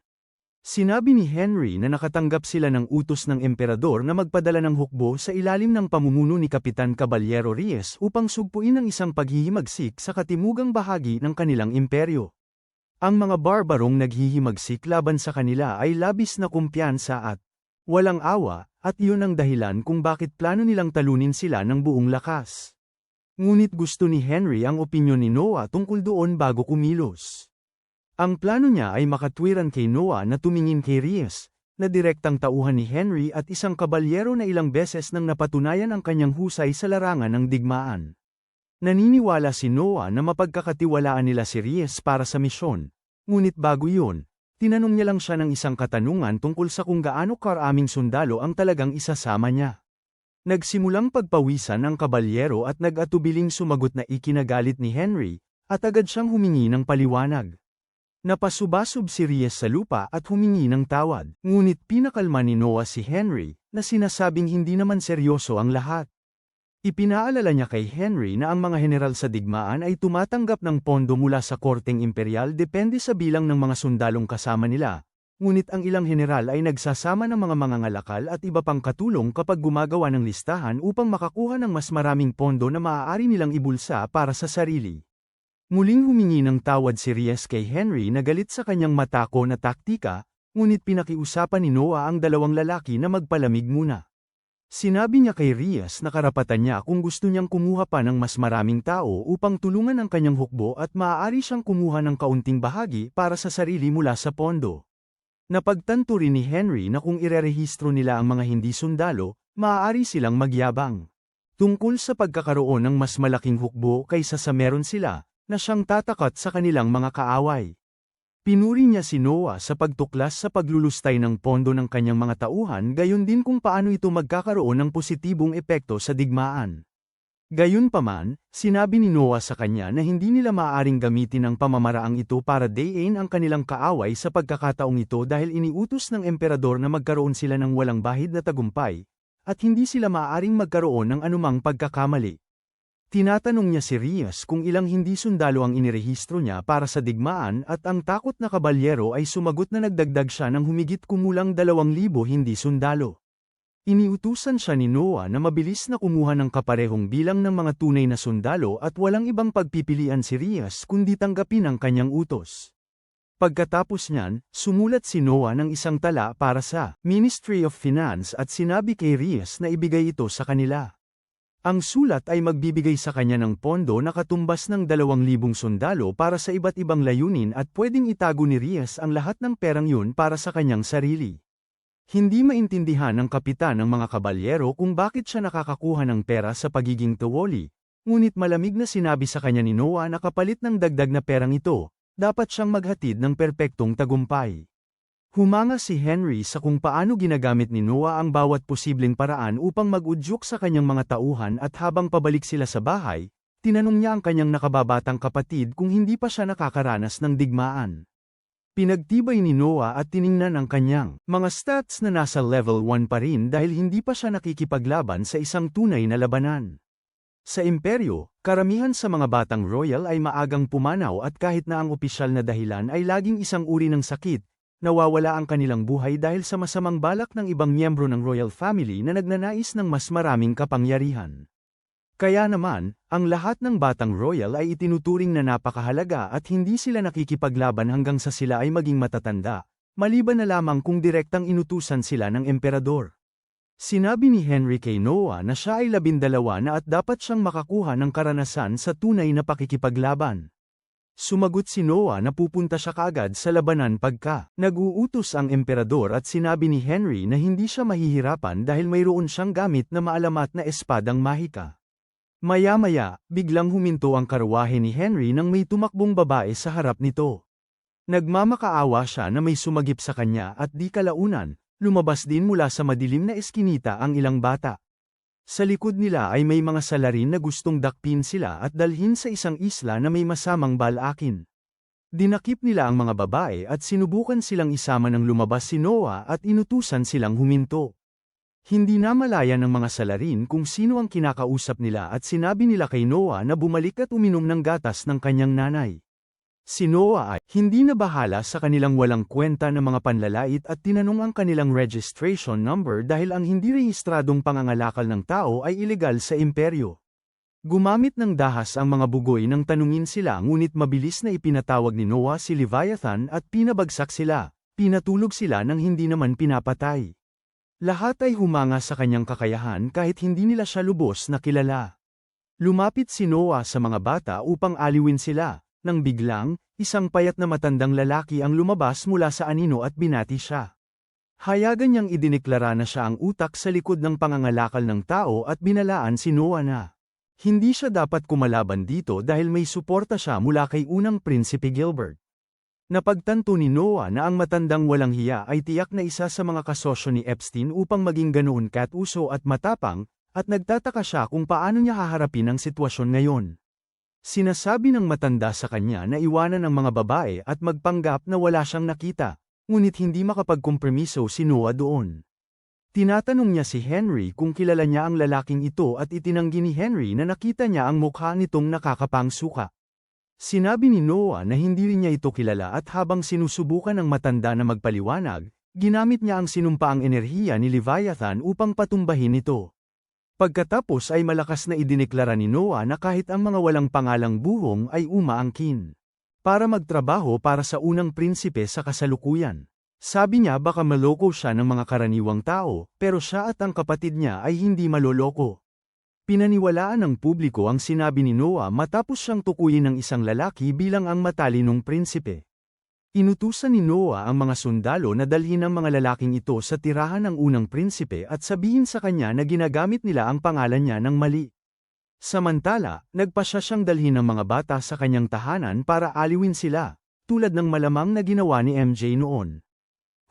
Sinabi ni Henry na nakatanggap sila ng utos ng emperador na magpadala ng hukbo sa ilalim ng pamumuno ni Kapitan Caballero Reyes upang sugpuin ang isang paghihimagsik sa katimugang bahagi ng kanilang imperyo. Ang mga barbarong naghihimagsik laban sa kanila ay labis na kumpiyansa at walang awa, at iyon ang dahilan kung bakit plano nilang talunin sila ng buong lakas. Ngunit gusto ni Henry ang opinyon ni Noah tungkol doon bago kumilos. Ang plano niya ay makatwiran kay Noah na tumingin kay Reyes, na direktang tauhan ni Henry at isang kabalyero na ilang beses nang napatunayan ang kanyang husay sa larangan ng digmaan. Naniniwala si Noah na mapagkakatiwalaan nila si Reyes para sa misyon, ngunit bago iyon, tinanong niya lang siya ng isang katanungan tungkol sa kung gaano karaming sundalo ang talagang isasama niya. Nagsimulang pagpawisan ang kabalyero at nag-atubiling sumagot na ikinagalit ni Henry, at agad siyang humingi ng paliwanag. Napasubasub si Reyes sa lupa at humingi ng tawad, ngunit pinakalma ni Noah si Henry, na sinasabing hindi naman seryoso ang lahat. Ipinaalala niya kay Henry na ang mga general sa digmaan ay tumatanggap ng pondo mula sa korteng imperial depende sa bilang ng mga sundalong kasama nila, ngunit ang ilang general ay nagsasama ng mga mangangalakal at iba pang katulong kapag gumagawa ng listahan upang makakuha ng mas maraming pondo na maaari nilang ibulsa para sa sarili. Muling humingi ng tawad si Reyes kay Henry na galit sa kanyang matako na taktika, ngunit pinakiusapan ni Noah ang dalawang lalaki na magpalamig muna. Sinabi niya kay Reyes na karapatan niya kung gusto niyang kumuha pa ng mas maraming tao upang tulungan ang kanyang hukbo at maaari siyang kumuha ng kaunting bahagi para sa sarili mula sa pondo. Napagtanto rin ni Henry na kung irerehistro nila ang mga hindi sundalo, maaari silang magyabang tungkol sa pagkakaroon ng mas malaking hukbo kaysa sa meron sila, na siyang tatakat sa kanilang mga kaaway. Pinuri niya si Noah sa pagtuklas sa paglulustay ng pondo ng kanyang mga tauhan gayon din kung paano ito magkakaroon ng positibong epekto sa digmaan. Gayunpaman, sinabi ni Noah sa kanya na hindi nila maaaring gamitin ang pamamaraang ito para dayain ang kanilang kaaway sa pagkakataong ito dahil iniutos ng emperador na magkaroon sila ng walang bahid na tagumpay, at hindi sila maaaring magkaroon ng anumang pagkakamali. Tinatanong niya si Reyes kung ilang hindi sundalo ang inirehistro niya para sa digmaan at ang takot na kabalyero ay sumagot na nagdagdag siya ng humigit kumulang 2,000 hindi sundalo. Iniutusan siya ni Noah na mabilis na kumuha ng kaparehong bilang ng mga tunay na sundalo at walang ibang pagpipilian si Reyes kundi tanggapin ang kanyang utos. Pagkatapos niyan, sumulat si Noah ng isang tala para sa Ministry of Finance at sinabi kay Reyes na ibigay ito sa kanila. Ang sulat ay magbibigay sa kanya ng pondo na katumbas ng 2,000 sundalo para sa iba't ibang layunin at pwedeng itago ni Reyes ang lahat ng perang yun para sa kanyang sarili. Hindi maintindihan ng kapitan ng mga kabalyero kung bakit siya nakakakuha ng pera sa pagiging tuwoli, ngunit malamig na sinabi sa kanya ni Noah na kapalit ng dagdag na perang ito, dapat siyang maghatid ng perpektong tagumpay. Humanga si Henry sa kung paano ginagamit ni Noah ang bawat posibleng paraan upang mag-udyok sa kanyang mga tauhan at habang pabalik sila sa bahay, tinanong niya ang kanyang nakababatang kapatid kung hindi pa siya nakakaranas ng digmaan. Pinagtibay ni Noah at tiningnan ang kanyang mga stats na nasa level 1 pa rin dahil hindi pa siya nakikipaglaban sa isang tunay na labanan. Sa imperyo, karamihan sa mga batang royal ay maagang pumanaw at kahit na ang opisyal na dahilan ay laging isang uri ng sakit, nawawala ang kanilang buhay dahil sa masamang balak ng ibang miyembro ng royal family na nagnanais ng mas maraming kapangyarihan. Kaya naman, ang lahat ng batang royal ay itinuturing na napakahalaga at hindi sila nakikipaglaban hanggang sa sila ay maging matatanda, maliban na lamang kung direktang inutusan sila ng emperador. Sinabi ni Henry kay Noah na siya ay 12 na at dapat siyang makakuha ng karanasan sa tunay na pakikipaglaban. Sumagot si Noah na pupunta siya kaagad sa labanan pagka nag-uutos ang emperador at sinabi ni Henry na hindi siya mahihirapan dahil mayroon siyang gamit na maalamat na espadang mahika. Maya-maya, biglang huminto ang karwahe ni Henry nang may tumakbong babae sa harap nito. Nagmamakaawa siya na may sumagip sa kanya at di kalaunan, lumabas din mula sa madilim na eskinita ang ilang bata. Sa likod nila ay may mga salarin na gustong dakpin sila at dalhin sa isang isla na may masamang balakin. Dinakip nila ang mga babae at sinubukan silang isama ng lumabas si Noah at inutusan silang huminto. Hindi na malaya ng mga salarin kung sino ang kinakausap nila at sinabi nila kay Noah na bumalik at uminom ng gatas ng kanyang nanay. Si Noah ay hindi na bahala sa kanilang walang kwenta na mga panlalait at tinanong ang kanilang registration number dahil ang hindi rehistradong pangangalakal ng tao ay ilegal sa imperyo. Gumamit ng dahas ang mga bugoy nang tanungin sila ngunit mabilis na ipinatawag ni Noah si Leviathan at pinabagsak sila, pinatulog sila nang hindi naman pinapatay. Lahat ay humanga sa kanyang kakayahan kahit hindi nila siya lubos na kilala. Lumapit si Noah sa mga bata upang aliwin sila. Nang biglang, isang payat na matandang lalaki ang lumabas mula sa anino at binati siya. Hayagan niyang idineklara na siya ang utak sa likod ng pangangalakal ng tao at binalaan si Noah na hindi siya dapat kumalaban dito dahil may suporta siya mula kay unang Prinsipe Gilbert. Napagtanto ni Noah na ang matandang walang hiya ay tiyak na isa sa mga kasosyo ni Epstein upang maging ganoon katuso at matapang, at nagtataka siya kung paano niya haharapin ang sitwasyon ngayon. Sinasabi ng matanda sa kanya na iwanan ang mga babae at magpanggap na wala siyang nakita, ngunit hindi makapagkompromiso si Noah doon. Tinatanong niya si Henry kung kilala niya ang lalaking ito at itinanggi ni Henry na nakita niya ang mukha nitong nakakapangsuka. Sinabi ni Noah na hindi rin niya ito kilala at habang sinusubukan ng matanda na magpaliwanag, ginamit niya ang sinumpaang enerhiya ni Leviathan upang patumbahin ito. Pagkatapos ay malakas na idineklara ni Noah na kahit ang mga walang pangalang buhong ay umaangkin para magtrabaho para sa unang prinsipe sa kasalukuyan. Sabi niya baka maloko siya ng mga karaniwang tao, pero siya at ang kapatid niya ay hindi maloloko. Pinaniwalaan ng publiko ang sinabi ni Noah matapos siyang tukuyin ng isang lalaki bilang ang matalinong prinsipe. Inutusan ni Noah ang mga sundalo na dalhin ang mga lalaking ito sa tirahan ng unang prinsipe at sabihin sa kanya na ginagamit nila ang pangalan niya ng mali. Samantala, nagpasya siyang dalhin ang mga bata sa kanyang tahanan para aliwin sila, tulad ng malamang na ginawa ni MJ noon.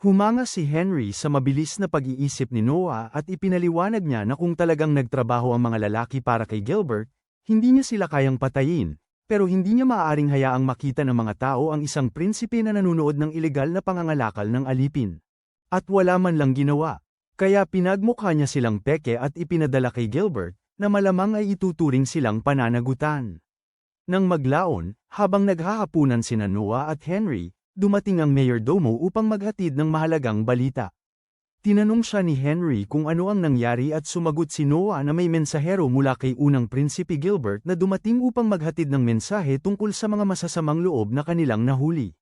Humanga si Henry sa mabilis na pag-iisip ni Noah at ipinaliwanag niya na kung talagang nagtrabaho ang mga lalaki para kay Gilbert, hindi niya sila kayang patayin. Pero hindi niya maaaring hayaang makita ng mga tao ang isang prinsipe na nanunood ng ilegal na pangangalakal ng alipin. At wala man lang ginawa. Kaya pinagmukha niya silang peke at ipinadala kay Gilbert, na malamang ay ituturing silang pananagutan. Nang maglaon, habang naghahapunan sina Noah at Henry, dumating ang mayordomo upang maghatid ng mahalagang balita. Tinanong siya ni Henry kung ano ang nangyari at sumagot si Noah na may mensahero mula kay unang Prinsipe Gilbert na dumating upang maghatid ng mensahe tungkol sa mga masasamang loob na kanilang nahuli.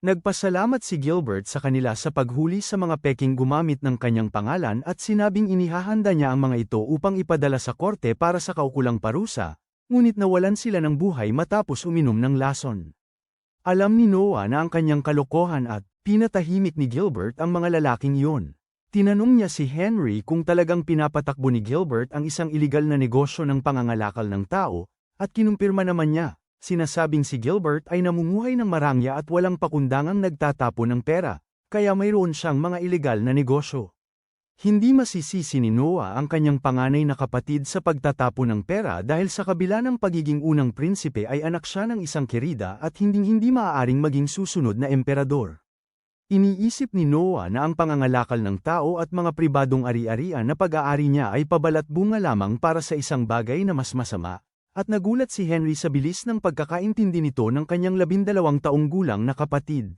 Nagpasalamat si Gilbert sa kanila sa paghuli sa mga peking gumamit ng kanyang pangalan at sinabing inihahanda niya ang mga ito upang ipadala sa korte para sa kaukulang parusa, ngunit nawalan sila ng buhay matapos uminom ng lason. Alam ni Noah na ang kanyang kalokohan at pinatahimik ni Gilbert ang mga lalaking iyon. Tinanong niya si Henry kung talagang pinapatakbo ni Gilbert ang isang iligal na negosyo ng pangangalakal ng tao, at kinumpirma naman niya, sinasabing si Gilbert ay namumuhay ng marangya at walang pakundangang nagtatapo ng pera, kaya mayroon siyang mga iligal na negosyo. Hindi masisisi ni Noah ang kanyang panganay na kapatid sa pagtatapo ng pera dahil sa kabila ng pagiging unang prinsipe ay anak siya ng isang kirida at hindi maaaring maging susunod na emperador. Iniisip ni Noah na ang pangangalakal ng tao at mga pribadong ari-arian na pag-aari niya ay pabalat bunga lamang para sa isang bagay na mas masama, at nagulat si Henry sa bilis ng pagkakaintindi nito ng kanyang 12 taong gulang na kapatid.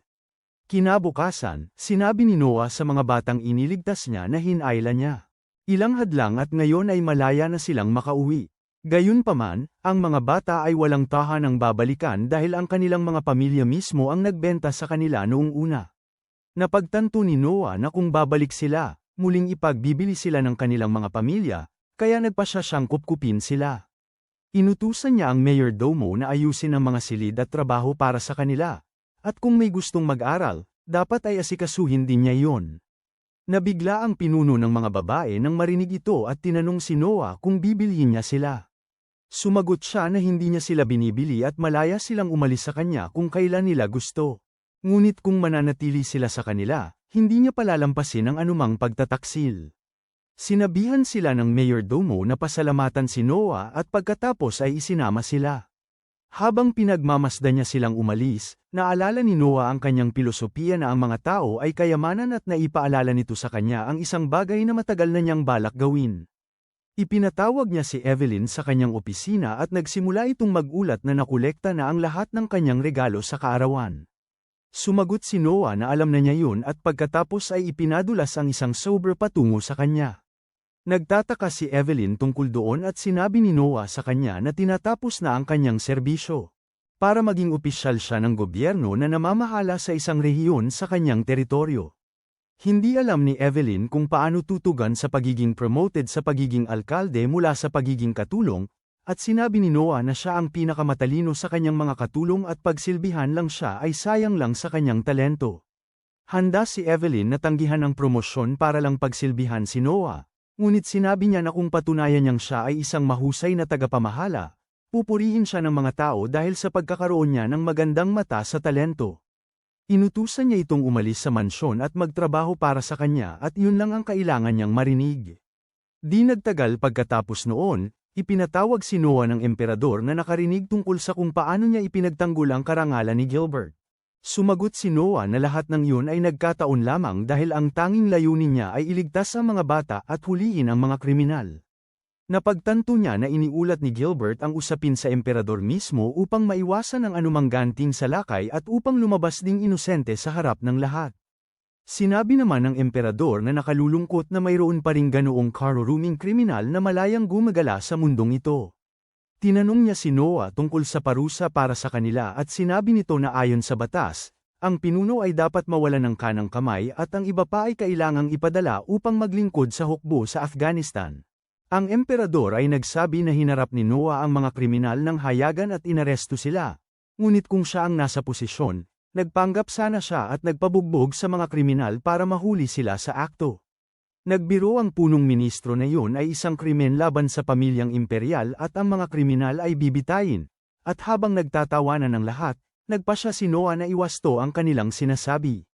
Kinabukasan, sinabi ni Noah sa mga batang iniligtas niya na hinayla niya. Ilang hadlang at ngayon ay malaya na silang makauwi. Gayunpaman, ang mga bata ay walang tahanang babalikan dahil ang kanilang mga pamilya mismo ang nagbenta sa kanila noong una. Napagtanto ni Noah na kung babalik sila, muling ipagbibili sila ng kanilang mga pamilya, kaya nagpasya siyang kupkupin sila. Inutusan niya ang mayordomo na ayusin ang mga silid at trabaho para sa kanila, at kung may gustong mag-aral, dapat ay asikasuhin din niya iyon. Nabigla ang pinuno ng mga babae nang marinig ito at tinanong si Noah kung bibilhin niya sila. Sumagot siya na hindi niya sila binibili at malaya silang umalis sa kanya kung kailan nila gusto. Ngunit kung mananatili sila sa kanila, hindi niya palalampasin ang anumang pagtataksil. Sinabihan sila ng mayordomo na pasalamatan si Noah at pagkatapos ay isinama sila. Habang pinagmamasdan niya silang umalis, naalala ni Noah ang kanyang pilosopiya na ang mga tao ay kayamanan at naipaalala nito sa kanya ang isang bagay na matagal na niyang balak gawin. Ipinatawag niya si Evelyn sa kanyang opisina at nagsimula itong magulat na nakolekta na ang lahat ng kanyang regalo sa kaarawan. Sumagot si Noah na alam na niya yun at pagkatapos ay ipinadulas ang isang sober patungo sa kanya. Nagtataka si Evelyn tungkol doon at sinabi ni Noah sa kanya na tinatapos na ang kanyang serbisyo. Para maging opisyal siya ng gobyerno na namamahala sa isang rehiyon sa kanyang teritoryo. Hindi alam ni Evelyn kung paano tutugan sa pagiging promoted sa pagiging alkalde mula sa pagiging katulong, at sinabi ni Noah na siya ang pinakamatalino sa kanyang mga katulong at pagsilbihan lang siya ay sayang lang sa kanyang talento. Handa si Evelyn na tanggihan ang promosyon para lang pagsilbihan si Noah. Ngunit sinabi niya na kung patunayan niyang siya ay isang mahusay na tagapamahala, pupurihin siya ng mga tao dahil sa pagkakaroon niya ng magandang mata sa talento. Inutusan niya itong umalis sa mansyon at magtrabaho para sa kanya at yun lang ang kailangan niyang marinig. Di nagtagal pagkatapos noon, ipinatawag si Noah ng emperador na nakarinig tungkol sa kung paano niya ipinagtanggol ang karangalan ni Gilbert. Sumagot si Noah na lahat ng yun ay nagkataon lamang dahil ang tanging layunin niya ay iligtas ang mga bata at huliin ang mga kriminal. Napagtanto niya na iniulat ni Gilbert ang usapin sa emperador mismo upang maiwasan ang anumang ganting salakay at upang lumabas ding inosente sa harap ng lahat. Sinabi naman ng emperador na nakalulungkot na mayroon pa ring ganoong karuruming kriminal na malayang gumagala sa mundong ito. Tinanong niya si Noah tungkol sa parusa para sa kanila at sinabi nito na ayon sa batas, ang pinuno ay dapat mawalan ng kanang kamay at ang iba pa ay kailangang ipadala upang maglingkod sa hukbo sa Afghanistan. Ang emperador ay nagsabi na hinarap ni Noah ang mga kriminal ng hayagan at inaresto sila. Ngunit kung siya ang nasa posisyon, nagpanggap sana siya at nagpabugbog sa mga kriminal para mahuli sila sa akto. Nagbiro ang punong ministro na yun ay isang krimen laban sa pamilyang imperial at ang mga kriminal ay bibitayin. At habang nagtatawanan ng lahat, nagpasya si Noah na iwasto ang kanilang sinasabi.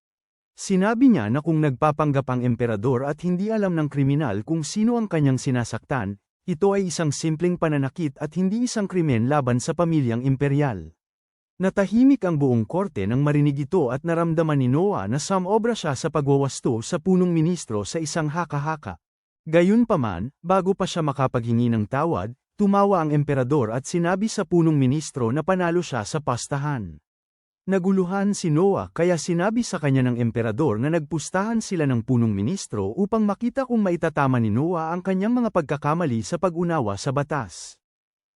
Sinabi niya na kung nagpapanggap ang emperador at hindi alam ng kriminal kung sino ang kanyang sinasaktan, ito ay isang simpleng pananakit at hindi isang krimen laban sa pamilyang imperial. Natahimik ang buong korte nang marinig ito at naramdaman ni Noah na samobra siya sa pagwawasto sa punong ministro sa isang haka-haka. Gayunpaman, bago pa siya makapaghingi ng tawad, tumawa ang emperador at sinabi sa punong ministro na panalo siya sa pastahan. Naguluhan si Noah kaya sinabi sa kanya ng emperador na nagpustahan sila ng punong ministro upang makita kung maitatama ni Noah ang kanyang mga pagkakamali sa pag-unawa sa batas.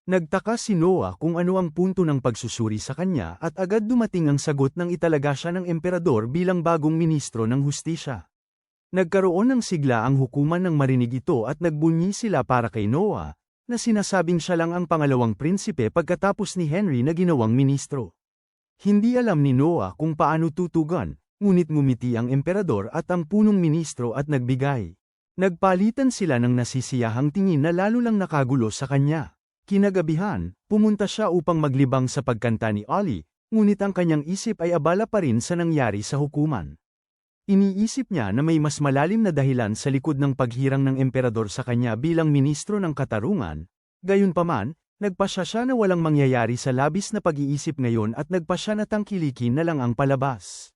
Nagtaka si Noah kung ano ang punto ng pagsusuri sa kanya at agad dumating ang sagot ng italaga siya ng emperador bilang bagong ministro ng hustisya. Nagkaroon ng sigla ang hukuman ng marinig ito at nagbunyi sila para kay Noah, na sinasabing siya lang ang pangalawang prinsipe pagkatapos ni Henry na ginawang ministro. Hindi alam ni Noah kung paano tutugan, ngunit ngumiti ang emperador at ang punong ministro at nagbigay. Nagpalitan sila ng nasisiyahang tingin na lalo lang nakagulo sa kanya. Kinagabihan, pumunta siya upang maglibang sa pagkanta ni Ollie, ngunit ang kanyang isip ay abala pa rin sa nangyari sa hukuman. Iniisip niya na may mas malalim na dahilan sa likod ng paghirang ng emperador sa kanya bilang ministro ng katarungan. Gayunpaman, nagpasya siya na walang mangyayari sa labis na pag-iisip ngayon at nagpasya na tangkilikin na lang ang palabas.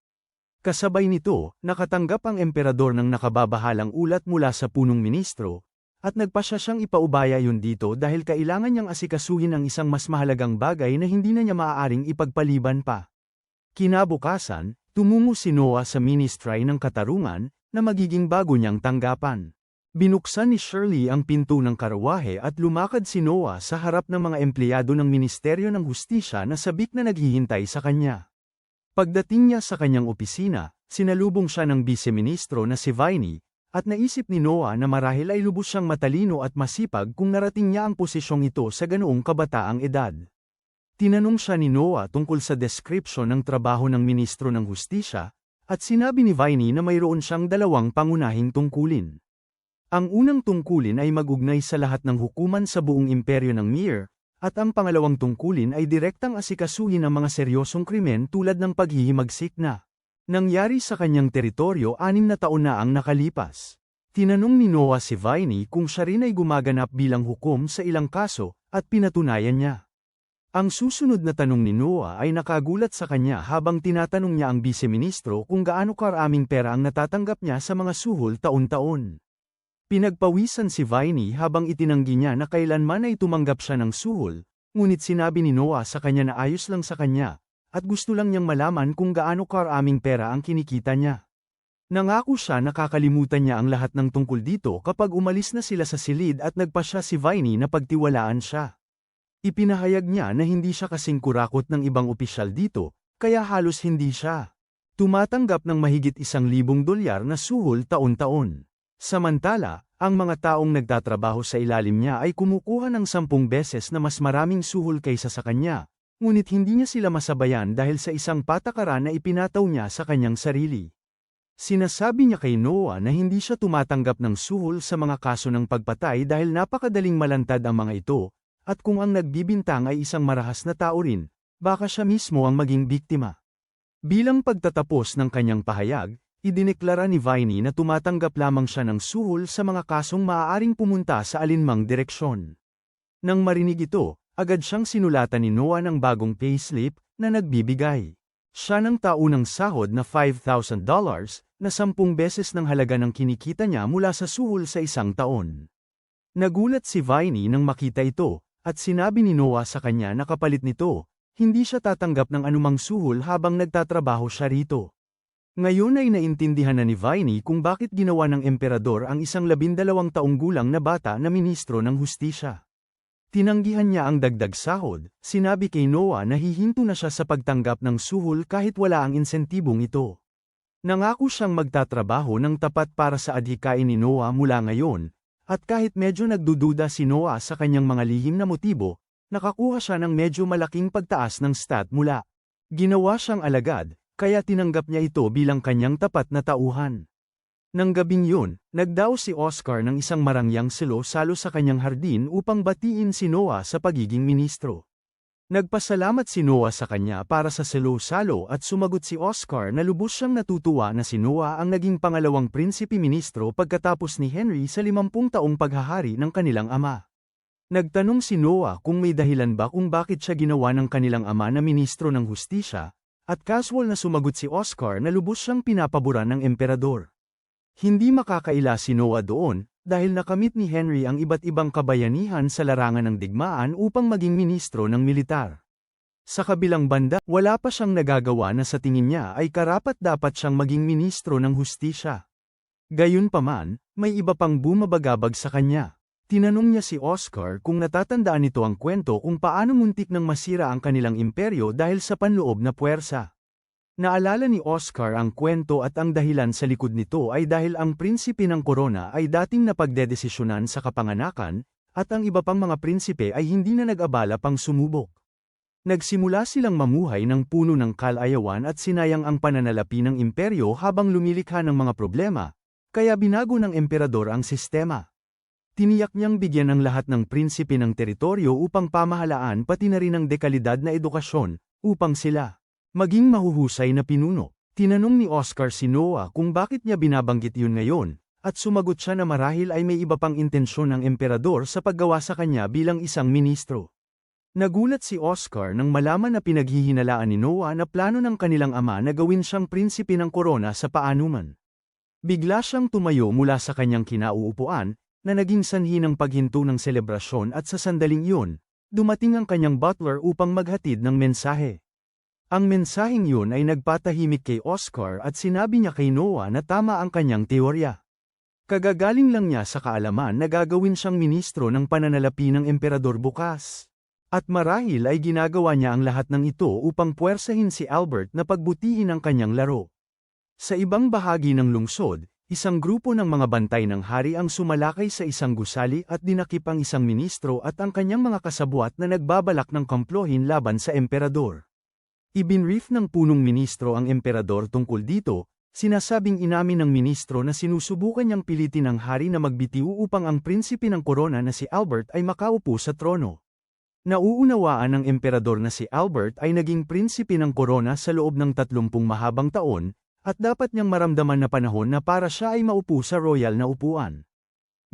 Kasabay nito, nakatanggap ang emperador ng nakababahalang ulat mula sa punong ministro, at nagpasya siyang ipaubaya yun dito dahil kailangan niyang asikasuhin ang isang mas mahalagang bagay na hindi na niya maaaring ipagpaliban pa. Kinabukasan, tumungo si Noah sa ministry ng katarungan, na magiging bago niyang tanggapan. Binuksan ni Shirley ang pinto ng karawahe at lumakad si Noah sa harap ng mga empleyado ng Ministeryo ng Hustisya na sabik na naghihintay sa kanya. Pagdating niya sa kanyang opisina, sinalubong siya ng vice-ministro na si Viney, at naisip ni Noah na marahil ay lubos siyang matalino at masipag kung narating niya ang posisyong ito sa ganoong kabataang edad. Tinanong siya ni Noah tungkol sa description ng trabaho ng ministro ng hustisya, at sinabi ni Viney na mayroon siyang dalawang pangunahing tungkulin. Ang unang tungkulin ay mag-ugnay sa lahat ng hukuman sa buong imperyo ng Mir, at ang pangalawang tungkulin ay direktang asikasuhin ang mga seryosong krimen tulad ng paghihimagsik na nangyari sa kanyang teritoryo 6 na taon na ang nakalipas. Tinanong ni Noah si Viney kung siya rin ay gumaganap bilang hukom sa ilang kaso, at pinatunayan niya. Ang susunod na tanong ni Noah ay nakagulat sa kanya habang tinatanong niya ang biseministro kung gaano karaming pera ang natatanggap niya sa mga suhol taon-taon. Pinagpawisan si Viney habang itinanggi niya na kailanman ay tumanggap siya ng suhol, ngunit sinabi ni Noah sa kanya na ayos lang sa kanya, at gusto lang niyang malaman kung gaano karaming pera ang kinikita niya. Nangako siya na kakalimutan niya ang lahat ng tungkol dito kapag umalis na sila sa silid at nagpa siya si Viney na pagtiwalaan siya. Ipinahayag niya na hindi siya kasing kurakot ng ibang opisyal dito, kaya halos hindi siya tumatanggap ng mahigit $1,000 na suhol taon-taon. Samantala, ang mga taong nagtatrabaho sa ilalim niya ay kumukuha ng 10 beses na mas maraming suhol kaysa sa kanya, ngunit hindi niya sila masabayan dahil sa isang patakaran na ipinataw niya sa kanyang sarili. Sinasabi niya kay Noah na hindi siya tumatanggap ng suhol sa mga kaso ng pagpatay dahil napakadaling malantad ang mga ito, at kung ang nagbibintang ay isang marahas na tao rin, baka siya mismo ang maging biktima. Bilang pagtatapos ng kanyang pahayag, idineklara ni Viney na tumatanggap lamang siya ng suhol sa mga kasong maaaring pumunta sa alinmang direksyon. Nang marinig ito, agad siyang sinulatan ni Noah ng bagong payslip na nagbibigay siya ng taunang sahod na $5,000 na 10 beses ng halaga ng kinikita niya mula sa suhol sa isang taon. Nagulat si Viney nang makita ito, at sinabi ni Noah sa kanya na kapalit nito, hindi siya tatanggap ng anumang suhol habang nagtatrabaho siya rito. Ngayon ay naintindihan na ni Viney kung bakit ginawa ng emperador ang isang 12 taong gulang na bata na ministro ng hustisya. Tinanggihan niya ang dagdag sahod, sinabi kay Noah na hihinto na siya sa pagtanggap ng suhol kahit wala ang insentibong ito. Nangako siyang magtatrabaho ng tapat para sa adhikain ni Noah mula ngayon, at kahit medyo nagdududa si Noah sa kanyang mga lihim na motibo, nakakuha siya ng medyo malaking pagtaas ng stat mula. Ginawa siyang alagad, kaya tinanggap niya ito bilang kanyang tapat na tauhan. Nang gabing yun, nagdao si Oscar ng isang marangyang salo-salo sa kanyang hardin upang batiin si Noah sa pagiging ministro. Nagpasalamat si Noah sa kanya para sa salo-salo at sumagot si Oscar na lubos siyang natutuwa na si Noah ang naging pangalawang prinsipe-ministro pagkatapos ni Henry sa 50 taong paghahari ng kanilang ama. Nagtanong si Noah kung may dahilan ba kung bakit siya ginawa ng kanilang ama na ministro ng hustisya, at casual na sumagot si Oscar na lubos siyang pinapaboran ng emperador. Hindi makakaila si Noah doon, dahil nakamit ni Henry ang iba't ibang kabayanihan sa larangan ng digmaan upang maging ministro ng militar. Sa kabilang banda, wala pa siyang nagagawa na sa tingin niya ay karapat-dapat siyang maging ministro ng hustisya. Gayunpaman, may iba pang bumabagabag sa kanya. Tinanong niya si Oscar kung natatandaan nito ang kwento kung paano muntik nang masira ang kanilang imperyo dahil sa panloob na puwersa. Naalala ni Oscar ang kwento at ang dahilan sa likod nito ay dahil ang prinsipe ng korona ay dating napagdedesisyonan sa kapanganakan, at ang iba pang mga prinsipe ay hindi na nag-abala pang sumubok. Nagsimula silang mamuhay ng puno ng kalayawan at sinayang ang pananalapi ng imperyo habang lumilikha ng mga problema, kaya binago ng emperador ang sistema. Tiniyak niyang bigyan ng lahat ng prinsipe ng teritoryo upang pamahalaan pati na rin ang dekalidad na edukasyon, upang sila maging mahuhusay na pinuno. Tinanong ni Oscar si Noah kung bakit niya binabanggit yun ngayon, at sumagot siya na marahil ay may iba pang intensyon ng emperador sa paggawa sa kanya bilang isang ministro. Nagulat si Oscar nang malaman na pinaghihinalaan ni Noah na plano ng kanilang ama na gawin siyang prinsipe ng korona sa paanuman. Bigla siyang tumayo mula sa kanyang kinauupuan, na naging sanhi ng paghinto ng selebrasyon, at sa sandaling iyon, dumating ang kanyang butler upang maghatid ng mensahe. Ang mensaheng yun ay nagpatahimik kay Oscar at sinabi niya kay Noah na tama ang kanyang teorya. Kagagaling lang niya sa kaalaman na gagawin siyang ministro ng pananalapi ng emperador bukas. At marahil ay ginagawa niya ang lahat ng ito upang puwersahin si Albert na pagbutihin ang kanyang laro. Sa ibang bahagi ng lungsod, isang grupo ng mga bantay ng hari ang sumalakay sa isang gusali at dinakip ang isang ministro at ang kanyang mga kasabwat na nagbabalak ng komplohin laban sa emperador. Ibinrief ng punong ministro ang emperador tungkol dito, sinasabing inamin ng ministro na sinusubukan niyang pilitin ang hari na magbitiw upang ang prinsipe ng korona na si Albert ay makaupo sa trono. Nauunawaan ng emperador na si Albert ay naging prinsipe ng korona sa loob ng 30 mahabang taon, at dapat niyang maramdaman na panahon na para siya ay maupo sa royal na upuan.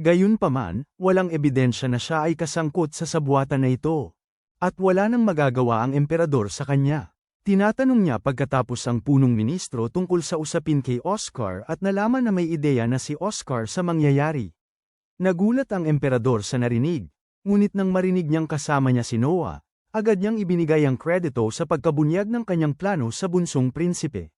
Gayunpaman, walang ebidensya na siya ay kasangkot sa sabuatan na ito. At wala nang magagawa ang emperador sa kanya. Tinatanong niya pagkatapos ang punong ministro tungkol sa usapin kay Oscar at nalaman na may ideya na si Oscar sa mangyayari. Nagulat ang emperador sa narinig, ngunit nang marinig niyang kasama niya si Noah, agad niyang ibinigay ang kredito sa pagkabunyag ng kanyang plano sa bunsong prinsipe.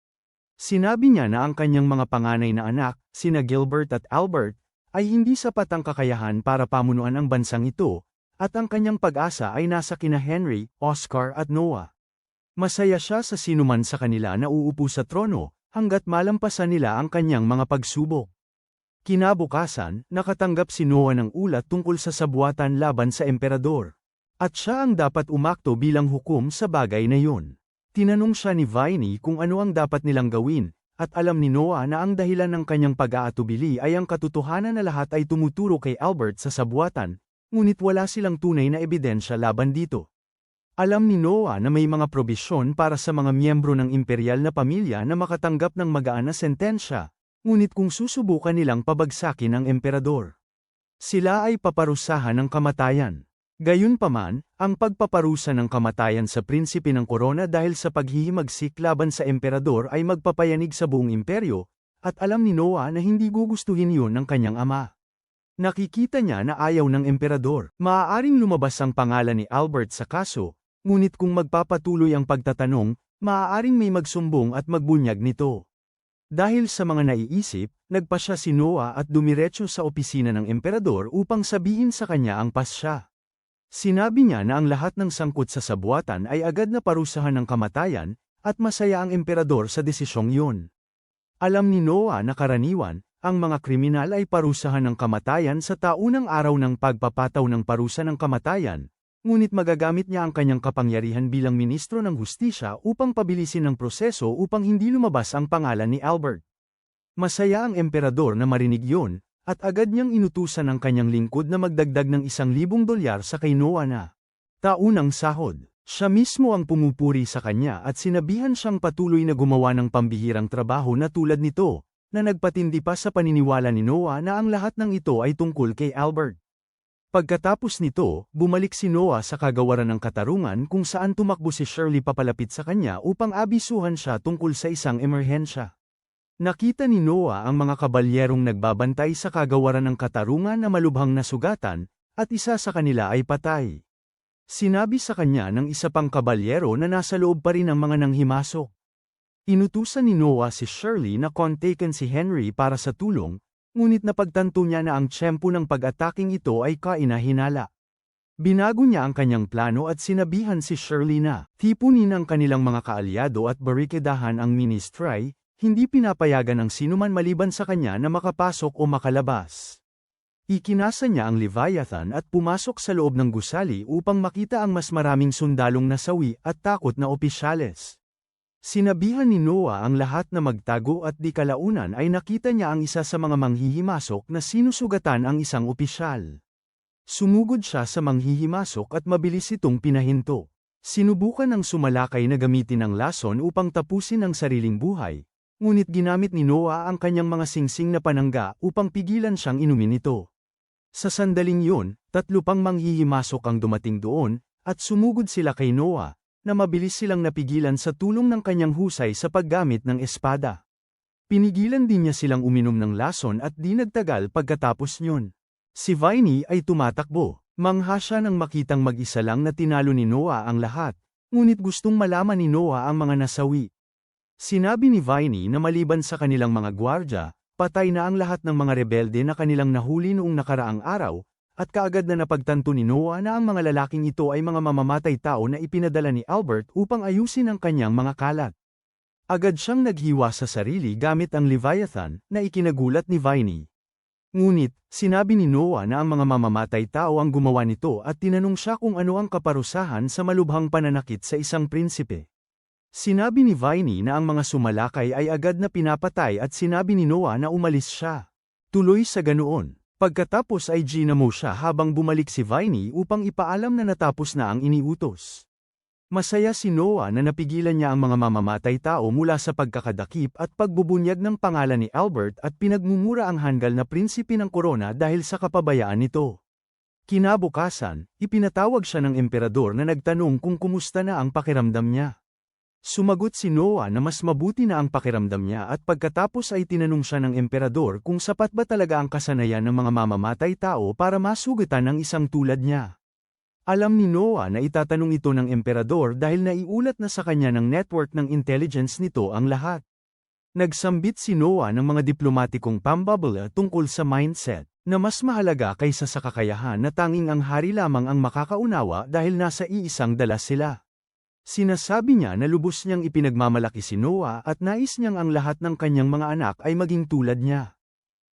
Sinabi niya na ang kanyang mga panganay na anak, sina Gilbert at Albert, ay hindi sapat ang kakayahan para pamunuan ang bansang ito, at ang kanyang pag-asa ay nasa kina Henry, Oscar at Noah. Masaya siya sa sinuman sa kanila na uupo sa trono, hanggat malampasan nila ang kanyang mga pagsubok. Kinabukasan, nakatanggap si Noah ng ulat tungkol sa sabuatan laban sa emperador. At siya ang dapat umakto bilang hukom sa bagay na yun. Tinanong siya ni Viney kung ano ang dapat nilang gawin, at alam ni Noah na ang dahilan ng kanyang pag-aatubili ay ang katotohanan na lahat ay tumuturo kay Albert sa sabuatan, ngunit wala silang tunay na ebidensya laban dito. Alam ni Noah na may mga probisyon para sa mga miyembro ng imperial na pamilya na makatanggap ng magaan na sentensya, ngunit kung susubukan nilang pabagsakin ang emperador, sila ay paparusahan ng kamatayan. Gayunpaman, ang pagpaparusa ng kamatayan sa prinsipe ng korona dahil sa paghihimagsik laban sa emperador ay magpapayanig sa buong imperyo, at alam ni Noah na hindi gugustuhin yun ng kanyang ama. Nakikita niya na ayaw ng emperador. Maaaring lumabas ang pangalan ni Albert sa kaso, ngunit kung magpapatuloy ang pagtatanong, maaaring may magsumbong at magbunyag nito. Dahil sa mga naiisip, nagpasya si Noah at dumiretso sa opisina ng emperador upang sabihin sa kanya ang pasya. Sinabi niya na ang lahat ng sangkot sa sabuatan ay agad na parusahan ng kamatayan, at masaya ang emperador sa desisyong yun. Alam ni Noah na karaniwan, ang mga kriminal ay parusahan ng kamatayan sa taunang araw ng pagpapataw ng parusa ng kamatayan, ngunit magagamit niya ang kanyang kapangyarihan bilang ministro ng hustisya upang pabilisin ang proseso upang hindi lumabas ang pangalan ni Albert. Masaya ang emperador na marinig yun, at agad niyang inutusan ang kanyang lingkod na magdagdag ng $1,000 sa kay Noah na taunang sahod. Siya mismo ang pumupuri sa kanya at sinabihan siyang patuloy na gumawa ng pambihirang trabaho na tulad nito, na nagpatindi pa sa paniniwala ni Noah na ang lahat ng ito ay tungkol kay Albert. Pagkatapos nito, bumalik si Noah sa kagawaran ng katarungan kung saan tumakbo si Shirley papalapit sa kanya upang abisuhan siya tungkol sa isang emerhensya. Nakita ni Noah ang mga kabalyerong nagbabantay sa kagawaran ng katarungan na malubhang nasugatan, at isa sa kanila ay patay. Sinabi sa kanya ng isa pang kabalyero na nasa loob pa rin ang mga nanghimasok. Inutusan ni Noah si Shirley na kontakin si Henry para sa tulong, ngunit napagtanto niya na ang tiyempo ng pag-ataking ito ay kainahinala. Binago niya ang kanyang plano at sinabihan si Shirley na tipunin ang kanilang mga kaalyado at barikedahan ang ministry, hindi pinapayagan ng sinuman maliban sa kanya na makapasok o makalabas. Ikinasa niya ang Leviathan at pumasok sa loob ng gusali upang makita ang mas maraming sundalong nasawi at takot na opisyales. Sinabihan ni Noah ang lahat na magtago at di kalaunan ay nakita niya ang isa sa mga manghihimasok na sinusugatan ang isang opisyal. Sumugod siya sa manghihimasok at mabilis itong pinahinto. Sinubukan ng sumalakay na gamitin ang lason upang tapusin ang sariling buhay, ngunit ginamit ni Noah ang kanyang mga singsing na panangga upang pigilan siyang inumin ito. Sa sandaling yun, 3 pang manghihimasok ang dumating doon, at sumugod sila kay Noah, na mabilis silang napigilan sa tulong ng kanyang husay sa paggamit ng espada. Pinigilan din niya silang uminom ng lason at di nagtagal pagkatapos nyon. Si Viney ay tumatakbo. Mangha siya nang makitang mag-isa lang na tinalo ni Noah ang lahat, ngunit gustong malaman ni Noah ang mga nasawi. Sinabi ni Viney na maliban sa kanilang mga gwardya, patay na ang lahat ng mga rebelde na kanilang nahuli noong nakaraang araw, at kaagad na napagtanto ni Noah na ang mga lalaking ito ay mga mamamatay tao na ipinadala ni Albert upang ayusin ang kanyang mga kalat. Agad siyang naghiwa sa sarili gamit ang Leviathan na ikinagulat ni Viney. Ngunit, sinabi ni Noah na ang mga mamamatay tao ang gumawa nito at tinanong siya kung ano ang kaparusahan sa malubhang pananakit sa isang prinsipe. Sinabi ni Viney na ang mga sumalakay ay agad na pinapatay at sinabi ni Noah na umalis siya. Tuloy sa ganoon. Pagkatapos ay ginamo siya habang bumalik si Viney upang ipaalam na natapos na ang iniutos. Masaya si Noah na napigilan niya ang mga mamamatay tao mula sa pagkakadakip at pagbubunyag ng pangalan ni Albert at pinagmumura ang hanggal na prinsipe ng korona dahil sa kapabayaan nito. Kinabukasan, ipinatawag siya ng emperador na nagtanong kung kumusta na ang pakiramdam niya. Sumagot si Noah na mas mabuti na ang pakiramdam niya at pagkatapos ay tinanong siya ng emperador kung sapat ba talaga ang kasanayan ng mga mamamatay tao para masugatan ng isang tulad niya. Alam ni Noah na itatanong ito ng emperador dahil naiulat na sa kanya ng network ng intelligence nito ang lahat. Nagsambit si Noah ng mga diplomatikong pambabala tungkol sa mindset, na mas mahalaga kaysa sa kakayahan na tanging ang hari lamang ang makakaunawa dahil nasa iisang dala sila. Sinasabi niya na lubos niyang ipinagmamalaki si Noah at nais niyang ang lahat ng kanyang mga anak ay maging tulad niya.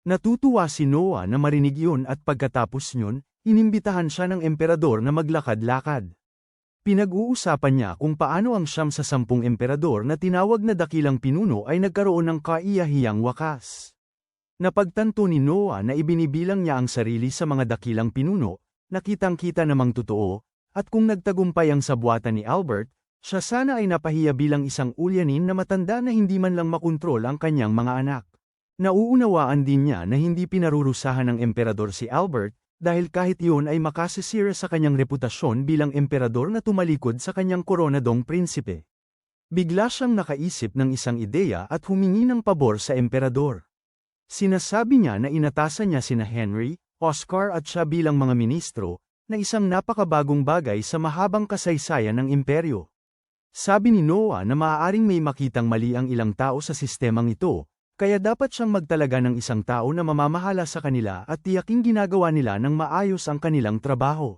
Natutuwa si Noah na marinig yun at pagkatapos yun, inimbitahan siya ng emperador na maglakad-lakad. Pinag-uusapan niya kung paano ang 9 sa 10 emperador na tinawag na dakilang pinuno ay nagkaroon ng kaiyahiyang wakas. Napagtanto ni Noah na ibinibilang niya ang sarili sa mga dakilang pinuno, nakitang-kita namang totoo, at kung nagtagumpay ang sabuatan ni Albert, siya sana ay napahiya bilang isang ulyanin na matanda na hindi man lang makontrol ang kanyang mga anak. Nauunawaan din niya na hindi pinarurusahan ng emperador si Albert, dahil kahit iyon ay makasisira sa kanyang reputasyon bilang emperador na tumalikod sa kanyang koronadong prinsipe. Bigla siyang nakaisip ng isang ideya at humingi ng pabor sa emperador. Sinasabi niya na inatasan niya sina Henry, Oscar at siya bilang mga ministro, na isang napakabagong bagay sa mahabang kasaysayan ng imperyo. Sabi ni Noah na maaaring may makitang mali ang ilang tao sa sistemang ito, kaya dapat siyang magtalaga ng isang tao na mamamahala sa kanila at tiyaking ginagawa nila ng maayos ang kanilang trabaho.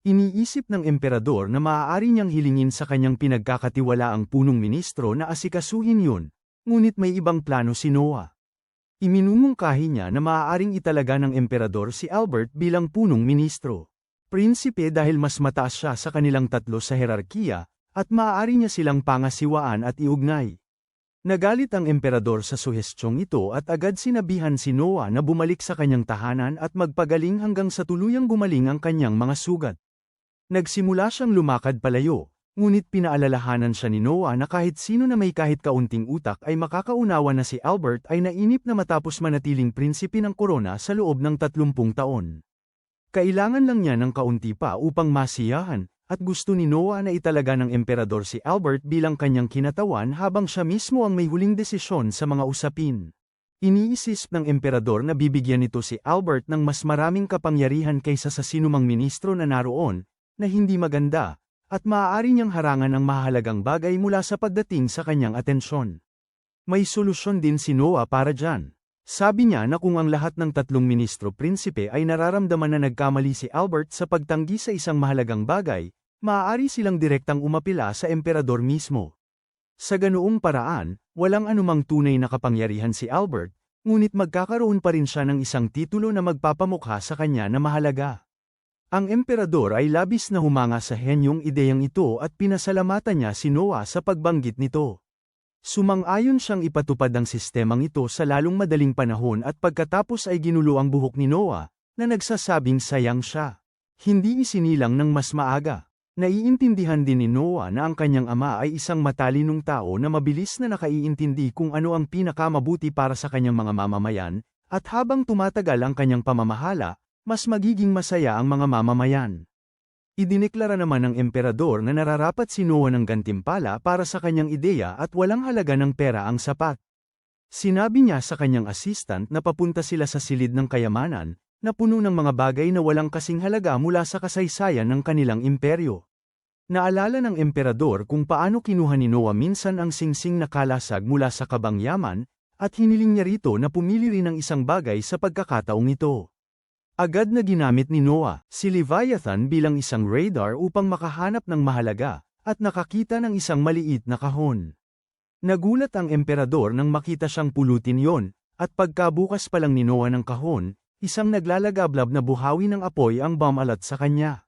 Iniisip ng emperador na maaari niyang hilingin sa kanyang pinagkakatiwalaang punong ministro na asikasuhin yun, ngunit may ibang plano si Noah. Iminumungkahi niya na maaaring italaga ng emperador si Albert bilang punong ministro. Prinsipe dahil mas mataas siya sa kanilang tatlo sa herarkiya, at maaari niya silang pangasiwaan at iugnay. Nagalit ang emperador sa suhestyong ito at agad sinabihan si Noah na bumalik sa kanyang tahanan at magpagaling hanggang sa tuluyang gumaling ang kanyang mga sugat. Nagsimula siyang lumakad palayo, ngunit pinaalalahanan siya ni Noah na kahit sino na may kahit kaunting utak ay makakaunawa na si Albert ay nainip na matapos manatiling prinsipe ng korona sa loob ng 30 taon. Kailangan lang niya ng kaunti pa upang masiyahan, at gusto ni Noah na italaga ng emperador si Albert bilang kanyang kinatawan habang siya mismo ang may huling desisyon sa mga usapin. Iniisip ng emperador na bibigyan nito si Albert ng mas maraming kapangyarihan kaysa sa sinumang ministro na naroon, na hindi maganda, at maaari niyang harangan ang mahalagang bagay mula sa pagdating sa kanyang atensyon. May solusyon din si Noah para dyan. Sabi niya na kung ang lahat ng 3 ministro-prinsipe ay nararamdaman na nagkamali si Albert sa pagtanggi sa isang mahalagang bagay, maaari silang direktang umapila sa emperador mismo. Sa ganoong paraan, walang anumang tunay na kapangyarihan si Albert, ngunit magkakaroon pa rin siya ng isang titulo na magpapamukha sa kanya na mahalaga. Ang emperador ay labis na humanga sa henyong ideyang ito at pinasalamatan niya si Noah sa pagbanggit nito. Sumang-ayon siyang ipatupad ang sistemang ito sa lalong madaling panahon at pagkatapos ay ginulo ang buhok ni Noah, na nagsasabing sayang siya. Hindi isinilang ng mas maaga. Naiintindihan din ni Noah na ang kanyang ama ay isang matalinong tao na mabilis na nakaiintindi kung ano ang pinakamabuti para sa kanyang mga mamamayan, at habang tumatagal ang kanyang pamamahala, mas magiging masaya ang mga mamamayan. Idineklara naman ng emperador na nararapat si Noah ng gantimpala para sa kanyang ideya at walang halaga ng pera ang sapat. Sinabi niya sa kanyang assistant na papunta sila sa silid ng kayamanan, na puno ng mga bagay na walang kasing halaga mula sa kasaysayan ng kanilang imperyo. Naalala ng emperador kung paano kinuha ni Noah minsan ang singsing na kalasag mula sa kabang yaman, at hiniling niya rito na pumili rin ng isang bagay sa pagkakataong ito. Agad na ginamit ni Noah si Leviathan bilang isang radar upang makahanap ng mahalaga, at nakakita ng isang maliit na kahon. Nagulat ang emperador nang makita siyang pulutin yon, at pagkabukas pa lang ni Noah ng kahon, isang naglalagablab na buhawi ng apoy ang bumalat sa kanya.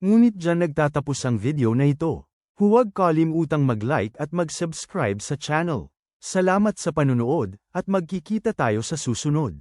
Ngunit dyan nagtatapos ang video na ito. Huwag kalimutang mag-like at mag-subscribe sa channel. Salamat sa panunood, at magkikita tayo sa susunod.